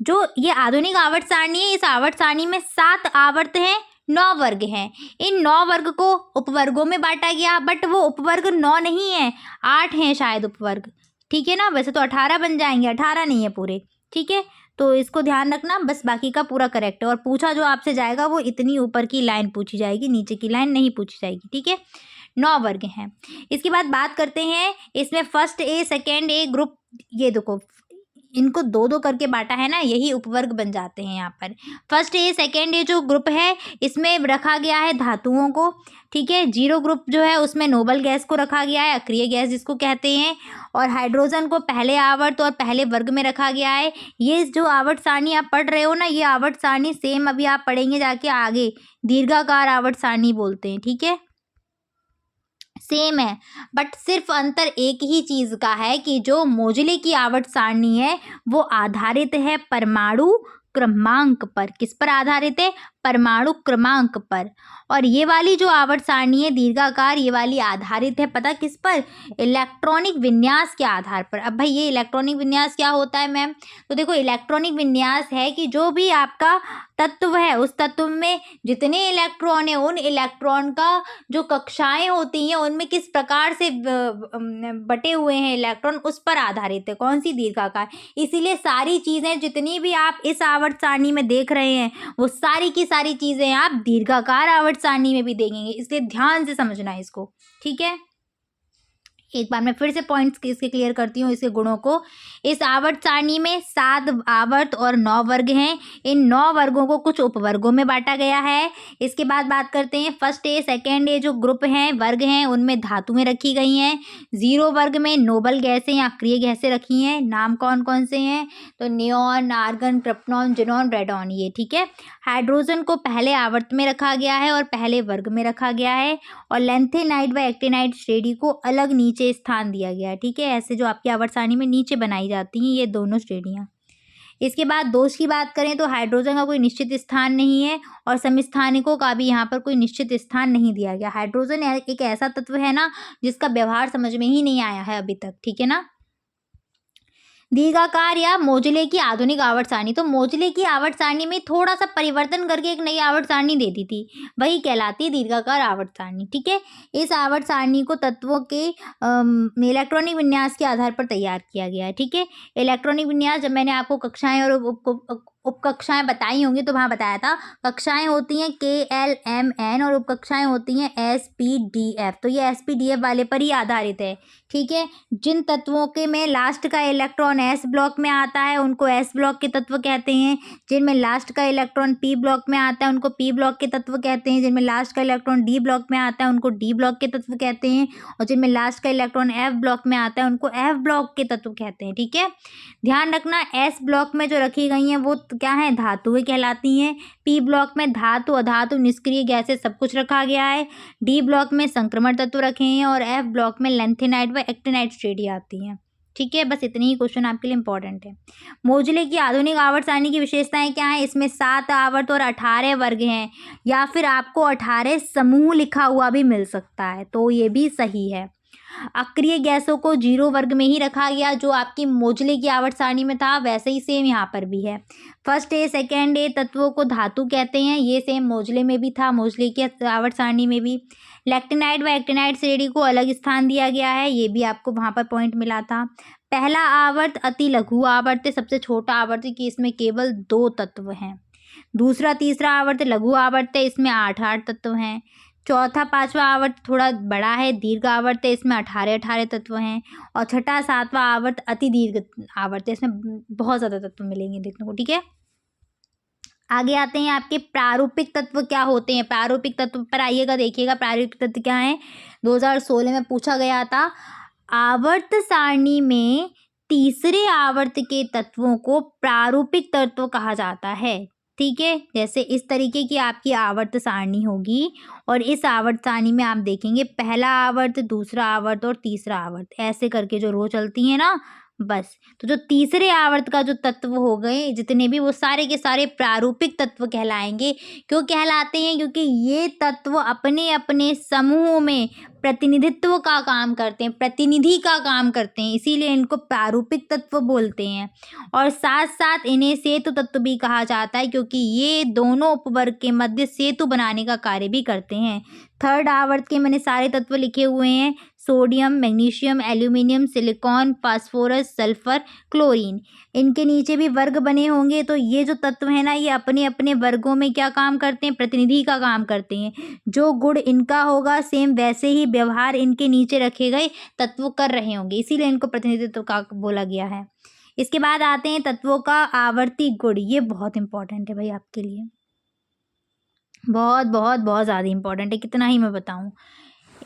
S1: जो ये आधुनिक आवर्त सारणी है, इस आवर्त सारणी में 7 आवर्त हैं, 9 वर्ग हैं। इन 9 वर्ग को उपवर्गों में बांटा गया, बट वो उपवर्ग 9 नहीं है, 8 हैं शायद उपवर्ग, ठीक है ना। वैसे तो 18 बन जाएंगे, 18 नहीं है पूरे, ठीक है। तो इसको ध्यान रखना, बस बाकी का पूरा करेक्ट है। और पूछा जो आपसे जाएगा वो इतनी ऊपर की लाइन पूछी जाएगी, नीचे की लाइन नहीं पूछी जाएगी, ठीक है। 9 वर्ग हैं। इसके बाद बात करते हैं, इसमें first A second A group, ये देखो इनको 2-2 करके बांटा है ना, यही उपवर्ग बन जाते हैं यहाँ पर। फर्स्ट ए सेकेंड ए जो ग्रुप है इसमें रखा गया है धातुओं को, ठीक है। 0 ग्रुप जो है उसमें नोबल गैस को रखा गया है, अक्रिय गैस जिसको कहते हैं, और हाइड्रोजन को पहले आवर्त और पहले वर्ग में रखा गया है। ये जो आवर्त सारणी आप पढ़ रहे हो ना, ये आवर्त सारणी सेम अभी आप पढ़ेंगे जाके आगे, दीर्घाकार आवर्त सारणी बोलते हैं, ठीक है, सेम है। बट सिर्फ अंतर एक ही चीज का है कि जो मोजले की आवर्त सारणी है वो आधारित है परमाणु क्रमांक पर। किस पर आधारित है? परमाणु क्रमांक पर। और ये वाली जो आवर्त सारणी है दीर्घाकार, ये वाली आधारित है पता किस पर? इलेक्ट्रॉनिक विन्यास के आधार पर। अब भाई ये इलेक्ट्रॉनिक विन्यास क्या होता है मैम? तो देखो इलेक्ट्रॉनिक विन्यास है कि जो भी आपका तत्व है उस तत्व में जितने इलेक्ट्रॉन है उन इलेक्ट्रॉन का जो कक्षाएं होती हैं उनमें किस प्रकार से बटे हुए हैं इलेक्ट्रॉन, उस पर आधारित है। कौन सी? दीर्घाकार। इसीलिए सारी चीज़ें जितनी भी आप इस आवर्त सारणी में देख रहे हैं वो सारी की सारी चीज़ें आप दीर्घाकार आवर्त सारणी में भी देखेंगे, इसलिए ध्यान से समझना है इसको, ठीक है। एक बार मैं फिर से पॉइंट्स इसके क्लियर करती हूँ, इसके गुणों को। इस आवर्त सारणी में 7 आवर्त और 9 वर्ग हैं। इन 9 वर्गों को कुछ उपवर्गों में बांटा गया है। इसके बाद बात करते हैं फर्स्ट ए सेकेंड ए जो ग्रुप हैं, वर्ग हैं, उनमें धातुएं रखी गई हैं। 0 वर्ग में नोबल गैसें या अक्रिय गैसें रखी हैं। नाम कौन कौन से हैं? तो neon, argon, krypton, xenon, radon, ये, ठीक है। हाइड्रोजन को पहले आवर्त में रखा गया है और पहले वर्ग में रखा गया है। और लेंथेनाइट व एक्टिनाइट श्रेणी को अलग नीचे स्थान दिया गया है, ठीक है। ऐसे जो आपकी आवर्त सारणी में नीचे बनाई जाती हैं ये दोनों श्रेणियाँ। इसके बाद दोष की बात करें तो हाइड्रोजन का कोई निश्चित स्थान नहीं है और समस्थानिकों का भी यहाँ पर कोई निश्चित स्थान नहीं दिया गया। हाइड्रोजन एक ऐसा तत्व है ना जिसका व्यवहार समझ में ही नहीं आया है अभी तक, ठीक है ना। दीर्घाकार या मोजले की आधुनिक आवर्त सारणी, तो मोजले की आवर्त सारणी में थोड़ा सा परिवर्तन करके एक नई आवर्त सारणी दे दी थी, वही कहलाती है दीर्घाकार आवर्त सारणी, ठीक है। इस आवर्त सारणी को तत्वों के इलेक्ट्रॉनिक विन्यास के आधार पर तैयार किया गया है, ठीक है। इलेक्ट्रॉनिक विन्यास जब मैंने आपको कक्षाएं और उपकक्षाएं बताई होंगी तो वहाँ बताया था कक्षाएं होती हैं KLMN और उपकक्षाएं होती हैं SPDF। तो ये SPDF वाले पर ही आधारित है, ठीक है। जिन तत्वों के में लास्ट का इलेक्ट्रॉन S ब्लॉक में आता है उनको S ब्लॉक के तत्व कहते हैं। जिनमें लास्ट का इलेक्ट्रॉन P ब्लॉक में आता है उनको P ब्लॉक के तत्व कहते हैं। जिनमें लास्ट का इलेक्ट्रॉन D ब्लॉक में आता है उनको D ब्लॉक के तत्व कहते हैं। और जिनमें लास्ट का इलेक्ट्रॉन F ब्लॉक में आता है उनको F ब्लॉक के तत्व कहते हैं, ठीक है। ध्यान रखना S ब्लॉक में जो रखी गई हैं वो क्या है? धातुएं कहलाती हैं। P ब्लॉक में धातु, अधातु, निष्क्रिय गैसें सब कुछ रखा गया है। D ब्लॉक में संक्रमण तत्व रखे हैं और F ब्लॉक में लेंथेनाइट व एक्टिनाइट श्रेणी आती हैं, ठीक है। बस इतनी ही क्वेश्चन आपके लिए इंपॉर्टेंट है। मोजले की आधुनिक आवर्त सारणी की विशेषताएं क्या है? इसमें 7 आवर्त और 18 वर्ग हैं, या फिर आपको 18 समूह लिखा हुआ भी मिल सकता है, तो ये भी सही है। अक्रिय गैसों को 0 वर्ग में ही रखा गया, जो आपकी मोजले की आवर्त सारणी में था वैसे ही सेम यहाँ पर भी है। फर्स्ट ए सेकेंड ए तत्वों को धातु कहते हैं, ये सेम मोजले में भी था, मोजले की आवर्त सारणी में भी। लेक्टिनाइट व एक्टिनाइट श्रेणी को अलग स्थान दिया गया है, ये भी आपको वहाँ पर पॉइंट मिला था। पहला आवर्त अति लघु आवर्त है, सबसे छोटा आवर्त है कि इसमें केवल 2 तत्व हैं। दूसरा तीसरा आवर्त लघु आवर्त है, इसमें 8 तत्व हैं। चौथा पांचवा आवर्त थोड़ा बड़ा है, दीर्घ आवर्त है, इसमें 18 तत्व हैं। और छठा सातवां आवर्त अति दीर्घ आवर्त है, इसमें बहुत ज़्यादा तत्व मिलेंगे देखने को, ठीक है। आगे आते हैं आपके प्रारूपिक तत्व क्या होते हैं। प्रारूपिक तत्व पर आइएगा, देखिएगा प्रारूपिक तत्व क्या है। 2016 में पूछा गया था। आवर्त सारणी में तीसरे आवर्त के तत्वों को प्रारूपिक तत्व कहा जाता है, ठीक है। जैसे इस तरीके की आपकी आवर्त सारणी होगी और इस आवर्त सारणी में आप देखेंगे पहला आवर्त, दूसरा आवर्त और तीसरा आवर्त, ऐसे करके जो रो चलती है ना बस। तो जो तीसरे आवर्त का जो तत्व हो गए जितने भी, वो सारे के सारे प्रारूपिक तत्व कहलाएंगे। क्यों कहलाते हैं? क्योंकि ये तत्व अपने अपने समूहों में प्रतिनिधित्व का काम करते हैं, प्रतिनिधि का काम करते हैं, इसीलिए इनको प्रारूपिक तत्व बोलते हैं। और साथ साथ इन्हें सेतु तत्व भी कहा जाता है, क्योंकि ये दोनों उपवर्ग के मध्य सेतु बनाने का कार्य भी करते हैं। थर्ड आवर्त के मैंने सारे तत्व लिखे हुए हैं: sodium, magnesium, aluminium, silicon, phosphorus, sulphur, chlorine. इनके नीचे भी वर्ग बने होंगे। तो ये जो तत्व है ना, ये अपने अपने वर्गों में क्या काम करते हैं? प्रतिनिधि का काम करते हैं। जो गुण इनका होगा सेम वैसे ही व्यवहार इनके नीचे रखे गए तत्व कर रहे होंगे, इसीलिए इनको प्रतिनिधित्व का बोला गया है। इसके बाद आते हैं तत्वों का आवर्ती गुण। ये बहुत इंपॉर्टेंट है भाई आपके लिए, बहुत बहुत बहुत ज़्यादा इंपॉर्टेंट है। कितना ही मैं बताऊं।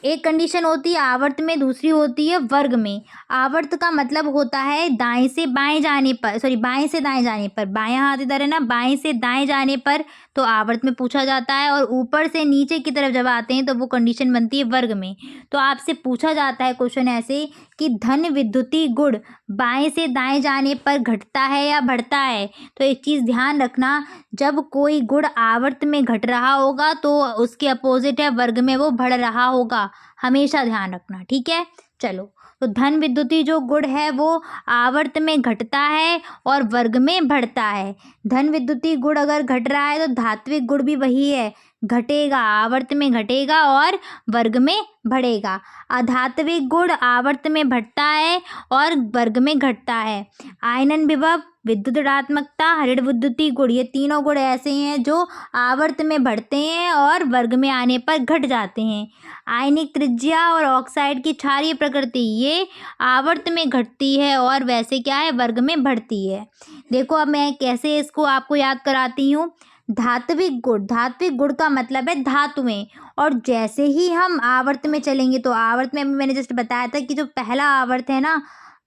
S1: एक कंडीशन होती है आवर्त में, दूसरी होती है वर्ग में। आवर्त का मतलब होता है दाएं से बाएं जाने पर, सॉरी बाएं से दाएं जाने पर, बायां हाथ इधर है ना, बाएं से दाएं जाने पर तो आवर्त में पूछा जाता है। और ऊपर से नीचे की तरफ जब आते हैं तो वो कंडीशन बनती है वर्ग में। तो आपसे पूछा जाता है क्वेश्चन ऐसे कि धन विद्युतीय गुण बाएं से दाएं जाने पर घटता है या बढ़ता है? तो एक चीज़ ध्यान रखना, जब कोई गुण आवर्त में घट रहा होगा तो उसके अपोजिट है वर्ग में वो बढ़ रहा होगा, हमेशा ध्यान रखना, ठीक है। चलो, तो धन विद्युतीय जो गुण है वो आवर्त में घटता है और वर्ग में बढ़ता है। धन विद्युतीय गुण अगर घट रहा है तो धात्विक गुण भी वही है, घटेगा, आवर्त में घटेगा और वर्ग में बढ़ेगा। अधात्विक गुण आवर्त में बढ़ता है और वर्ग में घटता है। आयनन विभव, विद्युत ऋणात्मकता, ऋण विद्युतीय गुण, ये तीनों गुण ऐसे हैं जो आवर्त में बढ़ते हैं और वर्ग में आने पर घट जाते हैं। आयनिक त्रिज्या और ऑक्साइड की क्षारीय प्रकृति, ये आवर्त में घटती है और वैसे क्या है, वर्ग में बढ़ती है। देखो अब मैं कैसे इसको आपको याद कराती हूँ। धात्विक गुण, धात्विक गुण का मतलब है धातुएं। और जैसे ही हम आवर्त में चलेंगे तो आवर्त में मैंने जस्ट बताया था कि जो पहला आवर्त है ना,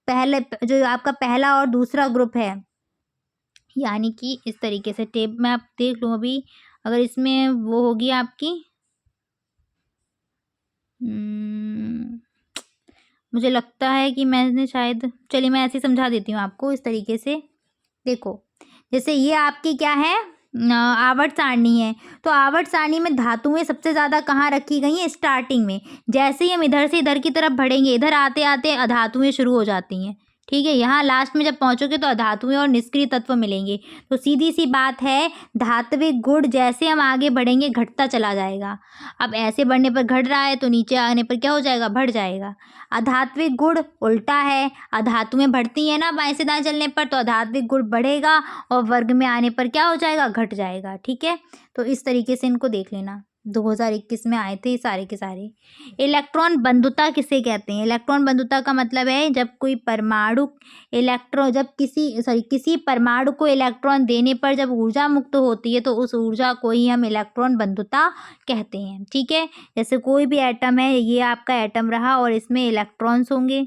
S1: पहले जो आपका पहला और दूसरा ग्रुप है, यानी कि इस तरीके से टेप में आप देख लो अभी, अगर इसमें वो होगी आपकी मुझे लगता है कि मैंने शायद, चलिए मैं ऐसे ही समझा देती हूँ आपको इस तरीके से। देखो, जैसे ये आपकी क्या है, आवर्त सारणी है। तो आवर्त सारणी में धातुएं सबसे ज़्यादा कहाँ रखी गई हैं? स्टार्टिंग में। जैसे ही हम इधर से इधर की तरफ बढ़ेंगे, इधर आते आते अधातुएं शुरू हो जाती हैं, ठीक है। यहाँ लास्ट में जब पहुँचोगे तो अधातुएं और निष्क्रिय तत्व मिलेंगे। तो सीधी सी बात है, धात्विक गुण जैसे हम आगे बढ़ेंगे घटता चला जाएगा। अब ऐसे बढ़ने पर घट रहा है तो नीचे आने पर क्या हो जाएगा? बढ़ जाएगा। अधात्विक गुण उल्टा है, अधातुएं बढ़ती हैं ना बाएं से दाएं चलने पर, तो अधात्विक गुण बढ़ेगा और वर्ग में आने पर क्या हो जाएगा? घट जाएगा, ठीक है। तो इस तरीके से इनको देख लेना। 2021 में आए थे ये सारे के सारे। इलेक्ट्रॉन बंधुता किसे कहते हैं? इलेक्ट्रॉन बंधुता का मतलब है जब कोई परमाणु किसी परमाणु को इलेक्ट्रॉन देने पर जब ऊर्जा मुक्त होती है तो उस ऊर्जा को ही हम इलेक्ट्रॉन बंधुता कहते हैं, ठीक है। जैसे कोई भी एटम है, ये आपका एटम रहा और इसमें इलेक्ट्रॉन्स होंगे,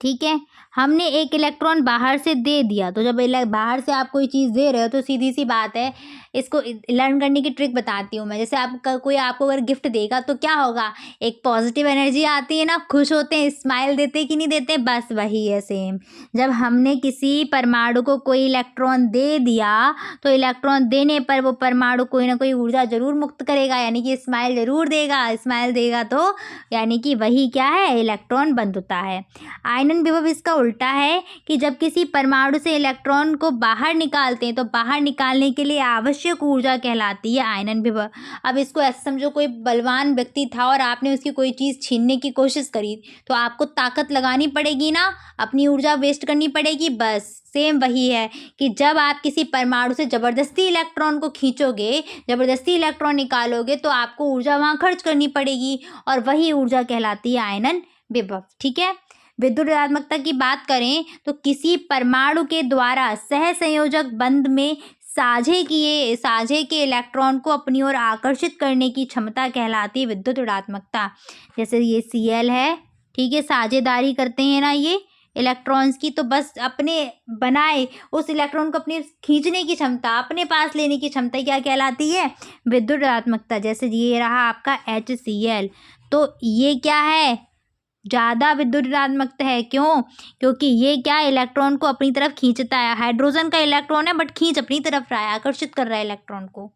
S1: ठीक है। हमने एक इलेक्ट्रॉन बाहर से दे दिया, तो जब बाहर से आप कोई चीज़ दे रहे हो तो सीधी सी बात है, इसको लर्न करने की ट्रिक बताती हूँ मैं। जैसे आपका कोई आपको अगर गिफ्ट देगा तो क्या होगा? एक पॉजिटिव एनर्जी आती है ना, खुश होते हैं, स्माइल देते कि नहीं देते? बस वही है सेम। जब हमने किसी परमाणु को कोई इलेक्ट्रॉन दे दिया तो इलेक्ट्रॉन देने पर वो परमाणु कोई ना कोई ऊर्जा जरूर मुक्त करेगा, यानी कि स्माइल जरूर देगा। स्माइल देगा तो यानी कि वही क्या है? इलेक्ट्रॉन बंधुता है। आयनन विभव इसका उल्टा है कि जब किसी परमाणु से इलेक्ट्रॉन को बाहर निकालते हैं तो बाहर निकालने के लिए आवश्यक ऊर्जा कहलाती है आयनन विभव। अब इसको ऐसे समझो, कोई बलवान व्यक्ति था और आपने उसकी कोई चीज़ छीनने की कोशिश करी, तो आपको ताकत लगानी पड़ेगी ना, अपनी ऊर्जा वेस्ट करनी पड़ेगी। बस सेम वही है कि जब आप किसी परमाणु से ज़बरदस्ती इलेक्ट्रॉन को खींचोगे, ज़बरदस्ती इलेक्ट्रॉन निकालोगे, तो आपको ऊर्जा वहाँ खर्च करनी पड़ेगी और वही ऊर्जा कहलाती है आयनन विभव, ठीक है। विद्युत ऋणात्मकता की बात करें तो किसी परमाणु के द्वारा सहसंयोजक बंध में साझे के इलेक्ट्रॉन को अपनी ओर आकर्षित करने की क्षमता कहलाती है विद्युत ऋणात्मकता। जैसे ये Cl है, ठीक है, साझेदारी करते हैं ना ये इलेक्ट्रॉन्स की, तो बस अपने बनाए उस इलेक्ट्रॉन को अपने खींचने की क्षमता, अपने पास लेने की क्षमता क्या कहलाती है? विद्युत ऋणात्मकता। जैसे ये रहा आपका HCl, तो ये क्या है? ज़्यादा विद्युत ऋणात्मक है। क्यों? क्योंकि ये क्या इलेक्ट्रॉन को अपनी तरफ खींचता है। हाइड्रोजन का इलेक्ट्रॉन है बट खींच अपनी तरफ रहा है, आकर्षित कर रहा है इलेक्ट्रॉन को।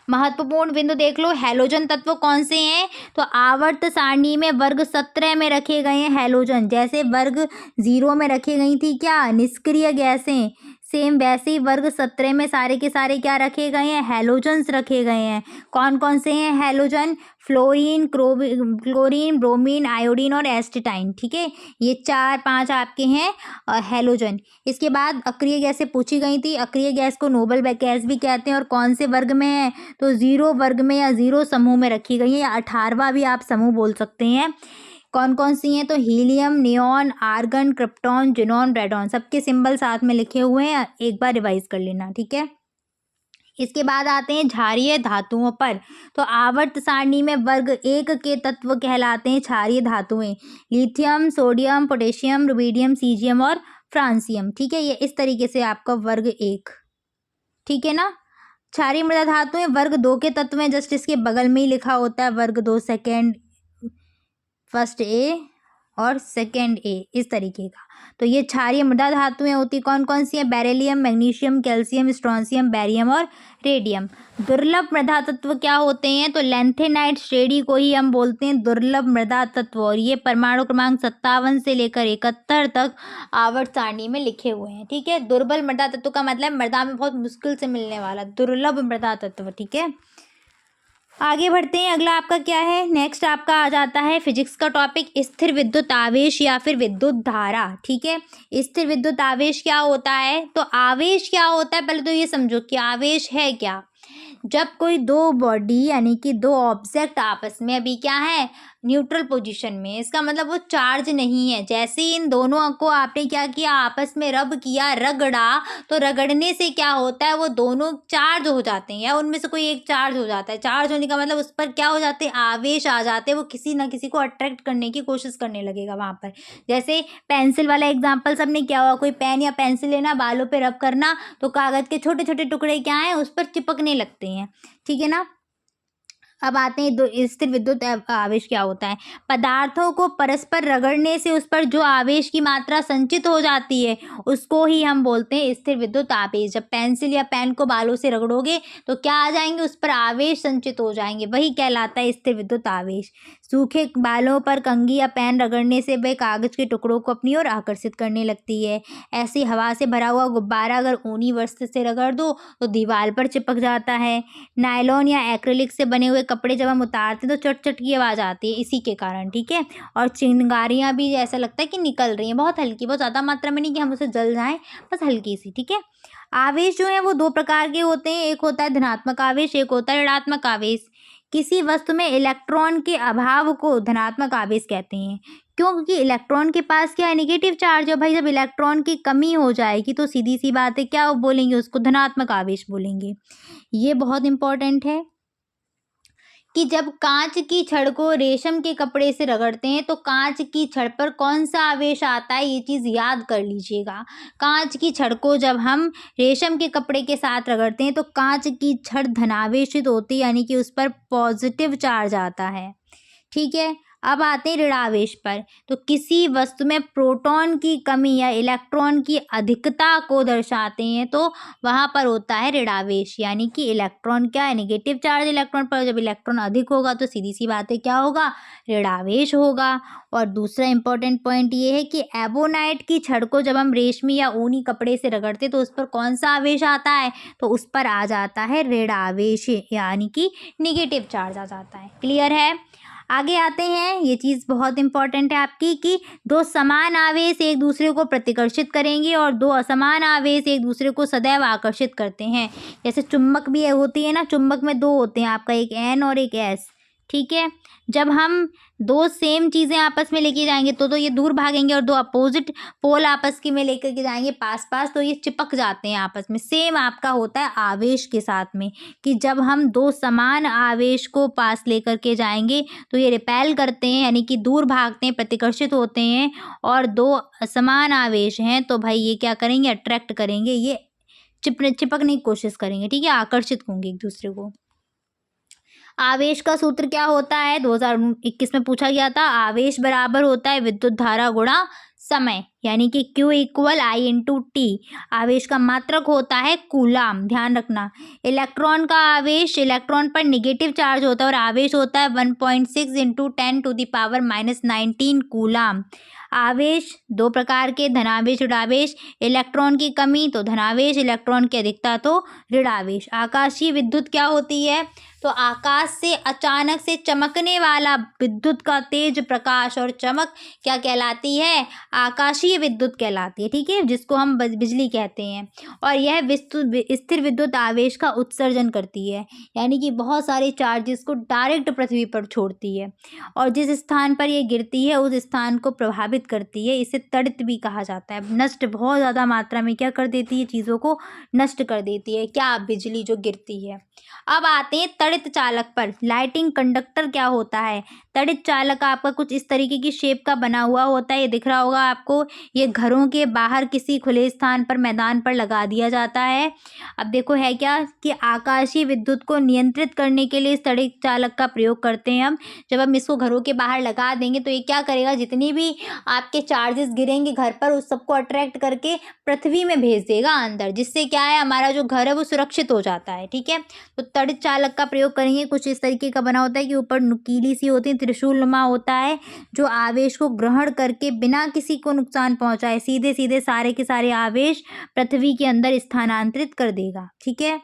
S1: महत्वपूर्ण बिंदु देख लो, हैलोजन तत्व कौन से हैं? तो आवर्त सारणी में वर्ग 17 में रखे गए हैं हैलोजन। जैसे वर्ग 0 में रखी गई थी क्या, निष्क्रिय गैसें, सेम वैसे ही वर्ग 17 में सारे के सारे क्या रखे गए हैं, हैलोजन्स रखे गए हैं। कौन कौन से हैं halogen? Fluorine, chlorine, bromine, iodine और एस्टेटाइन। ठीक है, ये 4-5 आपके हैं हैलोजन। इसके बाद अक्रिय गैसें पूछी गई थी। अक्रिय गैस को नोबल गैस भी कहते हैं और कौन से वर्ग में है? तो 0 वर्ग में या 0 समूह में रखी गई है, या 18वां भी आप समूह बोल सकते हैं। कौन कौन सी हैं? तो helium, neon, argon, krypton, xenon, radon, सबके सिंबल साथ में लिखे हुए हैं, एक बार रिवाइज कर लेना। ठीक है, इसके बाद आते हैं क्षारीय धातुओं पर। तो आवर्त सारणी में वर्ग 1 के तत्व कहलाते हैं क्षारीय धातुएं। Lithium, sodium, potassium, rubidium, caesium और फ्रांसियम। ठीक है, ये इस तरीके से आपका वर्ग 1। ठीक है ना। क्षारीय मृदा धातुएं वर्ग 2 के तत्व हैं, जस्ट इसके बगल में ही लिखा होता है वर्ग 2 सेकेंड, फर्स्ट ए और सेकेंड ए, इस तरीके का। तो ये क्षारीय मृदा धातुएं होती कौन कौन सी हैं? Beryllium, magnesium, calcium, strontium, barium और रेडियम। दुर्लभ मृदा तत्व क्या होते हैं? तो लैंथेनाइट श्रेणी को ही हम बोलते हैं दुर्लभ मृदा तत्व, और ये परमाणु क्रमांक 57 से लेकर 71 तक आवर्त सारणी में लिखे हुए हैं। ठीक है, दुर्बल मृदा तत्व का मतलब मृदा में बहुत मुश्किल से मिलने वाला दुर्लभ मृदा तत्व। ठीक है, आगे बढ़ते हैं। अगला आपका क्या है? नेक्स्ट आपका आ जाता है फिजिक्स का टॉपिक, स्थिर विद्युत आवेश या फिर विद्युत धारा। ठीक है, स्थिर विद्युत आवेश क्या होता है? तो आवेश क्या होता है, पहले तो ये समझो कि आवेश है क्या। जब कोई दो बॉडी यानी कि दो ऑब्जेक्ट आपस में अभी क्या है, न्यूट्रल पोजीशन में, इसका मतलब वो चार्ज नहीं है। जैसे ही इन दोनों को आपने क्या किया, आपस में रब किया, रगड़ा, तो रगड़ने से क्या होता है, वो दोनों चार्ज हो जाते हैं, या उनमें से कोई एक चार्ज हो जाता है। चार्ज होने का मतलब उस पर क्या हो जाते हैं, आवेश आ जाते हैं, वो किसी ना किसी को अट्रैक्ट करने की कोशिश करने लगेगा वहाँ पर। जैसे पेंसिल वाला एग्जाम्पल सबने क्या हुआ, कोई पेन या पेंसिल लेना, बालों पे रब करना, तो कागज के छोटे छोटे टुकड़े क्या हैं, उस पर चिपकने लगते हैं। ठीक है ना। अब आते हैं दो स्थिर विद्युत आवेश क्या होता है। पदार्थों को परस्पर रगड़ने से उस पर जो आवेश की मात्रा संचित हो जाती है, उसको ही हम बोलते हैं स्थिर विद्युत आवेश। जब पेंसिल या पेन को बालों से रगड़ोगे तो क्या आ जाएंगे, उस पर आवेश संचित हो जाएंगे, वही कहलाता है स्थिर विद्युत आवेश। सूखे बालों पर कंघी या पेन रगड़ने से वह कागज के टुकड़ों को अपनी ओर आकर्षित करने लगती है। ऐसी हवा से भरा हुआ गुब्बारा अगर ऊनी वस्त्र से रगड़ दो तो दीवार पर चिपक जाता है। नायलॉन या एक्रिलिक से बने हुए कपड़े जब हम उतारते हैं तो चट चट की आवाज़ आती है इसी के कारण। ठीक है, और चिंगारियाँ भी ऐसा लगता है कि निकल रही हैं, बहुत हल्की, बहुत ज़्यादा मात्रा में नहीं कि हम उसे जल जाएं, बस हल्की सी। ठीक है, आवेश जो है वो दो प्रकार के होते हैं, एक होता है धनात्मक आवेश, एक होता है ऋणात्मक आवेश। किसी वस्तु में इलेक्ट्रॉन के अभाव को धनात्मक आवेश कहते हैं, क्योंकि इलेक्ट्रॉन के पास क्या है, नेगेटिव चार्ज है भाई। जब इलेक्ट्रॉन की कमी हो जाएगी तो सीधी सी बात है, क्या बोलेंगे, उसको धनात्मक आवेश बोलेंगे। ये बहुत इंपॉर्टेंट है कि जब कांच की छड़ को रेशम के कपड़े से रगड़ते हैं तो कांच की छड़ पर कौन सा आवेश आता है, ये चीज़ याद कर लीजिएगा। कांच की छड़ को जब हम रेशम के कपड़े के साथ रगड़ते हैं तो कांच की छड़ धनावेशित होती है, यानी कि उस पर पॉजिटिव चार्ज आता है। ठीक है, अब आते हैं ऋणावेश पर। तो किसी वस्तु में प्रोटॉन की कमी या इलेक्ट्रॉन की अधिकता को दर्शाते हैं तो वहाँ पर होता है ऋणावेश, यानी कि इलेक्ट्रॉन क्या है, नेगेटिव चार्ज इलेक्ट्रॉन पर। जब इलेक्ट्रॉन अधिक होगा तो सीधी सी बात है क्या होगा, ऋणावेश होगा। और दूसरा इंपॉर्टेंट पॉइंट ये है कि एबोनाइट की छड़ को जब हम रेशमी या ऊनी कपड़े से रगड़ते तो उस पर कौन सा आवेश आता है, तो उस पर आ जाता है ऋणावेश, यानी कि नेगेटिव चार्ज आ जाता है। क्लियर है। आगे आते हैं, ये चीज़ बहुत इंपॉर्टेंट है आपकी कि दो समान आवेश एक दूसरे को प्रतिकर्षित करेंगे और दो असमान आवेश एक दूसरे को सदैव आकर्षित करते हैं। जैसे चुंबक भी होती है ना, चुंबक में दो होते हैं आपका, एक एन और एक एस। ठीक है, जब हम दो सेम चीज़ें आपस में लेके जाएंगे तो ये दूर भागेंगे, और दो अपोजिट पोल आपस की में लेकर के जाएंगे पास पास तो ये चिपक जाते हैं आपस में। सेम आपका होता है आवेश के साथ में, कि जब हम दो समान आवेश को पास लेकर के जाएंगे तो ये रिपेल करते हैं, यानी कि दूर भागते हैं, प्रतिकर्षित होते हैं। और दो असमान आवेश हैं तो भाई ये क्या करेंगे, अट्रैक्ट करेंगे, ये चिपकने की कोशिश करेंगे। ठीक है, आकर्षित होंगे एक दूसरे को। आवेश का सूत्र क्या होता है, 2021 में पूछा गया था। आवेश बराबर होता है विद्युत धारा गुणा समय, यानी कि Q equal I into T. आवेश का मात्रक होता है कूलाम, ध्यान रखना। इलेक्ट्रॉन का आवेश, इलेक्ट्रॉन पर निगेटिव चार्ज होता है और आवेश होता है 1.6 इंटू 10⁻⁻19 कूलाम। आवेश दो प्रकार के, धनावेश ऋणावेश। इलेक्ट्रॉन की कमी तो धनावेश, इलेक्ट्रॉन की अधिकता तो ऋणावेश। आकाशीय विद्युत क्या होती है, तो आकाश से अचानक से चमकने वाला विद्युत का तेज प्रकाश और चमक क्या कहलाती है, आकाशीय विद्युत कहलाती है, ठीक है, जिसको हम बिजली कहते हैं। और यह स्थिर विद्युत आवेश का उत्सर्जन करती है, यानी कि बहुत सारे चार्जेस को डायरेक्ट पृथ्वी पर छोड़ती है और जिस स्थान पर ये गिरती है उस स्थान को प्रभावित करती है। इसे तड़ित भी कहा जाता है। नष्ट बहुत ज़्यादा मात्रा में क्या कर देती है, चीज़ों को नष्ट कर देती है, क्या, बिजली जो गिरती है। अब आते हैं तड़ित चालक पर। लाइटिंग कंडक्टर क्या होता है, तड़ित चालक आपका कुछ इस तरीके की शेप का बना हुआ होता है, ये दिख रहा होगा आपको। ये घरों के बाहर किसी खुले स्थान पर, मैदान पर लगा दिया जाता है। अब देखो है क्या कि आकाशीय विद्युत को नियंत्रित करने के लिए इस तड़ित चालक का प्रयोग करते हैं हम। जब हम इसको घरों के बाहर लगा देंगे तो ये क्या करेगा, जितनी भी आपके चार्जेस गिरेंगे घर पर उस सबको अट्रैक्ट करके पृथ्वी में भेज देगा अंदर, जिससे क्या है, हमारा जो घर है वो सुरक्षित हो जाता है, ठीक है। तो तड़ित चालक का प्रयोग करेंगे। कुछ इस तरीके का बना होता है कि ऊपर नुकीली सी होती है, त्रिशूलनुमा होता है, जो आवेश को ग्रहण करके बिना किसी को नुकसान पहुंचाए सीधे सीधे सारे के सारे आवेश पृथ्वी के अंदर स्थानांतरित कर देगा, ठीक है।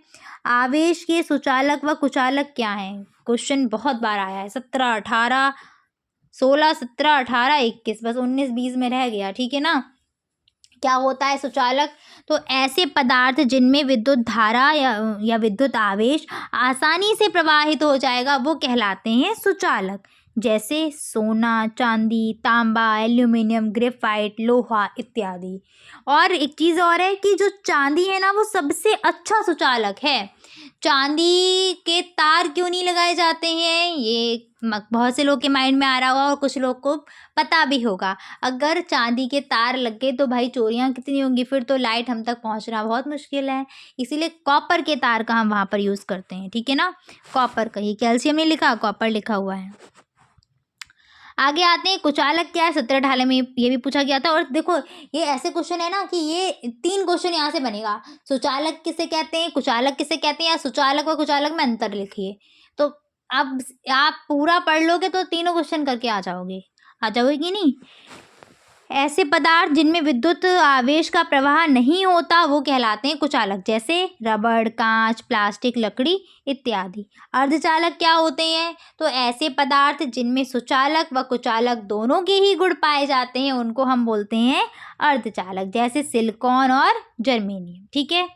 S1: आवेश के सुचालक व कुचालक क्या हैं, क्वेश्चन बहुत बार आया है। 17, 18, 16, 17, 18, 21, बस 19, 20 में रह गया, ठीक है ना। क्या होता है सुचालक, तो ऐसे पदार्थ जिनमें विद्युत धारा या विद्युत आवेश आसानी से प्रवाहित हो जाएगा वो कहलाते हैं सुचालक। जैसे सोना, चांदी, तांबा, एल्यूमिनियम, ग्रेफाइट, लोहा इत्यादि। और एक चीज़ और है कि जो चांदी है ना वो सबसे अच्छा सुचालक है। चांदी के तार क्यों नहीं लगाए जाते हैं, ये बहुत से लोग के माइंड में आ रहा होगा और कुछ लोग को पता भी होगा। अगर चांदी के तार लग गए तो भाई चोरियां कितनी होंगी, फिर तो लाइट हम तक पहुंचना बहुत मुश्किल है। इसीलिए कॉपर के तार का हम वहाँ पर यूज़ करते हैं, ठीक है ना। कॉपर का, ये कैल्शियम नहीं लिखा, कॉपर लिखा हुआ है। आगे आते हैं कुचालक क्या है, 17 ढाले में ये भी पूछा गया था। और देखो ये ऐसे क्वेश्चन है ना कि ये 3 क्वेश्चन यहाँ से बनेगा। सुचालक किसे कहते हैं, कुचालक किसे कहते हैं, या सुचालक व कुचालक में अंतर लिखिए। तो अब आप पूरा पढ़ लोगे तो तीनों क्वेश्चन करके आ जाओगे कि नहीं। ऐसे पदार्थ जिनमें विद्युत आवेश का प्रवाह नहीं होता वो कहलाते हैं कुचालक, जैसे रबड़, कांच, प्लास्टिक, लकड़ी इत्यादि। अर्धचालक क्या होते हैं, तो ऐसे पदार्थ जिनमें सुचालक व कुचालक दोनों के ही गुण पाए जाते हैं उनको हम बोलते हैं अर्धचालक, जैसे सिलिकॉन और जर्मेनियम, ठीक है।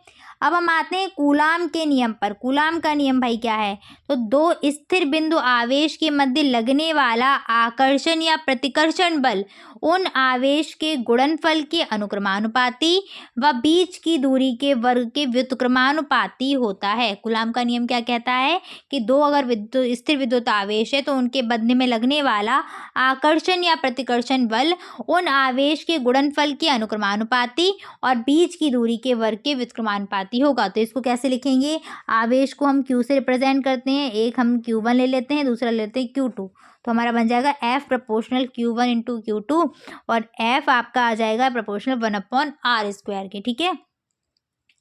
S1: अब हम आते हैं कूलाम के नियम पर। कूलाम का नियम भाई क्या है, तो दो स्थिर बिंदु आवेश के मध्य लगने वाला आकर्षण या प्रतिकर्षण बल उन आवेश के गुणनफल के अनुक्रमानुपाती व बीच की दूरी के वर्ग के व्युत्क्रमानुपाती होता है। कूलाम का नियम क्या कहता है कि दो अगर स्थिर विद्युत आवेश है तो उनके मध्य में लगने वाला आकर्षण या प्रतिकर्षण बल उन आवेश के गुणनफल के अनुक्रमानुपाती और बीच की दूरी के वर्ग के व्युत्क्रमानुपाती होगा। तो इसको कैसे लिखेंगे, आवेश को हम Q से रिप्रेजेंट करते हैं, एक हम Q1 ले लेते हैं, दूसरा लेते हैं Q2, तो हमारा बन जाएगा F proportional Q1 into Q2 और F आपका आ जाएगा प्रोपोर्शनल 1/r², के, ठीक है।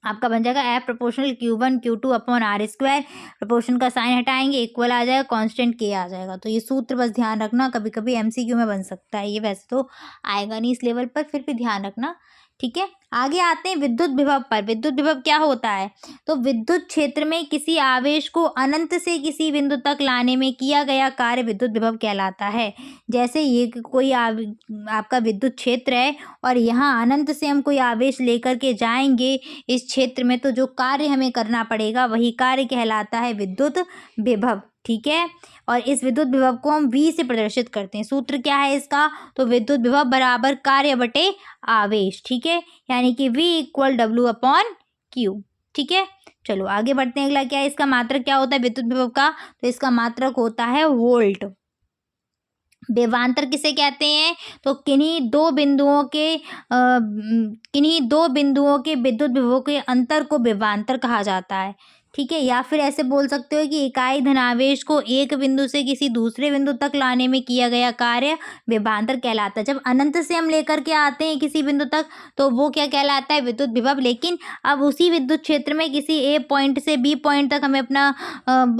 S1: आपका बन जाएगा F proportional Q1 Q2 upon R²। Proportion का साइन हटाएंगे, इक्वल आ जाएगा, कांस्टेंट K आ जाएगा। तो ये सूत्र बस ध्यान रखना, कभी कभी MCQ में बन सकता है, ये वैसे तो आएगा नहीं इस लेवल पर, फिर भी ध्यान रखना, ठीक है। आगे आते हैं विद्युत विभव पर। विद्युत विभव क्या होता है, तो विद्युत क्षेत्र में किसी आवेश को अनंत से किसी बिंदु तक लाने में किया गया कार्य विद्युत विभव कहलाता है। जैसे ये कोई आपका विद्युत क्षेत्र है और यहाँ अनंत से हम कोई आवेश लेकर के जाएंगे इस क्षेत्र में, तो जो कार्य हमें करना पड़ेगा वही कार्य कहलाता है विद्युत विभव, ठीक है। और इस विद्युत विभव को हम V से प्रदर्शित करते हैं। सूत्र क्या है इसका, तो विद्युत विभव बराबर कार्य बटे आवेश, ठीक है, यानी कि V इक्वल W/Q, ठीक है। चलो आगे बढ़ते हैं। अगला क्या है, इसका मात्रक क्या होता है विद्युत विभव का, तो इसका मात्रक होता है वोल्ट। विभवांतर किसे कहते हैं, तो किन्हीं दो बिंदुओं के विद्युत विभव के अंतर को विभवांतर कहा जाता है, ठीक है। या फिर ऐसे बोल सकते हो कि इकाई धनावेश को एक बिंदु से किसी दूसरे बिंदु तक लाने में किया गया कार्य विभवांतर कहलाता है। जब अनंत से हम लेकर के आते हैं किसी बिंदु तक तो वो क्या कहलाता है, विद्युत विभव। लेकिन अब उसी विद्युत क्षेत्र में किसी ए पॉइंट से बी पॉइंट तक हमें अपना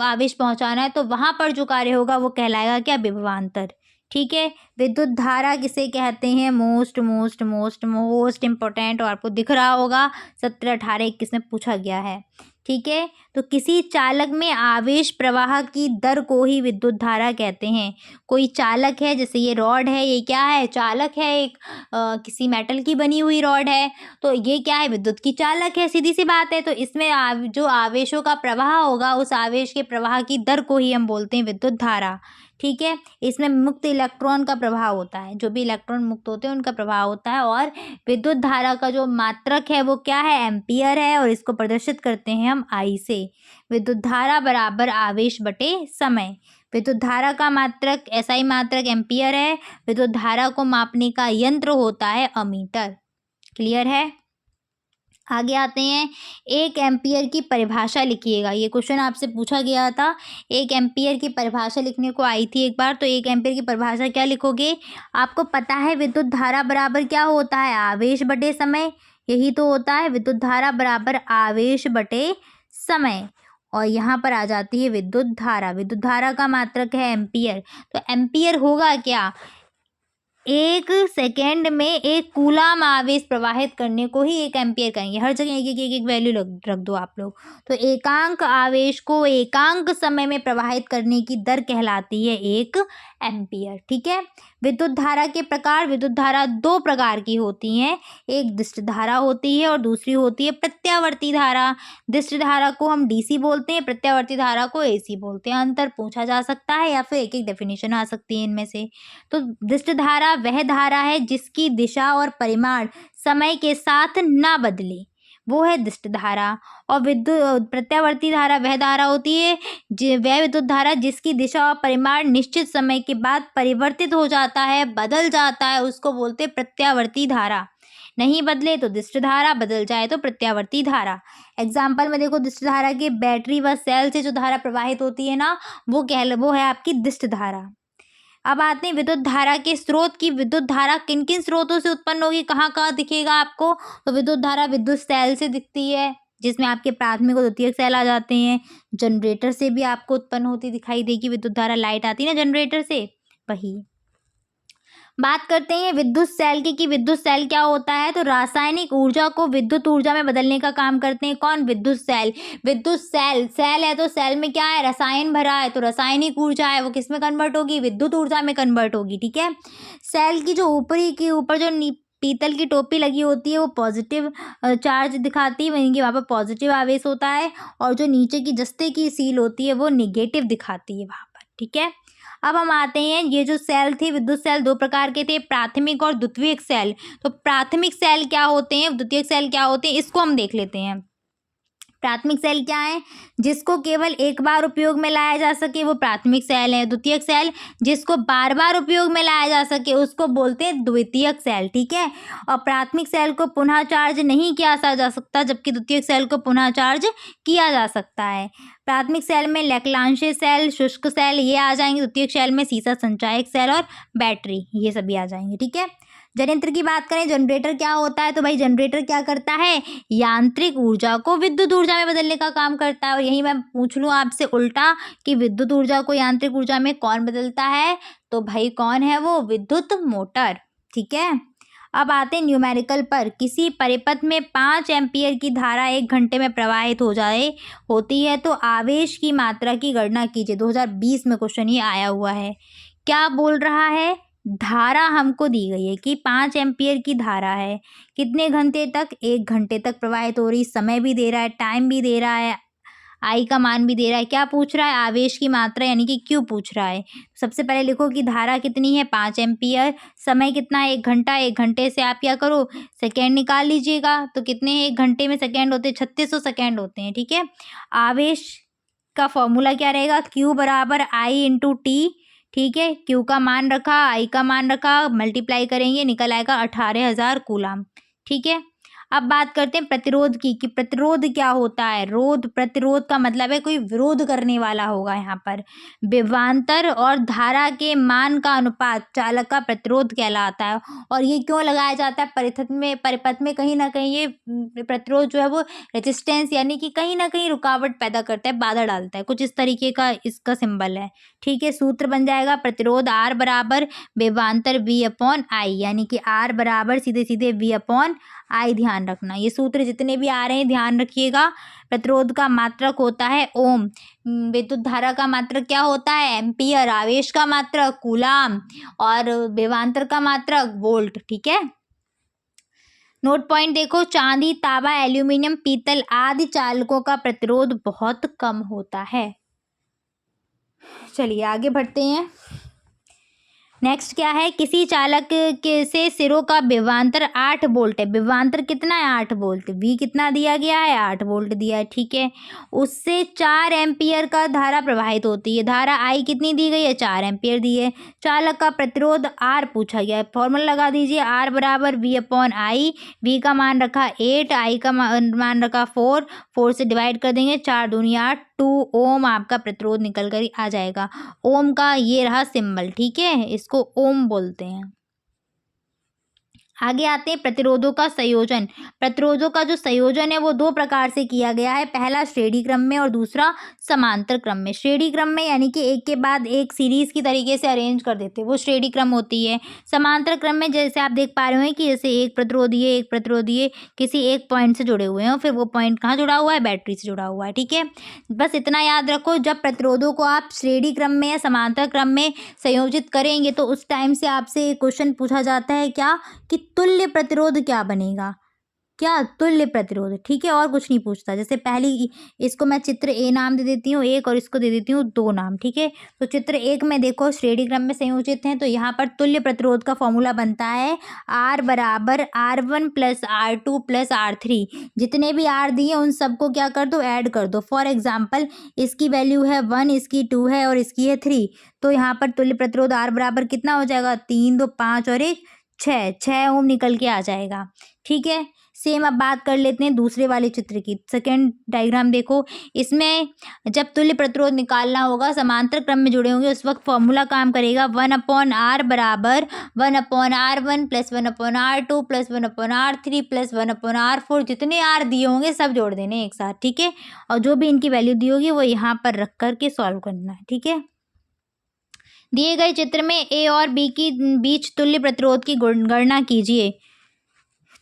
S1: आवेश पहुंचाना है तो वहां पर जो कार्य होगा वो कहलाएगा क्या, विभवांतर। ठीक है। विद्युत धारा किसे कहते हैं, most most most most important, और आपको दिख रहा होगा 17, 18, 21 में पूछा गया है। ठीक है। तो किसी चालक में आवेश प्रवाह की दर को ही विद्युत धारा कहते हैं। कोई चालक है, जैसे ये रॉड है, ये क्या है, चालक है, एक किसी मेटल की बनी हुई रॉड है, तो ये क्या है, विद्युत की चालक है, सीधी सी बात है। तो इसमें जो आवेशों का प्रवाह होगा उस आवेश के प्रवाह की दर को ही हम बोलते हैं विद्युत धारा। ठीक है। इसमें मुक्त इलेक्ट्रॉन का प्रभाव होता है, जो भी इलेक्ट्रॉन मुक्त होते हैं उनका प्रभाव होता है। और विद्युत धारा का जो मात्रक है वो क्या है, एम्पियर है, और इसको प्रदर्शित करते हैं हम आई से। विद्युत धारा बराबर आवेश बटे समय। विद्युत धारा का मात्रक, एसआई मात्रक एम्पियर है। विद्युत धारा को मापने का यंत्र होता है अमीटर। क्लियर है। आगे आते हैं, एक एम्पियर की परिभाषा लिखिएगा। ये क्वेश्चन आपसे पूछा गया था, एक एम्पियर की परिभाषा लिखने को आई थी एक बार। तो एक एम्पियर की परिभाषा क्या लिखोगे, आपको पता है विद्युत धारा बराबर क्या होता है, आवेश बटे समय। यही तो होता है, विद्युत धारा बराबर आवेश बटे समय। और यहाँ पर आ जाती है विद्युत धारा। विद्युत धारा का मात्रक है एम्पियर। तो एम्पियर होगा क्या, एक सेकेंड में एक कूलाम आवेश प्रवाहित करने को ही एक एम्पियर कहेंगे। हर जगह एक वैल्यू रख दो आप लोग। तो एकांक आवेश को एकांक समय में प्रवाहित करने की दर कहलाती है एक एम्पियर। ठीक है। विद्युत धारा के प्रकार, विद्युत धारा दो प्रकार की होती हैं, एक दिष्ट धारा होती है और दूसरी होती है प्रत्यावर्ती धारा। दिष्ट धारा को हम डीसी बोलते हैं, प्रत्यावर्ती धारा को एसी बोलते हैं। अंतर पूछा जा सकता है या फिर एक एक डेफिनेशन आ सकती है इनमें से। तो दिष्ट धारा वह धारा है जिसकी दिशा और परिमाण समय के साथ ना बदले, वो है दिष्ट धारा। और विद्युत प्रत्यावर्ती धारा वह धारा होती है वह विद्युत धारा जिसकी दिशा और परिमाण निश्चित समय के बाद परिवर्तित हो जाता है, बदल जाता है, उसको बोलते हैं प्रत्यावर्ती धारा। नहीं बदले तो दिष्ट धारा, बदल जाए तो प्रत्यावर्ती धारा। एग्जाम्पल में देखो, दिष्ट धारा के बैटरी व सेल से जो धारा प्रवाहित होती है ना, वो है आपकी दिष्ट धारा। अब आते हैं विद्युत धारा के स्रोत की। विद्युत धारा किन किन स्रोतों से उत्पन्न होगी, कहाँ कहाँ दिखेगा आपको, तो विद्युत धारा विद्युत सेल से दिखती है, जिसमें आपके प्राथमिक और द्वितीयक सेल आ जाते हैं। जनरेटर से भी आपको उत्पन्न होती दिखाई देगी विद्युत धारा, लाइट आती है ना जनरेटर से, वही। बात करते हैं विद्युत सेल की, कि विद्युत सेल क्या होता है, तो रासायनिक ऊर्जा को विद्युत ऊर्जा में बदलने का काम करते हैं। कौन, विद्युत सेल। विद्युत सेल है तो सेल में क्या है, रसायन भरा है, तो रासायनिक ऊर्जा है वो किस में कन्वर्ट होगी, विद्युत ऊर्जा में कन्वर्ट होगी। ठीक है। सेल की जो ऊपर जो पीतल की टोपी लगी होती है वो पॉजिटिव चार्ज दिखाती है, वहीं वहाँ पर पॉजिटिव आवेश होता है। और जो नीचे की जस्ते की सील होती है वो निगेटिव दिखाती है वहाँ पर। ठीक है। अब हम आते हैं, ये जो सेल थे, विद्युत सेल दो प्रकार के थे, प्राथमिक और द्वितीयक सेल। तो प्राथमिक सेल क्या होते हैं, द्वितीयक सेल क्या होते हैं, इसको हम देख लेते हैं। प्राथमिक सेल क्या है, जिसको केवल एक बार उपयोग में लाया जा सके वो प्राथमिक सेल है। द्वितीयक सेल जिसको बार बार उपयोग में लाया जा सके उसको बोलते हैं द्वितीयक सेल। ठीक है। और प्राथमिक सेल को पुनः चार्ज नहीं किया जा सकता, जबकि द्वितीयक सेल को पुनः चार्ज किया जा सकता है। प्राथमिक सेल में लैक्लांशियस सेल, शुष्क सेल ये आ जाएंगे। द्वितीयक सेल में सीसा संचायक सेल और बैटरी ये सभी आ जाएंगे। ठीक है। जनयंत्र की बात करें, जनरेटर क्या होता है, तो भाई जनरेटर क्या करता है, यांत्रिक ऊर्जा को विद्युत ऊर्जा में बदलने का काम करता है। और यही मैं पूछ लूँ आपसे उल्टा कि विद्युत ऊर्जा को यांत्रिक ऊर्जा में कौन बदलता है, तो भाई कौन है वो, विद्युत मोटर। ठीक है। अब आते हैं न्यूमेरिकल पर। किसी परिपथ में 5 एम्पियर की धारा 1 घंटे में प्रवाहित होती है तो आवेश की मात्रा की गणना कीजिए। 2020 में क्वेश्चन ये आया हुआ है। क्या बोल रहा है, धारा हमको दी गई है कि 5 एम्पियर की धारा है, कितने घंटे तक, 1 घंटे तक प्रवाहित हो रही, समय भी दे रहा है, टाइम भी दे रहा है, आई का मान भी दे रहा है। क्या पूछ रहा है, आवेश की मात्रा यानी कि क्यू पूछ रहा है। सबसे पहले लिखो कि धारा कितनी है, 5 एम्पियर, समय कितना है, 1 घंटा। 1 घंटे से आप क्या करो, सेकेंड निकाल लीजिएगा। तो कितने हैं 1 घंटे में सेकेंड होते हैं, 3600 सेकेंड होते हैं। ठीक है। आवेश का फॉर्मूला क्या रहेगा, क्यू बराबर आई इंटू टी। ठीक है। क्यू का मान रखा, आई का मान रखा, मल्टीप्लाई करेंगे, निकल आएगा 18,000 कूलाम। ठीक है। अब बात करते हैं प्रतिरोध की, कि प्रतिरोध क्या होता है। रोध, प्रतिरोध का मतलब है कोई विरोध करने वाला होगा यहाँ पर। विभवांतर और धारा के मान का अनुपात चालक का प्रतिरोध कहलाता है। और ये क्यों लगाया जाता है परिपथ में कहीं ना कहीं ये प्रतिरोध जो है वो रेजिस्टेंस यानी कि कहीं ना कहीं रुकावट पैदा करता है, बाधा डालता है, कुछ इस तरीके का इसका सिंबल है। ठीक है, सूत्र बन जाएगा प्रतिरोध R बराबर विभवांतर V/I, यानी कि R बराबर सीधे सीधे V/I। ध्यान रखना, ये सूत्र जितने भी आ रहे हैं ध्यान रखिएगा। प्रतिरोध का मात्रक होता है ओम, विद्युत धारा का मात्रक क्या होता है एम्पियर, आवेश का मात्रक कूलाम और विभवांतर का मात्रक वोल्ट। ठीक है, नोट पॉइंट देखो, चांदी, तांबा, एल्यूमिनियम, पीतल आदि चालकों का प्रतिरोध बहुत कम होता है। चलिए आगे बढ़ते हैं। नेक्स्ट क्या है, किसी चालक के से सिरों का विभवांतर 8 वोल्ट है। विभवांतर कितना है 8 वोल्ट, वी कितना दिया गया है 8 वोल्ट दिया है। ठीक है, उससे 4 एम्पियर का धारा प्रवाहित होती है। धारा आई कितनी दी गई है 4 एम्पियर दी है। चालक का प्रतिरोध आर पूछा गया है, फॉर्मूला लगा दीजिए, आर बराबर V/I। वी का मान रखा 8, आई का मान रखा 4 से डिवाइड कर देंगे, 4 दूनी 8, 2 ओम आपका प्रतिरोध निकल कर आ जाएगा। ओम का ये रहा सिंबल। ठीक है, इसको ओम बोलते हैं। आगे आते हैं प्रतिरोधों का संयोजन। प्रतिरोधों का जो संयोजन है वो 2 प्रकार से किया गया है, पहला श्रेणी क्रम में और दूसरा समांतर क्रम में। श्रेणी क्रम में यानी कि एक के बाद एक सीरीज की तरीके से अरेंज कर देते हैं, वो श्रेणी क्रम होती है। समांतर क्रम में जैसे आप देख पा रहे हैं कि जैसे एक प्रतिरोध ये किसी एक पॉइंट से जुड़े हुए हैं और फिर वो पॉइंट कहाँ जुड़ा हुआ है, बैटरी से जुड़ा हुआ है। ठीक है, बस इतना याद रखो, जब प्रतिरोधों को आप श्रेणी क्रम में या समांतर क्रम में संयोजित करेंगे तो उस टाइम से आपसे क्वेश्चन पूछा जाता है क्या, कि तुल्य प्रतिरोध क्या बनेगा, क्या तुल्य प्रतिरोध। ठीक है, और कुछ नहीं पूछता। जैसे पहली इसको मैं चित्र ए नाम दे देती हूँ 1 और इसको दे देती हूँ 2 नाम। ठीक है, तो चित्र 1 में देखो श्रेणी क्रम में संयोजित हैं, तो यहाँ पर तुल्य प्रतिरोध का फॉर्मूला बनता है R बराबर R1 + R2 + R3। जितने भी R दिए उन सबको क्या कर दो, ऐड कर दो। फॉर एग्जाम्पल इसकी वैल्यू है 1, इसकी 2 है और इसकी है 3, तो यहाँ पर तुल्य प्रतिरोध R बराबर कितना हो जाएगा, 3, 2, 5 और 1 6 ओम निकल के आ जाएगा। ठीक है, सेम अब बात कर लेते हैं दूसरे वाले चित्र की। सेकेंड डायग्राम देखो, इसमें जब तुल्य प्रतिरोध निकालना होगा समांतर क्रम में जुड़े होंगे उस वक्त फॉर्मूला काम करेगा 1/R बराबर 1/R1 + 1/R2 + 1/R3 + 1/R4। जितने R दिए होंगे सब जोड़ देने एक साथ। ठीक है, और जो भी इनकी वैल्यू दी होगी वो यहाँ पर रख करके सॉल्व करना है। ठीक है, दिए गए चित्र में ए और बी की बीच तुल्य प्रतिरोध की गणना कीजिए।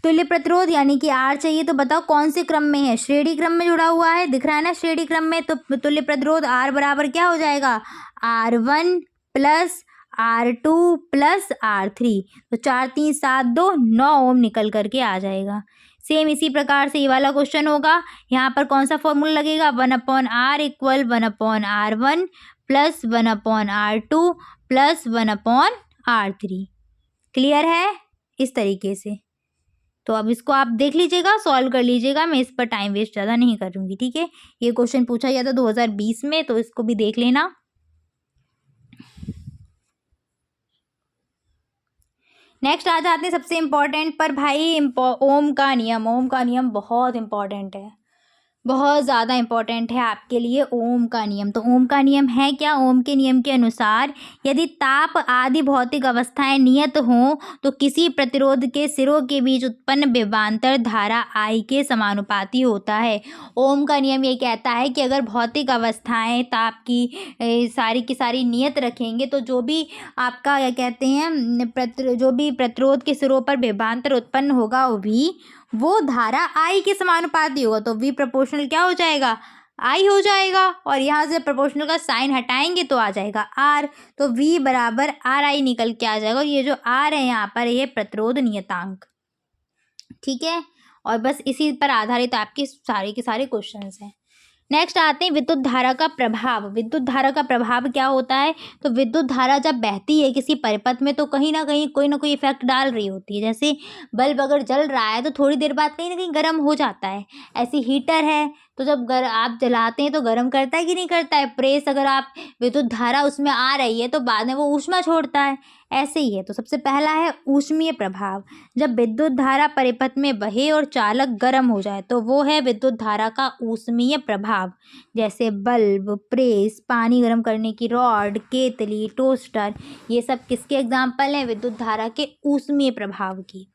S1: तुल्य प्रतिरोध यानी कि R चाहिए, तो बताओ कौन से क्रम में है, श्रेणी क्रम में जुड़ा हुआ है, दिख रहा है ना श्रेणी क्रम में, तो तुल्य प्रतिरोध R बराबर क्या हो जाएगा, R1 + R2 + R3। तो 4, 3, 7, 2 9 ओम निकल करके आ जाएगा। सेम इसी प्रकार से ये वाला क्वेश्चन होगा, यहाँ पर कौन सा फॉर्मूला लगेगा, 1/R = 1/R1 + 1/R2 + 1/R3। Clear है इस तरीके से। तो अब इसको आप देख लीजिएगा, सॉल्व कर लीजिएगा, मैं इस पर टाइम वेस्ट ज़्यादा नहीं करूँगी। ठीक है, ये क्वेश्चन पूछा गया था 2020 में, तो इसको भी देख लेना। नेक्स्ट आ जाते हैं सबसे इम्पोर्टेंट पर भाई, ओम का नियम। ओम का नियम बहुत इम्पोर्टेंट है, बहुत ज़्यादा इम्पॉर्टेंट है आपके लिए ओम का नियम। तो ओम का नियम है क्या, ओम के नियम के अनुसार यदि ताप आदि भौतिक अवस्थाएं नियत हों तो किसी प्रतिरोध के सिरों के बीच उत्पन्न विभवांतर धारा I के समानुपाती होता है। ओम का नियम ये कहता है कि अगर भौतिक अवस्थाएं ताप की सारी की सारी नियत रखेंगे तो जो भी आपका क्या कहते हैं जो भी प्रतिरोध के सिरों पर विभवांतर उत्पन्न होगा वो धारा I के समानुपाती होगा। तो V प्रोपोर्शनल क्या हो जाएगा, I हो जाएगा, और यहाँ से प्रोपोर्शनल का साइन हटाएंगे तो आ जाएगा R। तो V बराबर RI निकल के आ जाएगा, और ये जो R है यहाँ पर ये प्रतिरोध नियतांक। ठीक है, और बस इसी पर आधारित आपके सारे के सारे क्वेश्चंस हैं। नेक्स्ट आते हैं विद्युत धारा का प्रभाव। विद्युत धारा का प्रभाव क्या होता है, तो विद्युत धारा जब बहती है किसी परिपथ में तो कहीं ना कहीं कोई ना कोई इफेक्ट डाल रही होती है। जैसे बल्ब अगर जल रहा है तो थोड़ी देर बाद कहीं ना कहीं गर्म हो जाता है, ऐसी हीटर है तो जब आप जलाते हैं तो गर्म करता है कि नहीं करता है। प्रेस अगर आप विद्युत धारा उसमें आ रही है तो बाद में वो ऊष्मा छोड़ता है, ऐसे ही है। तो सबसे पहला है ऊष्मीय प्रभाव। जब विद्युत धारा परिपथ में बहे और चालक गर्म हो जाए तो वो है विद्युत धारा का ऊष्मीय प्रभाव। जैसे बल्ब, प्रेस, पानी गर्म करने की रॉड, केतली, टोस्टर, ये सब किसके एग्जाम्पल हैं? विद्युत धारा के ऊष्मीय प्रभाव की।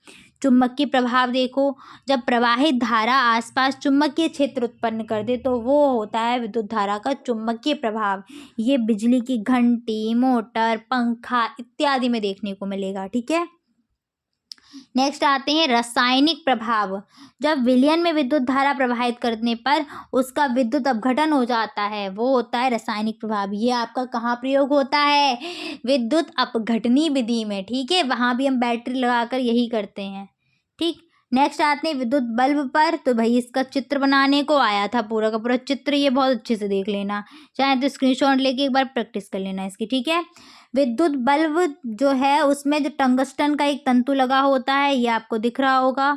S1: चुंबकीय प्रभाव देखो, जब प्रवाहित धारा आसपास चुंबकीय क्षेत्र उत्पन्न कर दे तो वो होता है विद्युत धारा का चुंबकीय प्रभाव। ये बिजली की घंटी, मोटर, पंखा इत्यादि में देखने को मिलेगा। ठीक है, नेक्स्ट आते हैं रासायनिक प्रभाव। जब विलयन में विद्युत धारा प्रवाहित करने पर उसका विद्युत अपघटन हो जाता है, वो होता है रासायनिक प्रभाव। ये आपका कहाँ प्रयोग होता है? विद्युत अपघटनी विधि में। ठीक है, वहाँ भी हम बैटरी लगाकर यही करते हैं। ठीक, नेक्स्ट आते हैं विद्युत बल्ब पर। तो भाई इसका चित्र बनाने को आया था, पूरा का पूरा चित्र, ये बहुत अच्छे से देख लेना, चाहे तो स्क्रीनशॉट लेके एक बार प्रैक्टिस कर लेना इसकी। ठीक है, विद्युत बल्ब जो है उसमें जो टंगस्टन का एक तंतु लगा होता है, ये आपको दिख रहा होगा,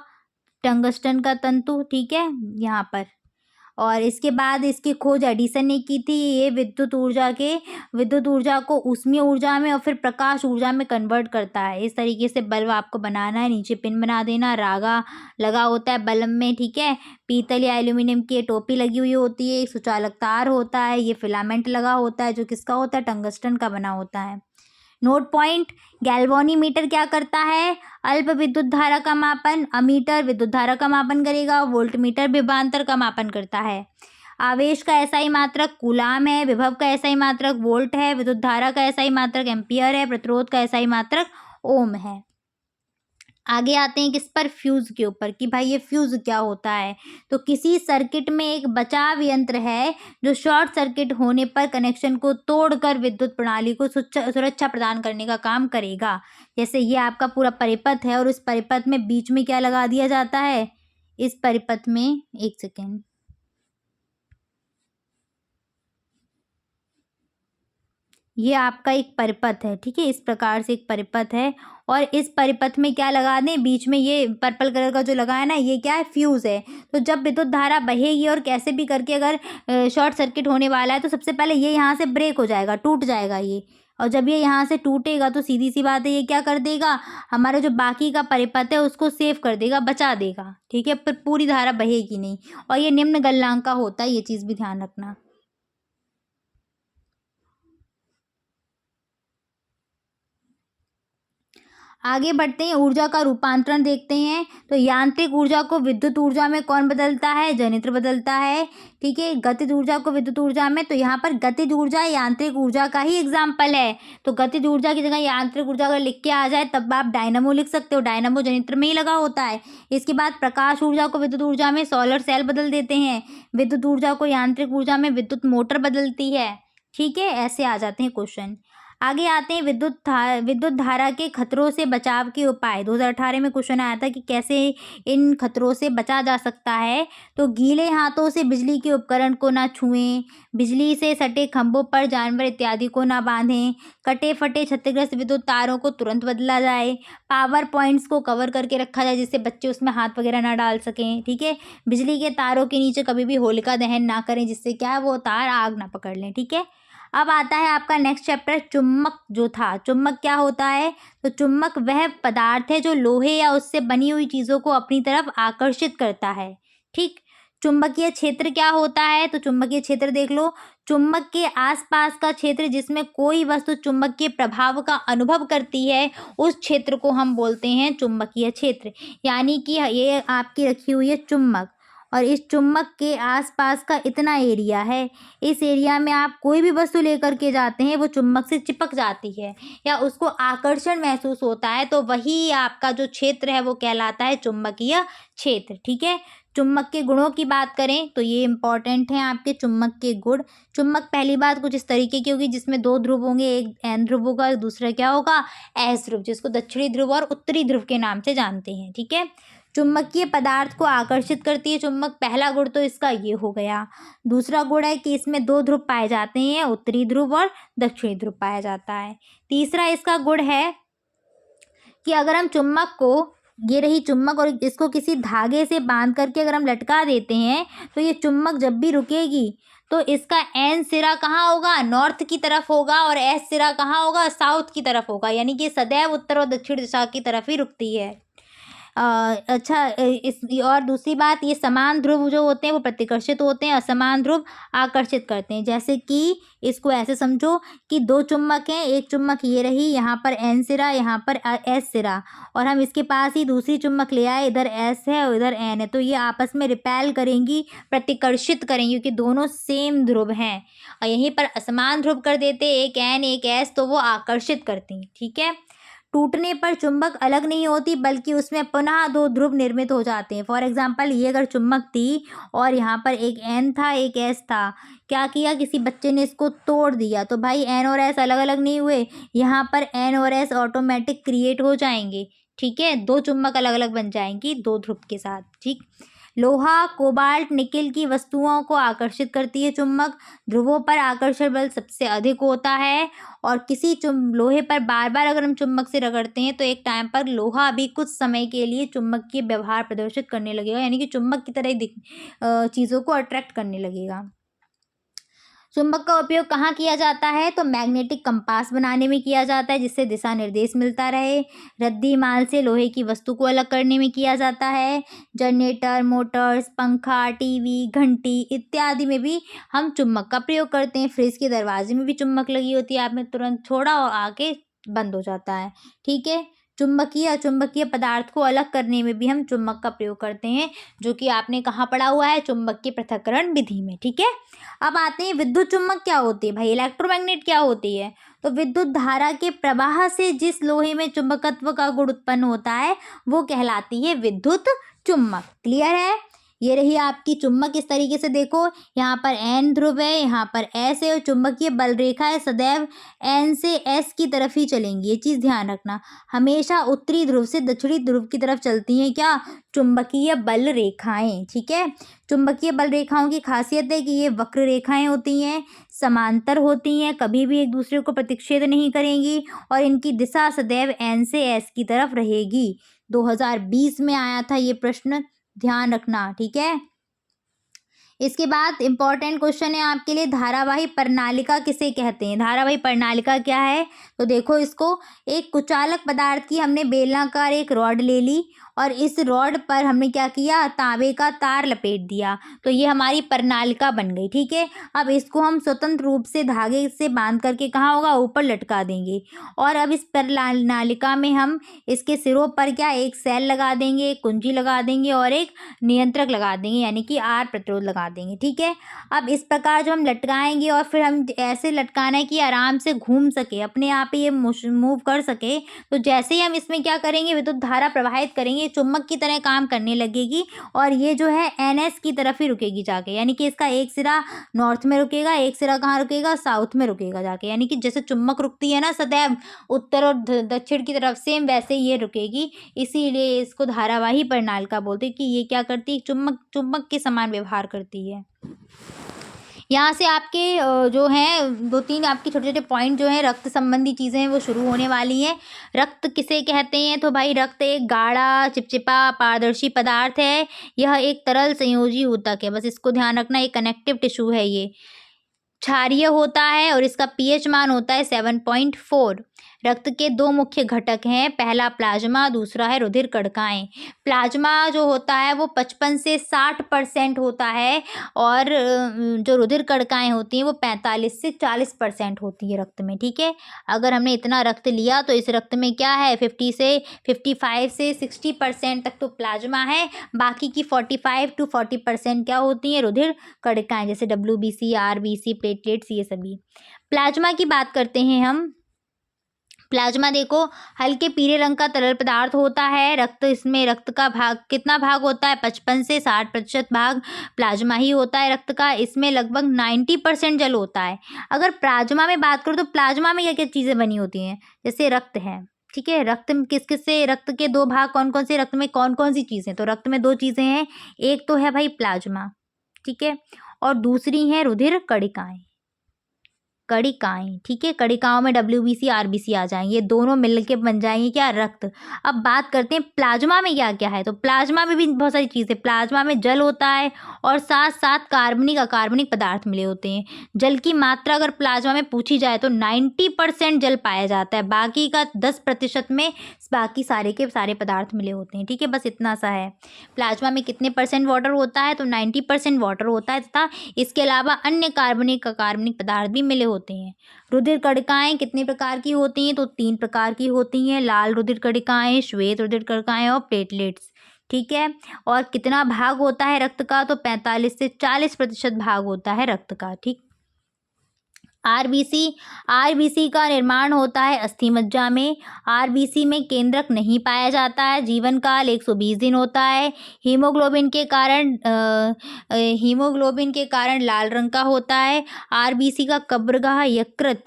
S1: टंगस्टन का तंतु। ठीक है, यहाँ पर। और इसके बाद इसकी खोज एडिसन ने की थी। ये विद्युत ऊर्जा को ऊष्मीय ऊर्जा में और फिर प्रकाश ऊर्जा में कन्वर्ट करता है। इस तरीके से बल्ब आपको बनाना है। नीचे पिन बना देना, रागा लगा होता है बल्ब में। ठीक है, पीतल या एल्यूमिनियम की टोपी लगी हुई होती है, एक सुचालक तार होता है, ये फिलामेंट लगा होता है जो किसका होता है? टंगस्टन का बना होता है। नोट पॉइंट, गैल्वेनोमीटर क्या करता है? अल्प विद्युत धारा का मापन। अमीटर विद्युत धारा का मापन करेगा। वोल्टमीटर विभवांतर का मापन करता है। आवेश का एसआई मात्रक कूलाम है। विभव का एसआई मात्रक वोल्ट है। विद्युत धारा का एसआई मात्रक एम्पियर है। प्रतिरोध का एसआई मात्रक ओम है। आगे आते हैं किस पर? फ्यूज के ऊपर, कि भाई ये फ्यूज क्या होता है। तो किसी सर्किट में एक बचाव यंत्र है जो शॉर्ट सर्किट होने पर कनेक्शन को तोड़कर विद्युत प्रणाली को सुरक्षा प्रदान करने का काम करेगा। जैसे ये आपका पूरा परिपथ है और इस परिपथ में बीच में क्या लगा दिया जाता है? इस परिपथ में, एक सेकेंड, ये आपका एक परिपथ है। ठीक है, इस प्रकार से एक परिपथ है और इस परिपथ में क्या लगा दें? बीच में ये पर्पल कलर का जो लगा है ना, ये क्या है? फ्यूज़ है। तो जब विद्युत धारा बहेगी और कैसे भी करके अगर शॉर्ट सर्किट होने वाला है तो सबसे पहले ये यहाँ से ब्रेक हो जाएगा, टूट जाएगा ये। और जब ये यहाँ से टूटेगा तो सीधी सी बात है, ये क्या कर देगा? हमारे जो बाकी का परिपथ है उसको सेव कर देगा, बचा देगा। ठीक है, पर पूरी धारा बहेगी नहीं। और ये निम्न गलनांक का होता है, ये चीज़ भी ध्यान रखना। आगे बढ़ते हैं, ऊर्जा का रूपांतरण देखते हैं। तो यांत्रिक ऊर्जा को विद्युत ऊर्जा में कौन बदलता है? जनित्र बदलता है। ठीक है, गतिज ऊर्जा को विद्युत ऊर्जा में, तो यहाँ पर गतिज ऊर्जा यांत्रिक ऊर्जा का ही एग्जाम्पल है। तो गतिज ऊर्जा की जगह यांत्रिक ऊर्जा अगर लिख के आ जाए तब आप डायनामो लिख सकते हो, डायनामो जनित्र में ही लगा होता है। इसके बाद प्रकाश ऊर्जा को विद्युत ऊर्जा में सोलर सेल बदल देते हैं। विद्युत ऊर्जा को यांत्रिक ऊर्जा में विद्युत मोटर बदलती है। ठीक है, ऐसे आ जाते हैं क्वेश्चन। आगे आते हैं विद्युत धारा के खतरों से बचाव के उपाय। 2018 में क्वेश्चन आया था कि कैसे इन खतरों से बचा जा सकता है। तो गीले हाथों से बिजली के उपकरण को ना छुएं, बिजली से सटे खंभों पर जानवर इत्यादि को ना बांधें, कटे फटे क्षतिग्रस्त विद्युत तारों को तुरंत बदला जाए, पावर पॉइंट्स को कवर करके रखा जाए जिससे बच्चे उसमें हाथ वगैरह ना डाल सकें। ठीक है, बिजली के तारों के नीचे कभी भी होलिका दहन ना करें जिससे क्या है, वो तार आग ना पकड़ लें। ठीक है, अब आता है आपका नेक्स्ट चैप्टर, चुम्बक जो था। चुम्बक क्या होता है? तो चुम्बक वह पदार्थ है जो लोहे या उससे बनी हुई चीज़ों को अपनी तरफ आकर्षित करता है। ठीक, चुम्बकीय क्षेत्र क्या होता है? तो चुम्बकीय क्षेत्र देख लो, चुम्बक के आसपास का क्षेत्र जिसमें कोई वस्तु चुम्बकीय प्रभाव का अनुभव करती है उस क्षेत्र को हम बोलते हैं चुम्बकीय क्षेत्र। यानी कि ये आपकी रखी हुई है चुम्बक और इस चुम्बक के आसपास का इतना एरिया है, इस एरिया में आप कोई भी वस्तु लेकर के जाते हैं वो चुम्बक से चिपक जाती है या उसको आकर्षण महसूस होता है, तो वही आपका जो क्षेत्र है वो कहलाता है चुम्बकीय क्षेत्र। ठीक है, चुम्बक के गुणों की बात करें तो ये इंपॉर्टेंट है आपके चुम्बक के गुण। चुम्बक पहली बात कुछ इस तरीके की होगी जिसमें दो ध्रुव होंगे, एक एन ध्रुव होगा, दूसरा क्या होगा? एस ध्रुव, जिसको दक्षिणी ध्रुव और उत्तरी ध्रुव के नाम से जानते हैं। ठीक है, चुम्बकीय पदार्थ को आकर्षित करती है चुम्बक, पहला गुण तो इसका ये हो गया। दूसरा गुण है कि इसमें दो ध्रुव पाए जाते हैं, उत्तरी ध्रुव और दक्षिणी ध्रुव पाया जाता है। तीसरा इसका गुण है कि अगर हम चुम्बक को ये रही चुम्बक, और इसको किसी धागे से बांध करके अगर हम लटका देते हैं तो ये चुम्बक जब भी रुकेगी तो इसका एन सिरा कहाँ होगा, नॉर्थ की तरफ होगा, और एस सिरा कहाँ होगा, साउथ की तरफ होगा। यानी कि सदैव उत्तर और दक्षिण दिशा की तरफ ही रुकती है। अच्छा, इस और दूसरी बात, ये समान ध्रुव जो होते हैं वो प्रतिकर्षित होते हैं, असमान ध्रुव आकर्षित करते हैं। जैसे कि इसको ऐसे समझो कि दो चुम्बक हैं, एक चुम्बक ये रही, यहाँ पर एन सिरा, यहाँ पर एस सिरा, और हम इसके पास ही दूसरी चुम्बक ले आए, इधर एस है और इधर एन है, तो ये आपस में रिपेल करेंगी, प्रतिकर्षित करेंगी, क्योंकि दोनों सेम ध्रुव हैं। और यहीं पर असमान ध्रुव कर देते, एक एन एक एस, तो वो आकर्षित करती हैं। ठीक है। टूटने पर चुंबक अलग नहीं होती, बल्कि उसमें पुनः दो ध्रुव निर्मित हो जाते हैं। फॉर एग्जाम्पल, ये अगर चुंबक थी और यहाँ पर एक एन था एक एस था, क्या किया, किसी बच्चे ने इसको तोड़ दिया, तो भाई एन और एस अलग अलग नहीं हुए, यहाँ पर एन और एस ऑटोमेटिक क्रिएट हो जाएंगे। ठीक है, दो चुंबक अलग अलग बन जाएंगी दो ध्रुव के साथ। ठीक। लोहा, कोबाल्ट, निकेल की वस्तुओं को आकर्षित करती है चुंबक। ध्रुवों पर आकर्षण बल सबसे अधिक होता है, और किसी लोहे पर बार बार अगर हम चुंबक से रगड़ते हैं तो एक टाइम पर लोहा भी कुछ समय के लिए चुंबकीय व्यवहार प्रदर्शित करने लगेगा, यानी कि चुंबक की तरह ही चीज़ों को अट्रैक्ट करने लगेगा। चुंबक का उपयोग कहाँ किया जाता है, तो मैग्नेटिक कंपास बनाने में किया जाता है, जिससे दिशा निर्देश मिलता रहे। रद्दी माल से लोहे की वस्तु को अलग करने में किया जाता है। जनरेटर, मोटर्स, पंखा, टीवी, घंटी इत्यादि में भी हम चुंबक का प्रयोग करते हैं। फ्रिज के दरवाजे में भी चुंबक लगी होती है, आपने तुरंत छोड़ा और आके बंद हो जाता है। ठीक है। चुंबकीय अचुंबकीय पदार्थ को अलग करने में भी हम चुंबक का प्रयोग करते हैं, जो कि आपने कहाँ पढ़ा हुआ है, चुंबकीय पृथक्करण विधि में। ठीक है। अब आते हैं विद्युत चुम्बक क्या होती है भाई, इलेक्ट्रोमैग्नेट क्या होती है। तो विद्युत धारा के प्रवाह से जिस लोहे में चुंबकत्व का गुण उत्पन्न होता है वो कहलाती है विद्युत चुम्बक। क्लियर है। ये रही आपकी चुम्बक। इस तरीके से देखो, यहाँ पर एन ध्रुव है, यहाँ पर एस है, और चुंबकीय बल रेखा है सदैव एन से एस की तरफ ही चलेंगी। ये चीज़ ध्यान रखना, हमेशा उत्तरी ध्रुव से दक्षिणी ध्रुव की तरफ चलती हैं क्या, चुंबकीय बल रेखाएं। ठीक है। चुंबकीय बल रेखाओं की खासियत है कि ये वक्र रेखाएं होती हैं, समांतर होती हैं, कभी भी एक दूसरे को प्रतिच्छेद नहीं करेंगी, और इनकी दिशा सदैव एन से एस की तरफ रहेगी। 2020 में आया था ये प्रश्न, ध्यान रखना। ठीक है। इसके बाद इंपॉर्टेंट क्वेश्चन है आपके लिए, धारावाही प्रणालिका किसे कहते हैं। धारावाही प्रणालिका क्या है, तो देखो इसको, एक कुचालक पदार्थ की हमने बेलनाकार एक रॉड ले ली, और इस रॉड पर हमने क्या किया, तांबे का तार लपेट दिया, तो ये हमारी प्रणालिका बन गई। ठीक है। अब इसको हम स्वतंत्र रूप से धागे से बांध करके कहाँ होगा, ऊपर लटका देंगे, और अब इस प्रणालिका में हम इसके सिरों पर क्या, एक सेल लगा देंगे, एक कुंजी लगा देंगे, और एक नियंत्रक लगा देंगे, यानी कि आर प्रतिरोध लगा देंगे। ठीक है। अब इस प्रकार जो हम लटकाएंगे, और फिर हम ऐसे लटकाना है कि आराम से घूम सके, अपने आप ही ये मूव कर सके, तो जैसे ही हम इसमें क्या करेंगे, विद्युत धारा प्रवाहित करेंगे, चुम्बक की तरह काम करने लगेगी, और ये जो है एनएस की तरफ ही रुकेगी जाके, यानी कि इसका एक सिरा नॉर्थ में रुकेगा, एक सिरा कहाँ रुकेगा, साउथ में रुकेगा जाके, यानी कि जैसे चुम्बक रुकती है ना सदैव उत्तर और दक्षिण की तरफ, सेम वैसे ही ये रुकेगी। इसीलिए इसको धारावाही प्रणालिका बोलते हैं कि ये क्या करती है, चुम्बक के समान व्यवहार करती है। यहाँ से आपके जो हैं दो तीन आपके छोटे छोटे पॉइंट जो हैं रक्त संबंधी चीज़ें हैं वो शुरू होने वाली हैं। रक्त किसे कहते हैं, तो भाई रक्त एक गाढ़ा चिपचिपा पारदर्शी पदार्थ है। यह एक तरल संयोजी ऊतक है, बस इसको ध्यान रखना, एक कनेक्टिव टिश्यू है। ये क्षारीय होता है और इसका पीएच मान होता है 7.4। रक्त के दो मुख्य घटक हैं, पहला प्लाज्मा, दूसरा है रुधिर कणिकाएं। प्लाज्मा जो होता है वो 55 से 60% होता है, और जो रुधिर कणिकाएं होती हैं वो 45 से 40% होती है रक्त में। ठीक है। अगर हमने इतना रक्त लिया तो इस रक्त में क्या है, 55 से 60% तक तो प्लाज्मा है, बाकी की 45 to 40% क्या होती हैं, रुधिर कणिकाएं, जैसे WBC, RBC, प्लेटलेट्स, ये सभी। प्लाज्मा की बात करते हैं हम। प्लाज्मा देखो, हल्के पीले रंग का तरल पदार्थ होता है। इसमें रक्त का भाग कितना भाग होता है, 55 से 60% भाग प्लाज्मा ही होता है रक्त का। इसमें लगभग 90% जल होता है। अगर प्लाज्मा में बात करूँ तो प्लाज्मा में क्या क्या चीज़ें बनी होती हैं, जैसे रक्त है। ठीक है। रक्त में किस किस से, रक्त के दो भाग कौन कौन से, रक्त में कौन कौन सी चीज़ें, तो रक्त में दो चीज़ें हैं, एक तो है भाई प्लाज्मा, ठीक है, और दूसरी है रुधिर कणिकाएं। कणिकाएं, ठीक है। कणिकाओं में WBC RBC आ जाएंगे, ये दोनों मिलके बन जाएंगे क्या, रक्त। अब बात करते हैं प्लाज्मा में क्या क्या है। तो प्लाज्मा में भी बहुत सारी चीज़ें, प्लाज्मा में जल होता है और साथ साथ कार्बनिक अकार्बनिक पदार्थ मिले होते हैं। जल की मात्रा अगर प्लाज्मा में पूछी जाए तो 90% जल पाया जाता है, बाकी का 10% में बाकी सारे के सारे पदार्थ मिले होते हैं, ठीक है। बस इतना सा है। प्लाज्मा में कितने % वाटर होता है, तो 90% वाटर होता है तथा इसके अलावा अन्य कार्बनिक अकार्बनिक पदार्थ भी मिले होते हैं। रुधिर कणिकाएं कितने प्रकार की होती हैं, तो 3 प्रकार की होती हैं, लाल रुधिर कणिकाएं, श्वेत रुधिर कणिकाएं और प्लेटलेट्स, ठीक है। और कितना भाग होता है रक्त का, तो 45 से 40% भाग होता है रक्त का, ठीक। आरबीसी का निर्माण होता है अस्थि मज्जा में। आरबीसी में केंद्रक नहीं पाया जाता है। जीवन काल 120 दिन होता है। हीमोग्लोबिन के कारण लाल रंग का होता है। आरबीसी का कब्रगाह यकृत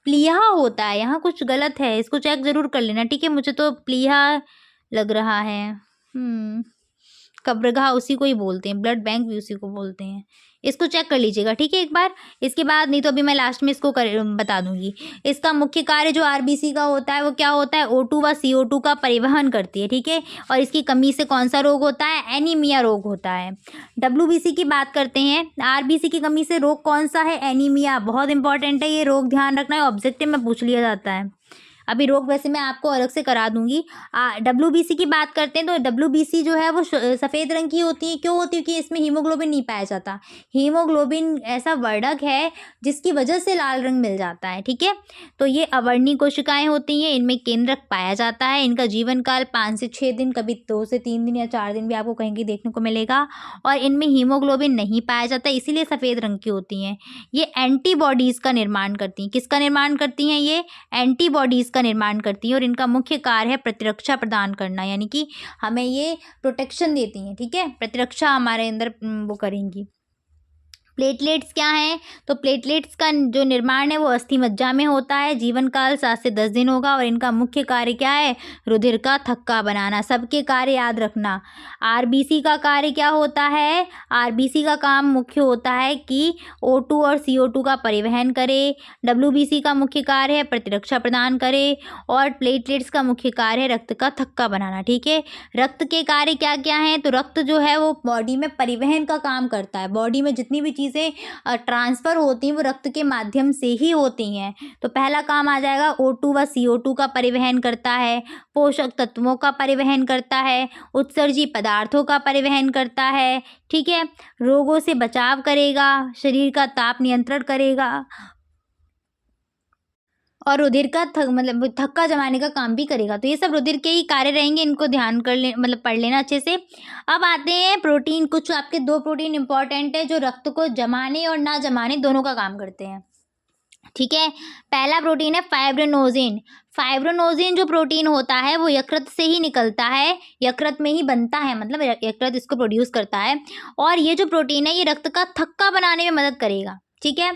S1: प्लीहा होता है। यहाँ कुछ गलत है, इसको चेक जरूर कर लेना, ठीक है। मुझे तो प्लीहा लग रहा है। कब्रगाह उसी को ही बोलते हैं, ब्लड बैंक भी उसी को बोलते हैं, इसको चेक कर लीजिएगा, ठीक है एक बार। इसके बाद नहीं तो अभी मैं लास्ट में इसको बता दूंगी। इसका मुख्य कार्य जो आरबीसी का होता है वो क्या होता है, O2 व CO2 का परिवहन करती है, ठीक है। और इसकी कमी से कौन सा रोग होता है, एनीमिया रोग होता है। WBC की बात करते हैं, आरबीसी की कमी से रोग कौन सा है, एनीमिया। बहुत इंपॉर्टेंट है ये रोग, ध्यान रखना है, ऑब्जेक्टिव में पूछ लिया जाता है। अभी रोग वैसे मैं आपको अलग से करा दूंगी। WBC की बात करते हैं तो WBC जो है वो सफ़ेद रंग की होती है। क्यों होती है, क्योंकि इसमें हीमोग्लोबिन नहीं पाया जाता। हीमोग्लोबिन ऐसा वर्णक है जिसकी वजह से लाल रंग मिल जाता है, ठीक है। तो ये अवर्णीय कोशिकाएं होती हैं, इनमें केंद्रक पाया जाता है। इनका जीवन काल 5 से 6 दिन, कभी 2 से 3 दिन या 4 दिन भी आपको कहीं की देखने को मिलेगा। और इनमें हीमोग्लोबिन नहीं पाया जाता, इसीलिए सफ़ेद रंग की होती हैं। ये एंटीबॉडीज़ का निर्माण करती हैं। किसका निर्माण करती हैं, ये एंटीबॉडीज़ का निर्माण करती हैं। और इनका मुख्य कार्य है प्रतिरक्षा प्रदान करना, यानी कि हमें ये प्रोटेक्शन देती हैं, ठीक है। प्रतिरक्षा हमारे अंदर वो करेंगी। प्लेटलेट्स क्या हैं, तो प्लेटलेट्स का जो निर्माण है वो अस्थि मज्जा में होता है। जीवन काल 7 से 10 दिन होगा। और इनका मुख्य कार्य क्या है, रुधिर का थक्का बनाना। सबके कार्य याद रखना। आरबीसी का कार्य क्या होता है, आरबीसी का काम मुख्य होता है कि O2 और CO2 का परिवहन करे। WBC का मुख्य कार्य है प्रतिरक्षा प्रदान करे। और प्लेटलेट्स का मुख्य कार्य है रक्त का थक्का बनाना, ठीक है। रक्त के कार्य क्या क्या हैं, तो रक्त जो है वो बॉडी में परिवहन का काम करता है। बॉडी में जितनी भी चीज़ें ट्रांसफ़र होती हैं वो रक्त के माध्यम से ही होती हैं। तो पहला काम आ जाएगा, O2 व CO2 का परिवहन करता है, पोषक तत्वों का परिवहन करता है, उत्सर्जी पदार्थों का परिवहन करता है, ठीक है। रोगों से बचाव करेगा, शरीर का ताप नियंत्रण करेगा और रुधिर का थक्का जमाने का काम भी करेगा। तो ये सब रुधिर के ही कार्य रहेंगे, इनको ध्यान कर ले, पढ़ लेना अच्छे से। अब आते हैं प्रोटीन। कुछ आपके 2 प्रोटीन इंपॉर्टेंट है जो रक्त को जमाने और ना जमाने दोनों का काम करते हैं, ठीक है। पहला प्रोटीन है फाइब्रिनोजेन। फाइब्रिनोजेन जो प्रोटीन होता है वो यकृत से ही निकलता है, यकृत में ही बनता है, मतलब यकृत इसको प्रोड्यूस करता है। और ये जो प्रोटीन है ये रक्त का थक्का बनाने में मदद करेगा, ठीक है।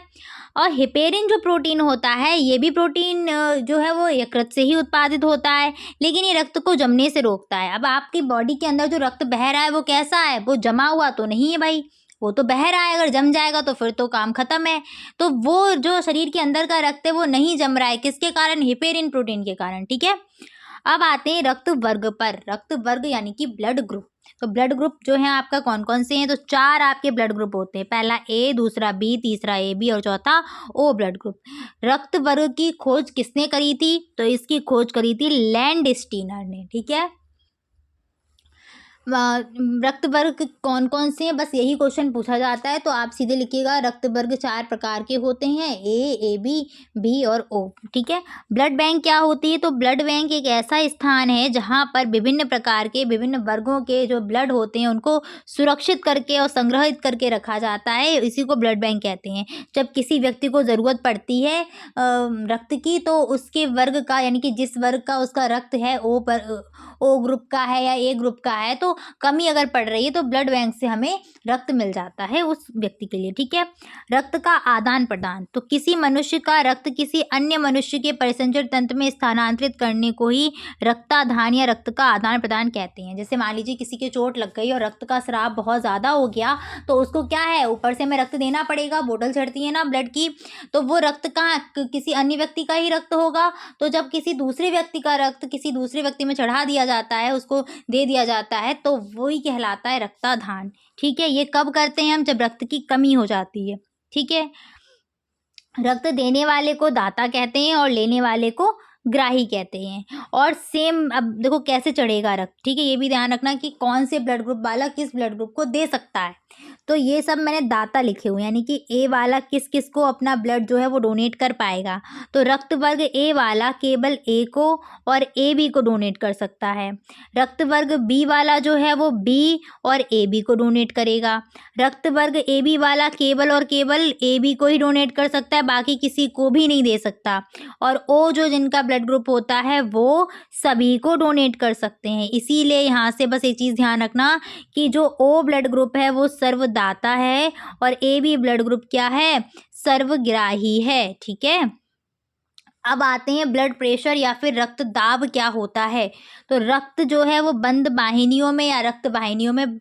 S1: और हिपेरिन जो प्रोटीन होता है ये भी प्रोटीन जो है वो यकृत से ही उत्पादित होता है, लेकिन ये रक्त को जमने से रोकता है। अब आपकी बॉडी के अंदर जो रक्त बह रहा है वो कैसा है, वो जमा हुआ तो नहीं है भाई, वो तो बह रहा है। अगर जम जाएगा तो फिर तो काम खत्म है। तो वो जो शरीर के अंदर का रक्त है वो नहीं जम रहा है, किसके कारण, हिपेरिन प्रोटीन के कारण, ठीक है। अब आते हैं रक्त वर्ग पर। रक्त वर्ग यानी कि ब्लड ग्रुप। तो ब्लड ग्रुप जो है आपका कौन कौन से हैं, तो 4 आपके ब्लड ग्रुप होते हैं। पहला A, दूसरा B, तीसरा AB और चौथा O ब्लड ग्रुप। रक्त वर्ग की खोज किसने करी थी, तो इसकी खोज करी थी लैंडस्टीनर ने, ठीक है। रक्त वर्ग कौन कौन से हैं, बस यही क्वेश्चन पूछा जाता है। तो आप सीधे लिखिएगा, रक्त वर्ग 4 प्रकार के होते हैं, A, AB, B और O, ठीक है। ब्लड बैंक क्या होती है, तो ब्लड बैंक एक ऐसा स्थान है जहाँ पर विभिन्न प्रकार के विभिन्न वर्गों के जो ब्लड होते हैं उनको सुरक्षित करके और संग्रहित करके रखा जाता है, इसी को ब्लड बैंक कहते हैं। जब किसी व्यक्ति को ज़रूरत पड़ती है रक्त की, तो उसके वर्ग का, यानी कि जिस वर्ग का उसका रक्त है ओ ग्रुप का है या ए ग्रुप का है, तो कमी अगर पड़ रही है तो ब्लड बैंक से हमें रक्त मिल जाता है उस व्यक्ति के लिए, ठीक है। रक्त का आदान प्रदान, तो किसी मनुष्य का रक्त किसी अन्य मनुष्य के परिसंचरण तंत्र में स्थानांतरित करने को ही रक्ताधान या रक्त का आदान प्रदान कहते हैं। जैसे मान लीजिए किसी के चोट लग गई और रक्त का स्राव बहुत ज़्यादा हो गया, तो उसको क्या है, ऊपर से हमें रक्त देना पड़ेगा, बोतल चढ़ती है ना ब्लड की, तो वो रक्त कहाँ, किसी अन्य व्यक्ति का ही रक्त होगा। तो जब किसी दूसरे व्यक्ति का रक्त किसी दूसरे व्यक्ति में चढ़ा दिया जाता है, उसको दे दिया जाता है, तो वही कहलाता है रक्ताधान, ठीक है। ये कब करते हैं हम, जब रक्त की कमी हो जाती है, ठीक है। रक्त देने वाले को दाता कहते हैं और लेने वाले को ग्राही कहते हैं। और सेम, अब देखो कैसे चढ़ेगा रक्त, ठीक है। ये भी ध्यान रखना कि कौन से ब्लड ग्रुप वाला किस ब्लड ग्रुप को दे सकता है। तो ये सब मैंने दाता लिखे हुए हैं, यानी कि ए वाला किस किस को अपना ब्लड जो है वो डोनेट कर पाएगा। तो रक्त वर्ग ए वाला केवल ए को और ए बी को डोनेट कर सकता है। रक्त वर्ग बी वाला जो है वो बी और ए बी को डोनेट करेगा। रक्त वर्ग ए बी वाला केवल और केवल ए बी को ही डोनेट कर सकता है, बाकी किसी को भी नहीं दे सकता। और ओ जो जिनका ब्लड ग्रुप होता है वो सभी को डोनेट कर सकते हैं। इसीलिए यहाँ से बस एक चीज़ ध्यान रखना कि जो ओ ब्लड ग्रुप है वो सर्वदाता है और ए बी ब्लड ग्रुप क्या है, सर्वग्राही है, ठीक है। अब आते हैं ब्लड प्रेशर या फिर रक्त दाब क्या होता है। तो रक्त जो है वो बंद वाहिनियों में या रक्त वाहिनियों में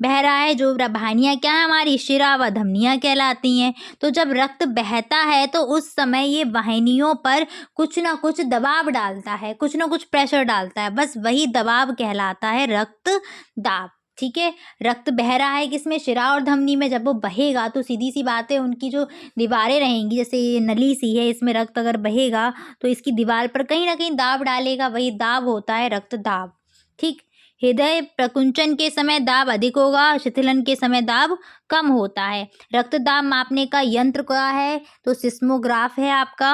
S1: बह रहा है। जो वाहिनियाँ क्या है, हमारी शिरा व धमनियाँ कहलाती हैं। तो जब रक्त बहता है तो उस समय ये वाहिनियों पर कुछ ना कुछ दबाव डालता है, कुछ ना कुछ प्रेशर डालता है, बस वही दबाव कहलाता है रक्त दाब, ठीक है। रक्त बह रहा है किसमें, शिरा और धमनी में। जब वो बहेगा तो सीधी सी बात है, उनकी जो दीवारें रहेंगी, जैसे ये नली सी है, इसमें रक्त अगर बहेगा तो इसकी दीवार पर कहीं ना कहीं दाब डालेगा, वही दाब होता है रक्त दाब, ठीक। हृदय प्रकुंचन के समय दाब अधिक होगा, शिथिलन के समय दाब कम होता है। रक्त दाब मापने का यंत्र क्या है, तो सिस्मोग्राफ है आपका।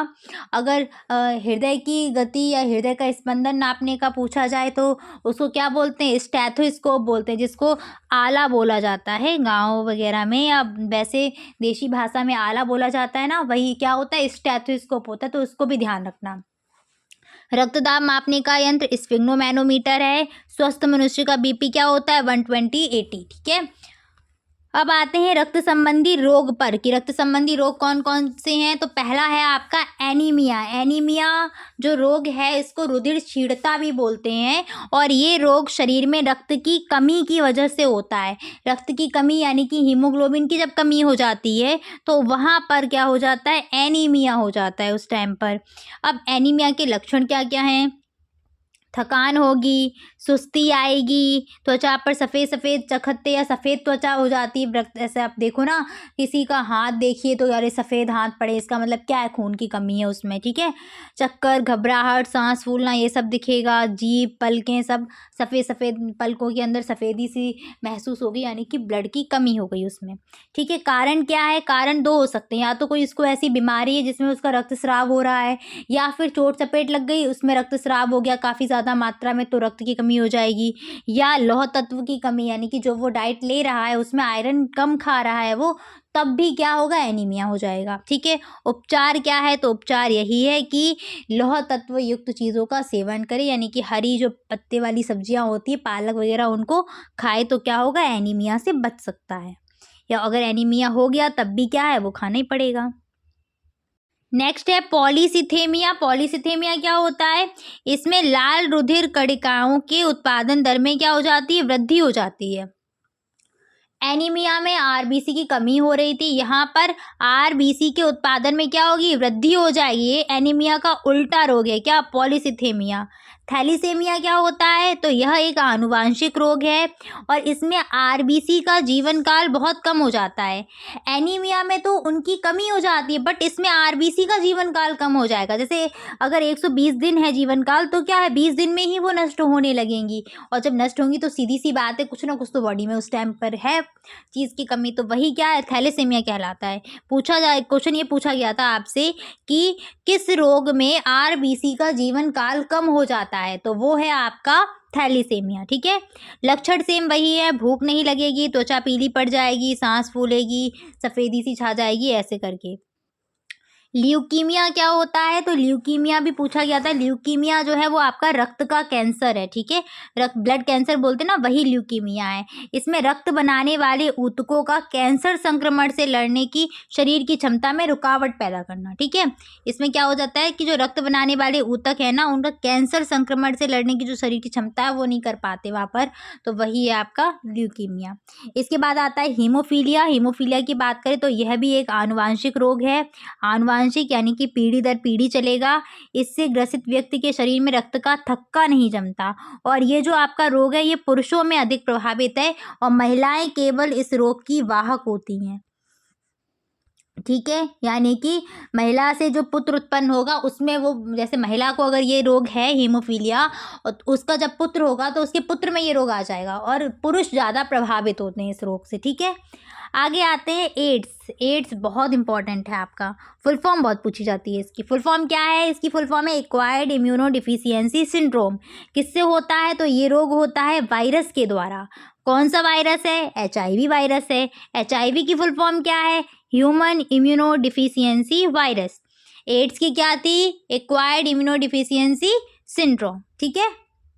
S1: अगर हृदय की गति या हृदय का स्पंदन नापने का पूछा जाए तो उसको क्या बोलते हैं, स्टेथोस्कोप बोलते हैं, जिसको आला बोला जाता है गाँव वगैरह में, या वैसे देशी भाषा में आला बोला जाता है ना, वही क्या होता है, स्टेथोस्कोप होता है। तो उसको भी ध्यान रखना। रक्तदाब मापने का यंत्र स्फिग्नोमैनोमीटर है। स्वस्थ मनुष्य का बीपी क्या होता है, 120/80, ठीक है। अब आते हैं रक्त संबंधी रोग पर कि रक्त संबंधी रोग कौन कौन से हैं। तो पहला है आपका एनीमिया। एनीमिया जो रोग है इसको रुधिर क्षीणता भी बोलते हैं, और ये रोग शरीर में रक्त की कमी की वजह से होता है। रक्त की कमी यानी कि हीमोग्लोबिन की जब कमी हो जाती है तो वहाँ पर क्या हो जाता है, एनीमिया हो जाता है उस टाइम पर। अब एनीमिया के लक्षण क्या क्या हैं, थकान होगी, सुस्ती आएगी, त्वचा पर सफ़ेद सफ़ेद चकत्ते या सफ़ेद त्वचा हो जाती है। ऐसे आप देखो ना, किसी का हाथ देखिए तो अरे सफ़ेद हाथ पड़े, इसका मतलब क्या है, खून की कमी है उसमें, ठीक है। चक्कर, घबराहट, सांस फूलना, ये सब दिखेगा। जीभ, पलकें सब सफ़ेद सफ़ेद, पलकों के अंदर सफ़ेदी सी महसूस होगी, यानी कि ब्लड की कमी हो गई उसमें, ठीक है। कारण क्या है, कारण दो हो सकते हैं, या तो कोई इसको ऐसी बीमारी है जिसमें उसका रक्तस्राव हो रहा है, या फिर चोट चपेट लग गई, उसमें रक्तस्राव हो गया काफ़ी ज़्यादा मात्रा में, तो रक्त की कमी हो जाएगी। या लौह तत्व की कमी, यानी कि जो वो डाइट ले रहा है उसमें आयरन कम खा रहा है वो, तब भी क्या होगा, एनीमिया हो जाएगा, ठीक है। उपचार क्या है, तो उपचार यही है कि लौह तत्व युक्त चीज़ों का सेवन करें, यानी कि हरी जो पत्ते वाली सब्जियां होती है, पालक वगैरह, उनको खाए तो क्या होगा, एनीमिया से बच सकता है। या अगर एनीमिया हो गया तब भी क्या है, वो खाना ही पड़ेगा। नेक्स्ट है पॉलीसिथेमिया। पॉलीसिथेमिया क्या होता है, इसमें लाल रुधिर कणिकाओं के उत्पादन दर में क्या हो जाती है, वृद्धि हो जाती है। एनीमिया में आरबीसी की कमी हो रही थी, यहाँ पर आरबीसी के उत्पादन में क्या होगी, वृद्धि हो जाएगी। ये एनीमिया का उल्टा रोग है, क्या, पॉलीसिथेमिया। थैलीसेमिया क्या होता है, तो यह एक आनुवांशिक रोग है और इसमें आरबीसी का जीवन काल बहुत कम हो जाता है। एनीमिया में तो उनकी कमी हो जाती है, बट इसमें आरबीसी का जीवन काल कम हो जाएगा। जैसे अगर 120 दिन है जीवन काल, तो क्या है, 20 दिन में ही वो नष्ट होने लगेंगी, और जब नष्ट होंगी तो सीधी सी बात है, कुछ ना कुछ तो बॉडी में उस टाइम पर है चीज़ की कमी, तो वही क्या है, थैलेसेमिया कहलाता है। क्वेश्चन ये पूछा गया था आपसे कि किस रोग में आरबीसी का जीवन काल कम हो जाता है, तो वो है आपका थैलीसेमिया, ठीक है। लक्षण सेम वही है, भूख नहीं लगेगी, त्वचा पीली पड़ जाएगी, सांस फूलेगी, सफ़ेदी सी छा जाएगी, ऐसे करके। ल्यूकीमिया क्या होता है? तो ल्यूकीमिया भी पूछा गया था। ल्यूकीमिया जो है वो आपका रक्त का कैंसर है, ठीक है। रक्त ब्लड कैंसर बोलते हैं ना, वही ल्यूकीमिया है। इसमें रक्त बनाने वाले ऊतकों का कैंसर संक्रमण से लड़ने की शरीर की क्षमता में रुकावट पैदा करना, ठीक है। इसमें क्या हो जाता है कि जो रक्त बनाने वाले ऊतक है ना, उनका कैंसर संक्रमण से लड़ने की जो शरीर की क्षमता है वो नहीं कर पाते वहाँ पर, तो वही है आपका ल्यूकीमिया। इसके बाद आता है हीमोफीलिया। हीमोफीलिया की बात करें तो यह भी एक आनुवांशिक रोग है। आनुवांशिक यानी कि पीढ़ी दर पीढ़ी चलेगा। इससे ग्रसित व्यक्ति के शरीर में रक्त का थक्का नहीं जमता, और ये जो आपका रोग है ये पुरुषों में अधिक प्रभावित है और महिलाएं केवल इस रोग की वाहक होती हैं, ठीक है। यानी कि महिला से जो पुत्र उत्पन्न होगा उसमें वो, जैसे महिला को अगर ये रोग है हीमोफीलिया, और उसका जब पुत्र होगा तो उसके पुत्र में ये रोग आ जाएगा, और पुरुष ज़्यादा प्रभावित होते हैं इस रोग से, ठीक है। आगे आते हैं एड्स। एड्स बहुत इंपॉर्टेंट है आपका, फुल फॉर्म बहुत पूछी जाती है इसकी। फुल फॉर्म क्या है? इसकी फुल फॉर्म है एक्वायर्ड इम्यूनो डिफिशियंसी सिंड्रोम। किससे होता है? तो ये रोग होता है वायरस के द्वारा। कौन सा वायरस है? HIV वायरस है। HIV की फुल फॉर्म क्या है? Human immunodeficiency virus. AIDS की क्या थी? एक्वायर्ड इम्यूनो डिफिशियंसी सिंड्रोम, ठीक है,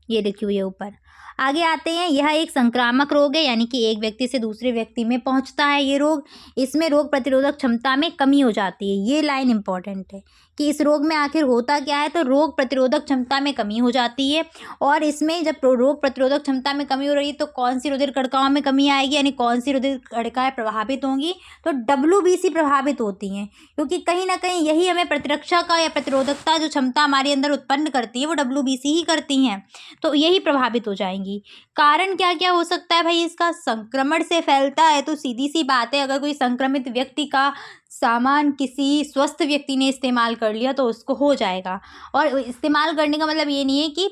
S1: ये लिखी हुई है ऊपर। आगे आते हैं, यह एक संक्रामक रोग है, यानी कि एक व्यक्ति से दूसरे व्यक्ति में पहुंचता है ये रोग। इसमें रोग प्रतिरोधक क्षमता में कमी हो जाती है। ये लाइन इंपॉर्टेंट है कि इस रोग में आखिर होता क्या है, तो रोग प्रतिरोधक क्षमता में कमी हो जाती है। और इसमें जब रोग प्रतिरोधक क्षमता में कमी हो रही है तो कौन सी रुधिर कणिकाओं में कमी आएगी, यानी कौन सी रुधिर कणिकाएं प्रभावित होंगी? तो WBC प्रभावित होती हैं, क्योंकि कहीं ना कहीं यही हमें प्रतिरक्षा का या प्रतिरोधकता जो क्षमता हमारे अंदर उत्पन्न करती है वो WBC ही करती हैं, तो यही प्रभावित हो जाएंगी। कारण क्या क्या हो सकता है भाई इसका? संक्रमण से फैलता है, तो सीधी सी बात है, अगर कोई संक्रमित व्यक्ति का सामान किसी स्वस्थ व्यक्ति ने इस्तेमाल कर लिया तो उसको हो जाएगा। और इस्तेमाल करने का मतलब ये नहीं है कि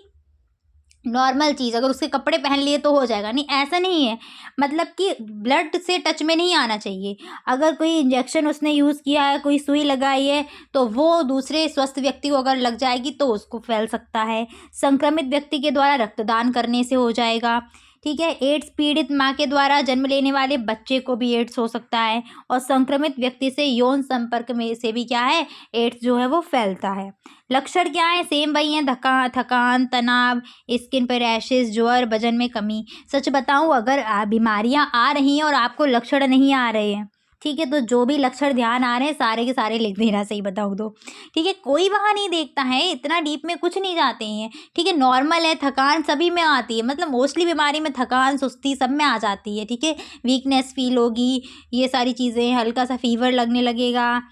S1: नॉर्मल चीज़ अगर उसके कपड़े पहन लिए तो हो जाएगा, नहीं, ऐसा नहीं है। मतलब कि ब्लड से टच में नहीं आना चाहिए। अगर कोई इंजेक्शन उसने यूज़ किया है, कोई सुई लगाई है, तो वो दूसरे स्वस्थ व्यक्ति को अगर लग जाएगी तो उसको फैल सकता है। संक्रमित व्यक्ति के द्वारा रक्तदान करने से हो जाएगा, ठीक है। एड्स पीड़ित माँ के द्वारा जन्म लेने वाले बच्चे को भी एड्स हो सकता है, और संक्रमित व्यक्ति से यौन संपर्क में से भी क्या है, एड्स जो है वो फैलता है। लक्षण क्या है? सेम वही हैं, थकान, तनाव, स्किन पर रैशेस, ज्वर, वजन में कमी। सच बताऊं, अगर बीमारियां आ रही हैं और आपको लक्षण नहीं आ रहे हैं, ठीक है, तो जो भी लक्षण ध्यान आ रहे हैं सारे के सारे लिख देना, सही बताऊँ तो, ठीक है। कोई वहाँ नहीं देखता है, इतना डीप में कुछ नहीं जाते हैं, ठीक है। नॉर्मल है, थकान सभी में आती है, मतलब मोस्टली बीमारी में थकान, सुस्ती सब में आ जाती है, ठीक है। वीकनेस फील होगी, ये सारी चीज़ें, हल्का सा फीवर लगने लगेगा,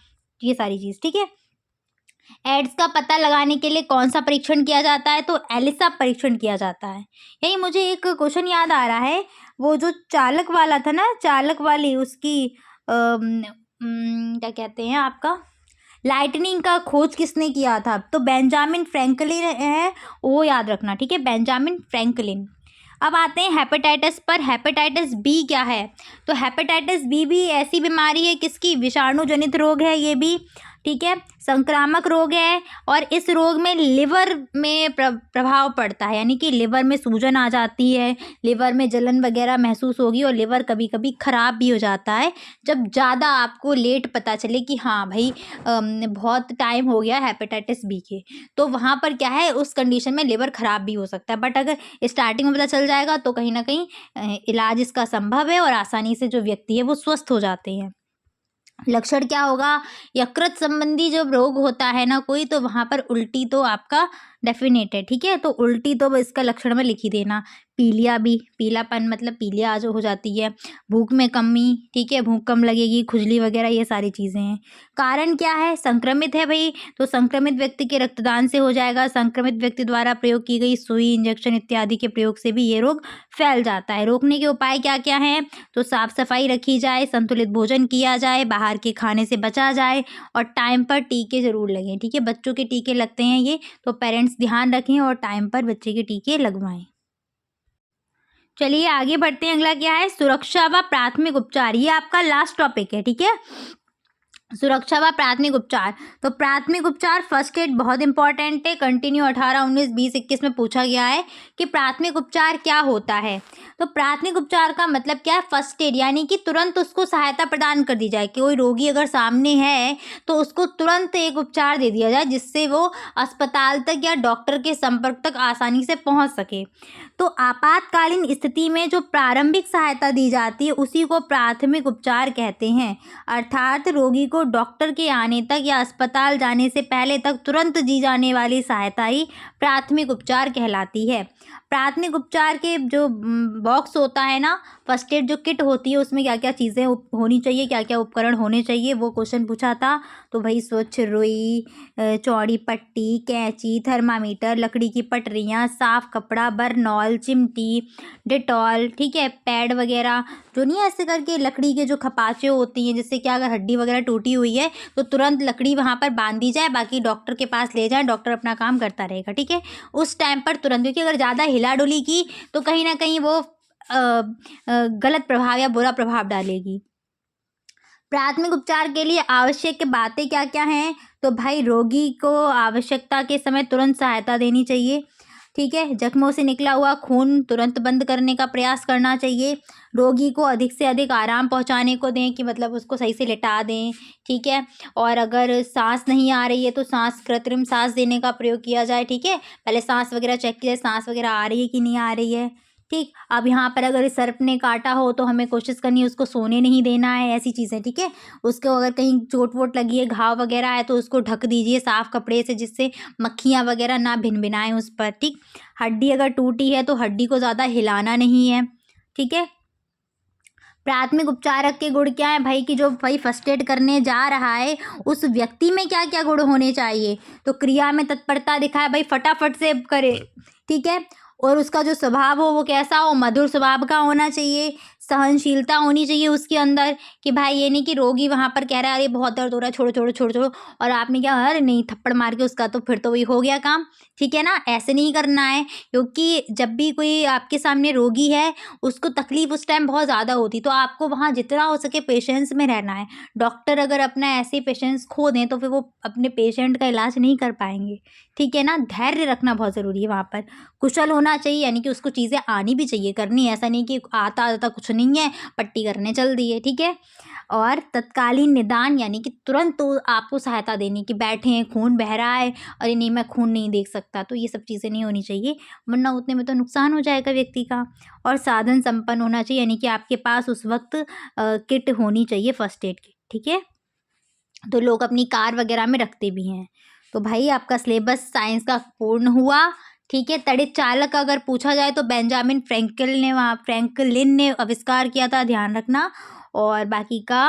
S1: ये सारी चीज़, ठीक है। एड्स का पता लगाने के लिए कौन सा परीक्षण किया जाता है? तो एलिसा परीक्षण किया जाता है। यही मुझे एक क्वेश्चन याद आ रहा है, वो जो चालक वाला था ना, चालक वाली उसकी क्या कहते हैं आपका, लाइटनिंग का खोज किसने किया था? तो बेंजामिन फ्रैंकलिन है, वो याद रखना, ठीक है, बेंजामिन फ्रैंकलिन। अब आते हैं हेपेटाइटिस पर। हेपेटाइटिस बी क्या है? तो हेपेटाइटिस बी भी ऐसी बीमारी है किसकी? विषाणु जनित रोग है ये भी, ठीक है, संक्रामक रोग है। और इस रोग में लिवर में प्रभाव पड़ता है, यानी कि लिवर में सूजन आ जाती है, लिवर में जलन वगैरह महसूस होगी, और लिवर कभी कभी ख़राब भी हो जाता है जब ज़्यादा आपको लेट पता चले कि हाँ भाई बहुत टाइम हो गया हेपेटाइटिस बी के, तो वहाँ पर क्या है, उस कंडीशन में लिवर ख़राब भी हो सकता है। बट अगर स्टार्टिंग में पता चल जाएगा तो कहीं ना कहीं इलाज इसका संभव है और आसानी से जो व्यक्ति है वो स्वस्थ हो जाते हैं। लक्षण क्या होगा? यकृत संबंधी जब रोग होता है ना कोई, तो वहाँ पर उल्टी तो आपका डेफिनेट है, ठीक है। तो उल्टी तो इसका लक्षण में लिख ही देना। पीलिया भी, पीलापन मतलब पीलिया जो हो जाती है। भूख में कमी, ठीक है, भूख कम लगेगी, खुजली वगैरह, ये सारी चीज़ें हैं। कारण क्या है? संक्रमित है भाई, तो संक्रमित व्यक्ति के रक्तदान से हो जाएगा। संक्रमित व्यक्ति द्वारा प्रयोग की गई सुई, इंजेक्शन इत्यादि के प्रयोग से भी ये रोग फैल जाता है। रोकने के उपाय क्या क्या हैं? तो साफ सफाई रखी जाए, संतुलित भोजन किया जाए, बाहर के खाने से बचा जाए, और टाइम पर टीके जरूर लगें, ठीक है। बच्चों के टीके लगते हैं ये, तो पेरेंट्स ध्यान रखें और टाइम पर बच्चे के टीके लगवाएं। चलिए आगे बढ़ते हैं। अगला क्या है? सुरक्षा व प्राथमिक उपचार। ये आपका लास्ट टॉपिक है, ठीक है। सुरक्षा व प्राथमिक उपचार। तो प्राथमिक उपचार फर्स्ट एड बहुत इंपॉर्टेंट है। कंटिन्यू 18, 19, 20, 21 में पूछा गया है कि प्राथमिक उपचार क्या होता है। तो प्राथमिक उपचार का मतलब क्या है? फर्स्ट एड, यानी कि तुरंत उसको सहायता प्रदान कर दी जाए कि कोई रोगी अगर सामने है तो उसको तुरंत एक उपचार दे दिया जाए जिससे वो अस्पताल तक या डॉक्टर के संपर्क तक आसानी से पहुंच सके। तो आपातकालीन स्थिति में जो प्रारंभिक सहायता दी जाती है उसी को प्राथमिक उपचार कहते हैं। अर्थात रोगी को डॉक्टर के आने तक या अस्पताल जाने से पहले तक तुरंत दी जाने वाली सहायता ही प्राथमिक उपचार कहलाती है। प्राथमिक उपचार के जो बॉक्स होता है ना, फर्स्ट एड जो किट होती है, उसमें क्या क्या चीज़ें होनी चाहिए, क्या क्या उपकरण होने चाहिए, वो क्वेश्चन पूछा था। तो भाई स्वच्छ रुई, चौड़ी पट्टी, कैंची, थर्मामीटर, लकड़ी की पटरियाँ, साफ कपड़ा, बर्नॉल, चिमटी, डेटॉल, ठीक है, पैड वगैरह जो नहीं ऐसे करके लकड़ी के जो खपाचे होती हैं, जिससे क्या अगर हड्डी वगैरह टूटी हुई है तो तुरंत लकड़ी वहाँ पर बांध दी जाए, बाकी डॉक्टर के पास ले जाए, डॉक्टर अपना काम करता रहेगा, ठीक है, उस टाइम पर तुरंत। क्योंकि अगर ज़्यादा हिला डुली की तो कहीं ना कहीं वो गलत प्रभाव या बुरा प्रभाव डालेगी। प्राथमिक उपचार के लिए आवश्यक बातें क्या क्या हैं? तो भाई रोगी को आवश्यकता के समय तुरंत सहायता देनी चाहिए, ठीक है। जख्मों से निकला हुआ खून तुरंत बंद करने का प्रयास करना चाहिए। रोगी को अधिक से अधिक आराम पहुंचाने को दें, कि मतलब उसको सही से लिटा दें, ठीक है। और अगर सांस नहीं आ रही है तो कृत्रिम सांस देने का प्रयोग किया जाए, ठीक है। पहले सांस वगैरह चेक किया जाए, सांस वगैरह आ रही है कि नहीं आ रही है, ठीक। अब यहाँ पर अगर सर्प ने काटा हो तो हमें कोशिश करनी है उसको सोने नहीं देना है, ऐसी चीज़ें, ठीक है। उसको अगर कहीं चोट वोट लगी है, घाव वगैरह है, तो उसको ढक दीजिए साफ कपड़े से, जिससे मक्खियाँ वगैरह ना भिनभिनाएं उस पर, ठीक। हड्डी अगर टूटी है तो हड्डी को ज़्यादा हिलाना नहीं है, ठीक है। प्राथमिक उपचारक के गुण क्या है भाई? कि जो भाई फर्स्ट एड करने जा रहा है उस व्यक्ति में क्या क्या गुण होने चाहिए? तो क्रिया में तत्परता दिखाए, भाई फटाफट से करे, ठीक है। और उसका जो स्वभाव हो वो कैसा हो? मधुर स्वभाव का होना चाहिए। सहनशीलता होनी चाहिए उसके अंदर, कि भाई ये नहीं कि रोगी वहाँ पर कह रहा है अरे बहुत दर्द हो रहा है, छोड़ो छोड़ो छोड़ो छोड़ो, और आपने क्या, अरे नहीं, थप्पड़ मार के उसका, तो फिर तो वही हो गया काम, ठीक है ना। ऐसे नहीं करना है, क्योंकि जब भी कोई आपके सामने रोगी है उसको तकलीफ उस टाइम बहुत ज़्यादा होती, तो आपको वहाँ जितना हो सके पेशेंस में रहना है। डॉक्टर अगर अपना ऐसे पेशेंस खो दें तो फिर वो अपने पेशेंट का इलाज नहीं कर पाएंगे, ठीक है ना। धैर्य रखना बहुत ज़रूरी है वहाँ पर। कुशल होना चाहिए, यानी कि उसको चीज़ें आनी भी चाहिए करनी, ऐसा नहीं कि आता आता कुछ नहीं है, पट्टी करने चल दी है, ठीक है। और तत्कालीन निदान, यानी कि तुरंत तो आपको सहायता देनी, कि बैठे हैं, खून बह रहा है, अरे नहीं मैं खून नहीं देख सकता, तो ये सब चीज़ें नहीं होनी चाहिए, वरना उतने में तो नुकसान हो जाएगा व्यक्ति का। और साधन संपन्न होना चाहिए, यानी कि आपके पास उस वक्त किट होनी चाहिए फर्स्ट एड की, ठीक है। तो लोग अपनी कार वगैरह में रखते भी हैं। तो भाई आपका सिलेबस साइंस का पूर्ण हुआ, ठीक है। तड़ित चालक अगर पूछा जाए तो बेंजामिन फ्रैंकलिन ने आविष्कार किया था, ध्यान रखना। और बाकी का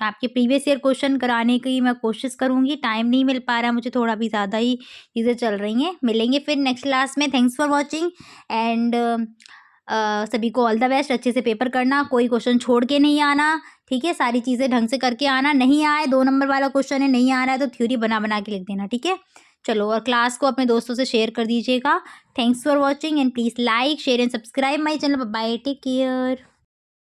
S1: आपके प्रीवियस ईयर क्वेश्चन कराने की मैं कोशिश करूँगी, टाइम नहीं मिल पा रहा मुझे, थोड़ा भी ज़्यादा ही चीज़ें चल रही हैं। मिलेंगे फिर नेक्स्ट क्लास में। थैंक्स फॉर वॉचिंग एंड सभी को ऑल द बेस्ट। अच्छे से पेपर करना, कोई क्वेश्चन छोड़ के नहीं आना, ठीक है। सारी चीज़ें ढंग से करके आना। नहीं आए, 2 नंबर वाला क्वेश्चन है, नहीं आ रहा है तो थ्योरी बना बना के लिख देना, ठीक है। चलो, और क्लास को अपने दोस्तों से शेयर कर दीजिएगा। Thanks for watching and please like, share and subscribe my channel. Bye, take care.